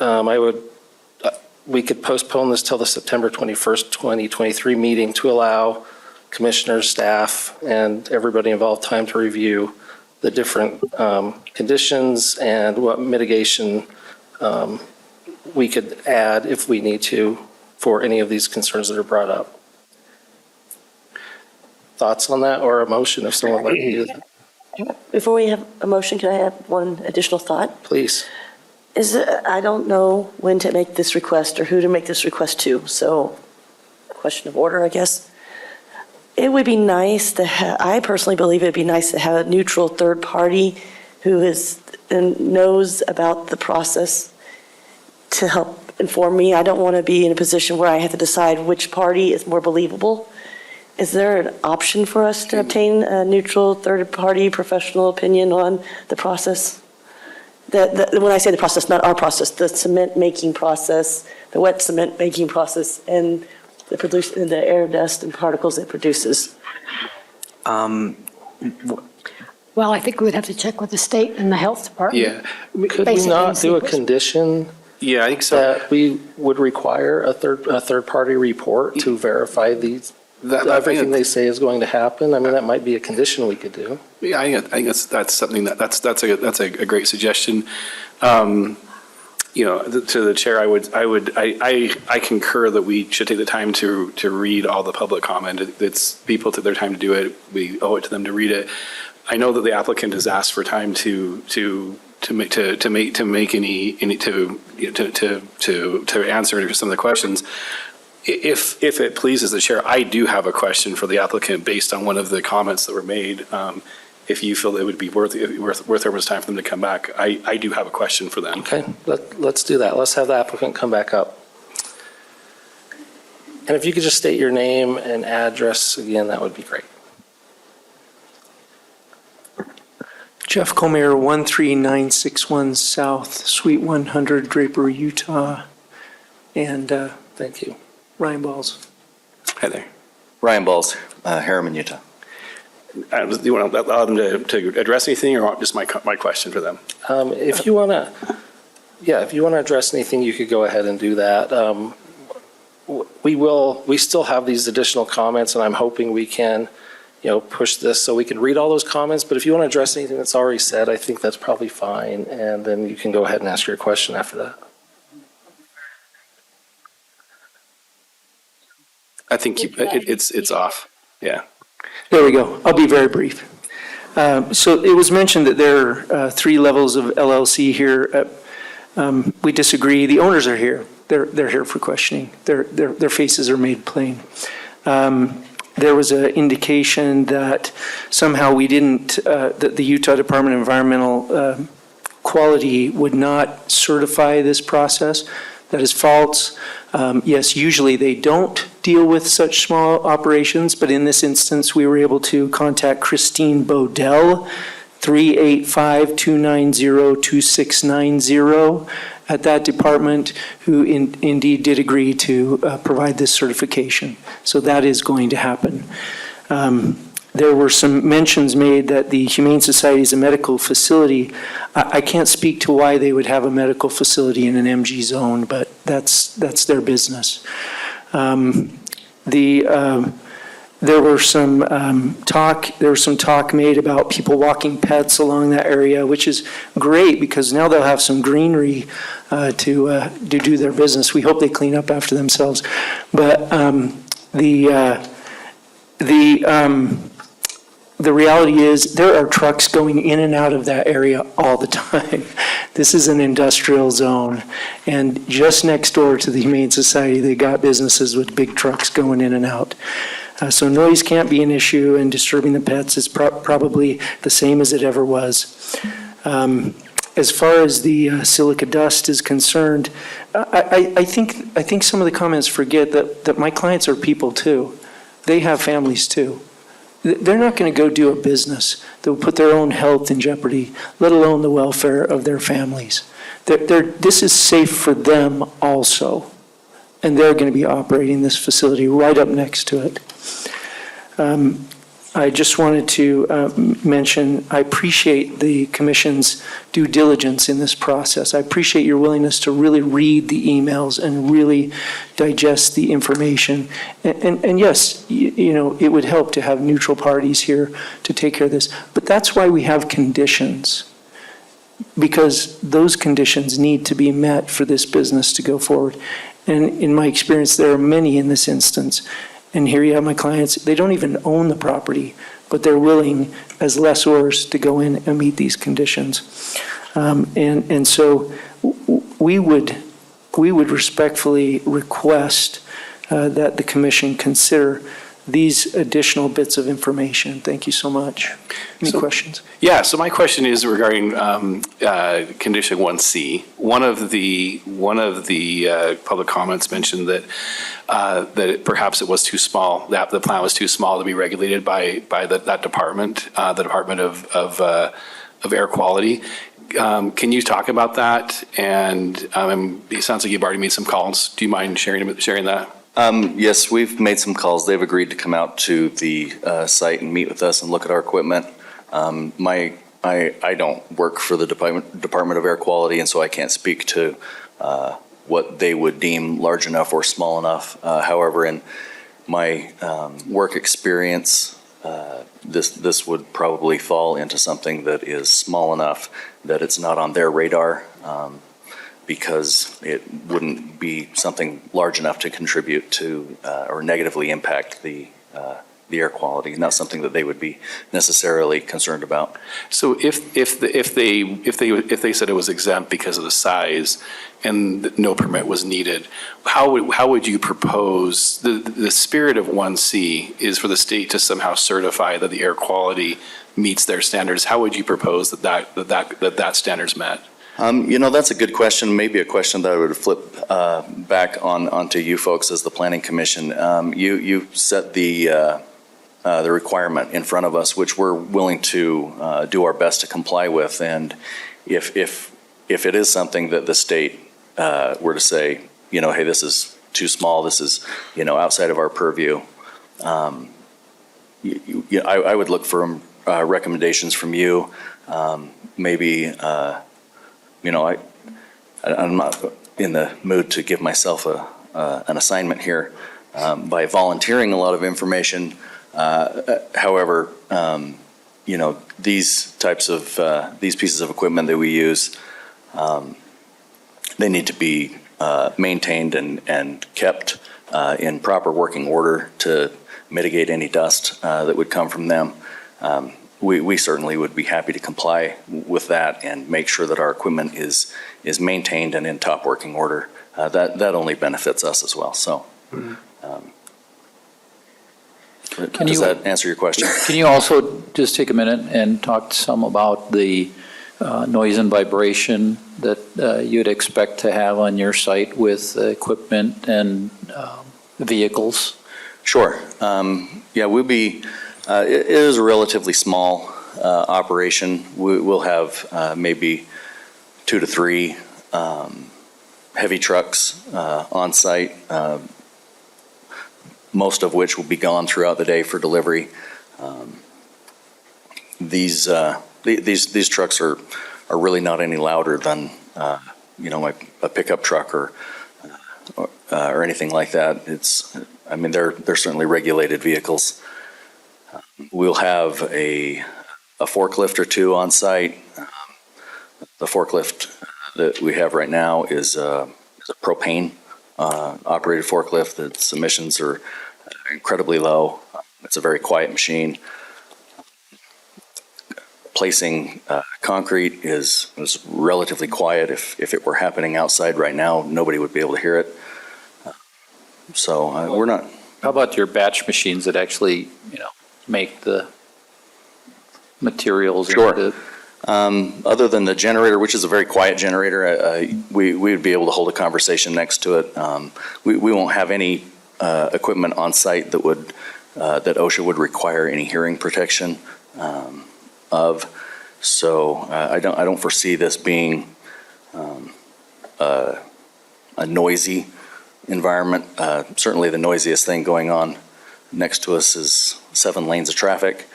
we could postpone this till the September 21st, 2023 meeting to allow commissioners, staff, and everybody involved time to review the different conditions and what mitigation we could add if we need to for any of these concerns that are brought up. Thoughts on that, or a motion if someone would like to do that? Before we have a motion, can I have one additional thought? Please. I don't know when to make this request or who to make this request to, so question of order, I guess. It would be nice to have, I personally believe it'd be nice to have a neutral third party who is and knows about the process to help inform me. I don't want to be in a position where I have to decide which party is more believable. Is there an option for us to obtain a neutral third party professional opinion on the process? When I say the process, not our process, the cement making process, the wet cement making process, and the air dust and particles it produces. Well, I think we would have to check with the state and the health department. Yeah. Could we not do a condition Yeah, I think so. that we would require a third-party report to verify everything they say is going to happen? I mean, that might be a condition we could do. Yeah, I think that's something that's a great suggestion. To the chair, I concur that we should take the time to read all the public comment. It's people took their time to do it. We owe it to them to read it. I know that the applicant has asked for time to answer some of the questions. If it pleases the chair, I do have a question for the applicant based on one of the comments that were made. If you feel it would be worth everyone's time for them to come back, I do have a question for them. Okay, let's do that. Let's have the applicant come back up. And if you could just state your name and address again, that would be great. Jeff Comer, 13961 South, Suite 100, Draper, Utah. And thank you. Ryan Balls. Hi there. Ryan Balls, Harriman, Utah. Do you want to allow them to address anything, or just my question for them? If you want to address anything, you could go ahead and do that. We still have these additional comments, and I'm hoping we can, push this so we can read all those comments. But if you want to address anything that's already said, I think that's probably fine. And then you can go ahead and ask your question after that. I think it's off. Yeah. There we go. I'll be very brief. So it was mentioned that there are 3 levels of LLC here. We disagree. The owners are here. They're here for questioning. Their faces are made plain. There was an indication that somehow we didn't, that the Utah Department of Environmental Quality would not certify this process. That is false. Yes, usually they don't deal with such small operations, but in this instance, we were able to contact Christine Bodell, 385-290-2690 at that department, who indeed did agree to provide this certification. So that is going to happen. There were some mentions made that the Humane Society is a medical facility. I can't speak to why they would have a medical facility in an MG zone, but that's their business. There was some talk made about people walking pets along that area, which is great because now they'll have some greenery to do their business. We hope they clean up after themselves. But the reality is there are trucks going in and out of that area all the time. This is an industrial zone. And just next door to the Humane Society, they got businesses with big trucks going in and out. So noise can't be an issue, and disturbing the pets is probably the same as it ever was. As far as the silica dust is concerned, I think some of the comments forget that my clients are people too. They have families too. They're not going to go do a business that will put their own health in jeopardy, let alone the welfare of their families. This is safe for them also, and they're going to be operating this facility right up next to it. I just wanted to mention, I appreciate the Commission's due diligence in this process. I appreciate your willingness to really read the emails and really digest the information. And yes, you know, it would help to have neutral parties here to take care of this. But that's why we have conditions, because those conditions need to be met for this business to go forward. And in my experience, there are many in this instance. And here you have my clients, they don't even own the property, but they're willing as lessors to go in and meet these conditions. And so we would respectfully request that the commission consider these additional bits of information. Thank you so much. Any questions? Yeah, so my question is regarding condition 1C. One of the public comments mentioned that perhaps it was too small, that the plan was too small to be regulated by that department, the Department of Air Quality. Can you talk about that? And it sounds like you've already made some calls. Do you mind sharing that? Yes, we've made some calls. They've agreed to come out to the site and meet with us and look at our equipment. I don't work for the Department of Air Quality, and so I can't speak to what they would deem large enough or small enough. However, in my work experience, this would probably fall into something that is small enough that it's not on their radar, because it wouldn't be something large enough to contribute to or negatively impact the air quality, not something that they would be necessarily concerned about. So if they said it was exempt because of the size and no permit was needed, how would you propose, the spirit of 1C is for the state to somehow certify that the air quality meets their standards. How would you propose that standard's met? You know, that's a good question. Maybe a question that I would flip back onto you folks as the Planning Commission. You set the requirement in front of us, which we're willing to do our best to comply with. And if it is something that the state were to say, you know, hey, this is too small, this is, you know, outside of our purview, I would look for recommendations from you. Maybe. You know, I'm not in the mood to give myself an assignment here by volunteering a lot of information. However, you know, these pieces of equipment that we use, they need to be maintained and kept in proper working order to mitigate any dust that would come from them. We certainly would be happy to comply with that and make sure that our equipment is maintained and in top working order. That only benefits us as well. So, does that answer your question? Can you also just take a minute and talk some about the noise and vibration that you'd expect to have on your site with equipment and vehicles? Sure. Yeah, we'll be. It is a relatively small operation. We'll have maybe 2 to 3 heavy trucks on site, most of which will be gone throughout the day for delivery. These trucks are really not any louder than you know, a pickup truck or anything like that. I mean, they're certainly regulated vehicles. We'll have a forklift or 2 on site. The forklift that we have right now is a propane operated forklift. Its emissions are incredibly low. It's a very quiet machine. Placing concrete is relatively quiet. If it were happening outside right now, nobody would be able to hear it. So we're not. How about your batch machines that actually, make the materials? Sure. Other than the generator, which is a very quiet generator, we would be able to hold a conversation next to it. We won't have any equipment on site that OSHA would require any hearing protection of. So I don't foresee this being a noisy environment. Certainly the noisiest thing going on next to us is 7 lanes of traffic.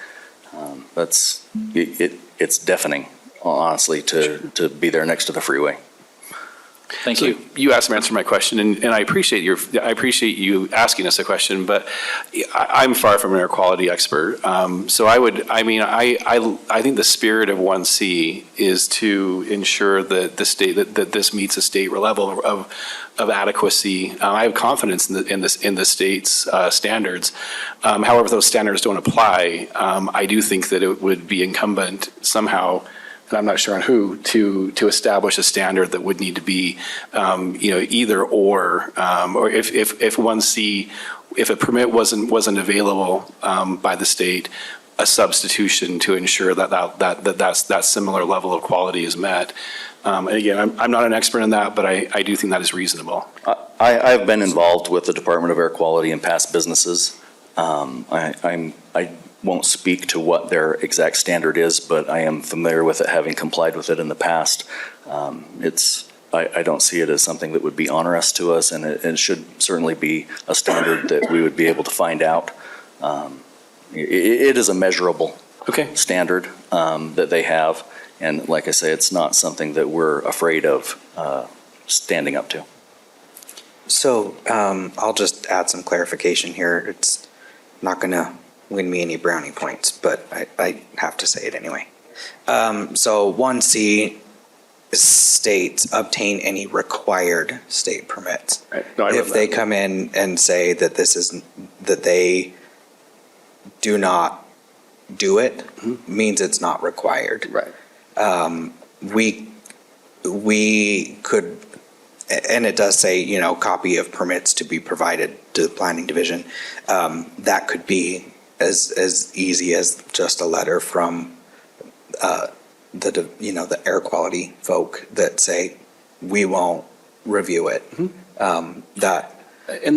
It's deafening, honestly, to be there next to the freeway. Thank So you. You asked him to answer my question, and I appreciate you asking us a question, but I'm far from an air quality expert. So I think the spirit of 1C is to ensure that that this meets a state level of adequacy. I have confidence in the state's standards. However, those standards don't apply. I do think that it would be incumbent somehow, and I'm not sure on who, to establish a standard that would need to be, either or if 1C, if a permit wasn't available by the state, a substitution to ensure that similar level of quality is met. And again, I'm not an expert in that, but I do think that is reasonable. I've been involved with the Department of Air Quality in past businesses. I won't speak to what their exact standard is, but I am familiar with it, having complied with it in the past. I don't see it as something that would be onerous to us, and it should certainly be a standard that we would be able to find out. It is a measurable standard that they have, and like I say, it's not something that we're afraid of standing up to. So I'll just add some clarification here. It's not going to win me any brownie points, but I have to say it anyway. So 1C states obtain any required state permits. Right. No, if they come in and say that that they do not do it, means it's not required. Right. We could, and it does say, copy of permits to be provided to the planning division. That could be as easy as just a letter from the air quality folk that say, we won't review it. And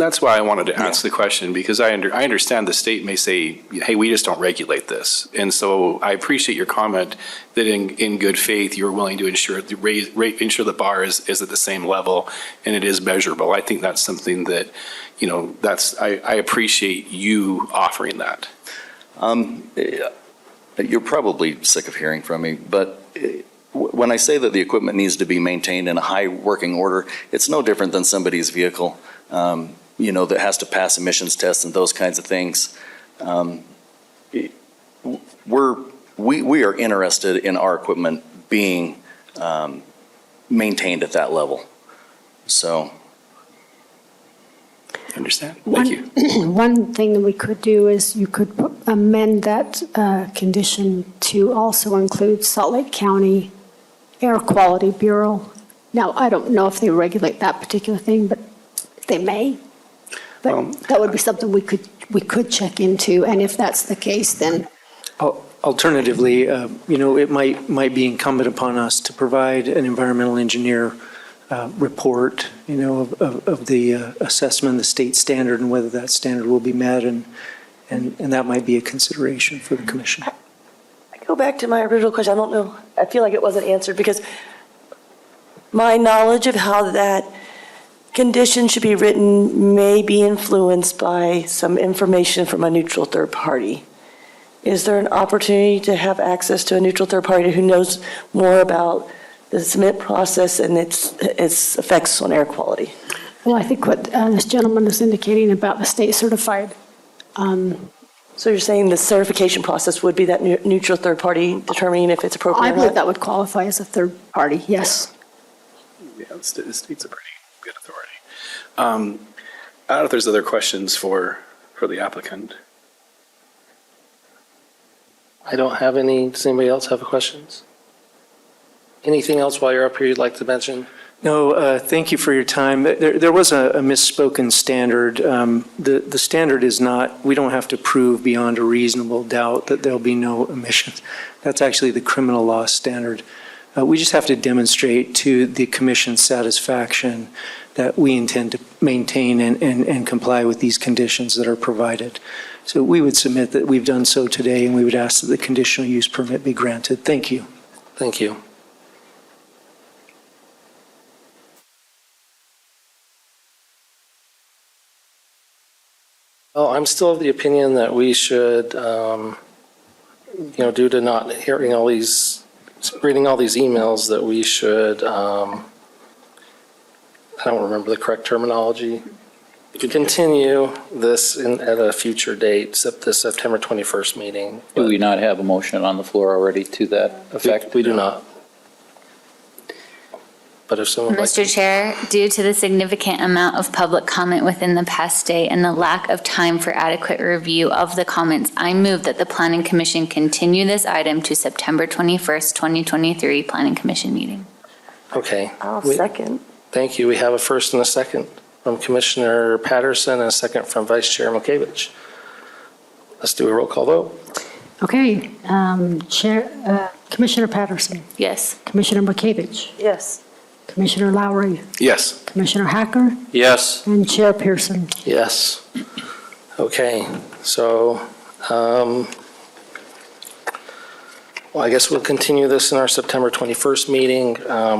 that's why I wanted to ask the question, because I understand the state may say, hey, we just don't regulate this. And so I appreciate your comment that in good faith, you're willing to ensure the bar is at the same level and it is measurable. I think that's something that, I appreciate you offering that. You're probably sick of hearing from me, but when I say that the equipment needs to be maintained in a high working order, it's no different than somebody's vehicle, that has to pass emissions tests and those kinds of things. We are interested in our equipment being maintained at that level. So. Understand. Thank you. One thing that we could do is you could amend that condition to also include Salt Lake County Air Quality Bureau. Now, I don't know if they regulate that particular thing, but they may. But that would be something we could check into, and if that's the case, then. Alternatively, it might be incumbent upon us to provide an environmental engineer report, of the assessment, the state standard, and whether that standard will be met, and that might be a consideration for the commission. I go back to my original question. I don't know. I feel like it wasn't answered because my knowledge of how that condition should be written may be influenced by some information from a neutral third party. Is there an opportunity to have access to a neutral third party who knows more about the submit process and its effects on air quality? Well, I think what this gentleman is indicating about the state certified. So you're saying the certification process would be that neutral third party determining if it's appropriate or I not? believe that would qualify as a third party, yes. Yeah, the state's a pretty good authority. I don't know if there's other questions for the applicant. I don't have any. Does anybody else have questions? Anything else while you're up here you'd like to mention? No, thank you for your time. There was a misspoken standard. The standard is not, we don't have to prove beyond a reasonable doubt that there'll be no emissions. That's actually the criminal law standard. We just have to demonstrate to the commission's satisfaction that we intend to maintain and comply with these conditions that are provided. So we would submit that we've done so today, and we would ask that the conditional use permit be granted. Thank you. Thank you. Well, I'm still of the opinion that we should, due to not hearing all these, reading all these emails, that we should, I don't remember the correct terminology, continue this at a future date, the September 21st meeting. Do we not have a motion on the floor already to that effect? We do not. But if someone would like Mr. Chair, due to the significant amount of public comment within the past day and the lack of time for adequate review of the comments, I move that the Planning Commission continue this item to September 21st, 2023 Planning Commission meeting. Okay. I'll second. Thank you. We have a first and a second from Commissioner Patterson and a second from Vice Chair Milkovich. Let's do a roll call vote. Okay, Commissioner Patterson, Yes. Commissioner Markovich, Yes. Commissioner Lowry, Yes. Commissioner Hacker, Yes. and Chair Pearson. Yes. Okay, so, I guess we'll continue this in our September 21st meeting.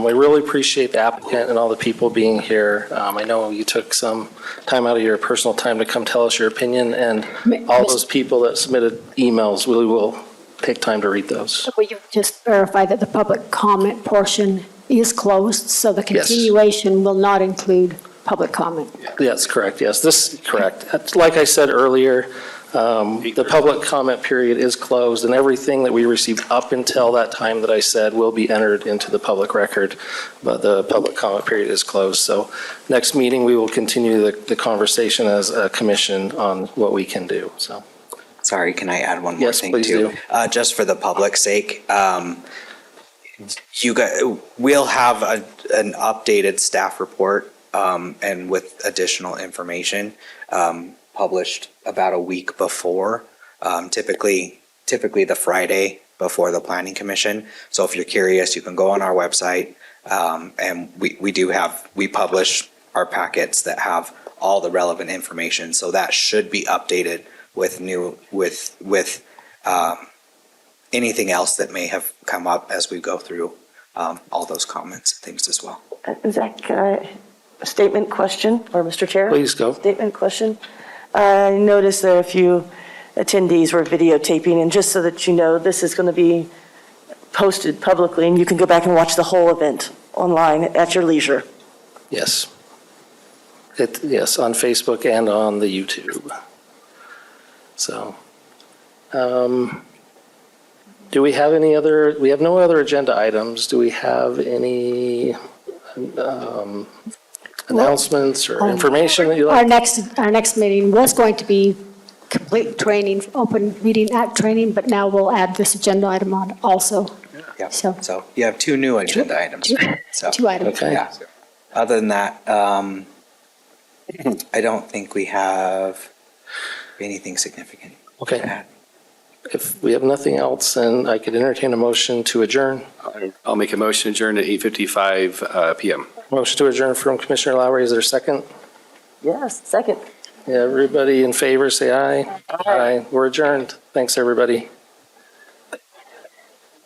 We really appreciate the applicant and all the people being here. I know you took some time out of your personal time to come tell us your opinion, and all those people that submitted emails, we will take time to read those. Will you just verify that the public comment portion is closed, so the Yes. continuation will not include public comment? Yes, correct, yes, this is correct. Like I said earlier, the public comment period is closed, and everything that we received up until that time that I said will be entered into the public record, but the public comment period is closed. So next meeting, we will continue the conversation as a commission on what we can do, so. Sorry, can I add one more Yes, thing please too? do. Just for the public's sake, we'll have an updated staff report and with additional information published about a week before, typically the Friday before the Planning Commission. So if you're curious, you can go on our website, and we publish our packets that have all the relevant information. So that should be updated with anything else that may have come up as we go through all those comments and things as well. Zach, can I, a statement question, or Mr. Chair? Please go. Statement question. I noticed that a few attendees were videotaping, and just so that you know, this is going to be posted publicly, and you can go back and watch the whole event online at your leisure. Yes. Yes, on Facebook and on the YouTube. So, do we have any other, we have no other agenda items. Do we have any announcements or information that you like? Our next meeting was going to be complete training, Open Meeting Act training, but now we'll add this agenda item on also. Yeah. So- So you have two new agenda items. So, Two items. Okay. yeah. Other than that, I don't think we have anything significant to Okay. add. If we have nothing else, then I could entertain a motion to adjourn. I'll make a motion to adjourn at 8:55 PM. Motion to adjourn from Commissioner Lowry. Is there a second? Yes, second. Yeah, everybody in favor, say aye. Aye. We're adjourned. Thanks, everybody.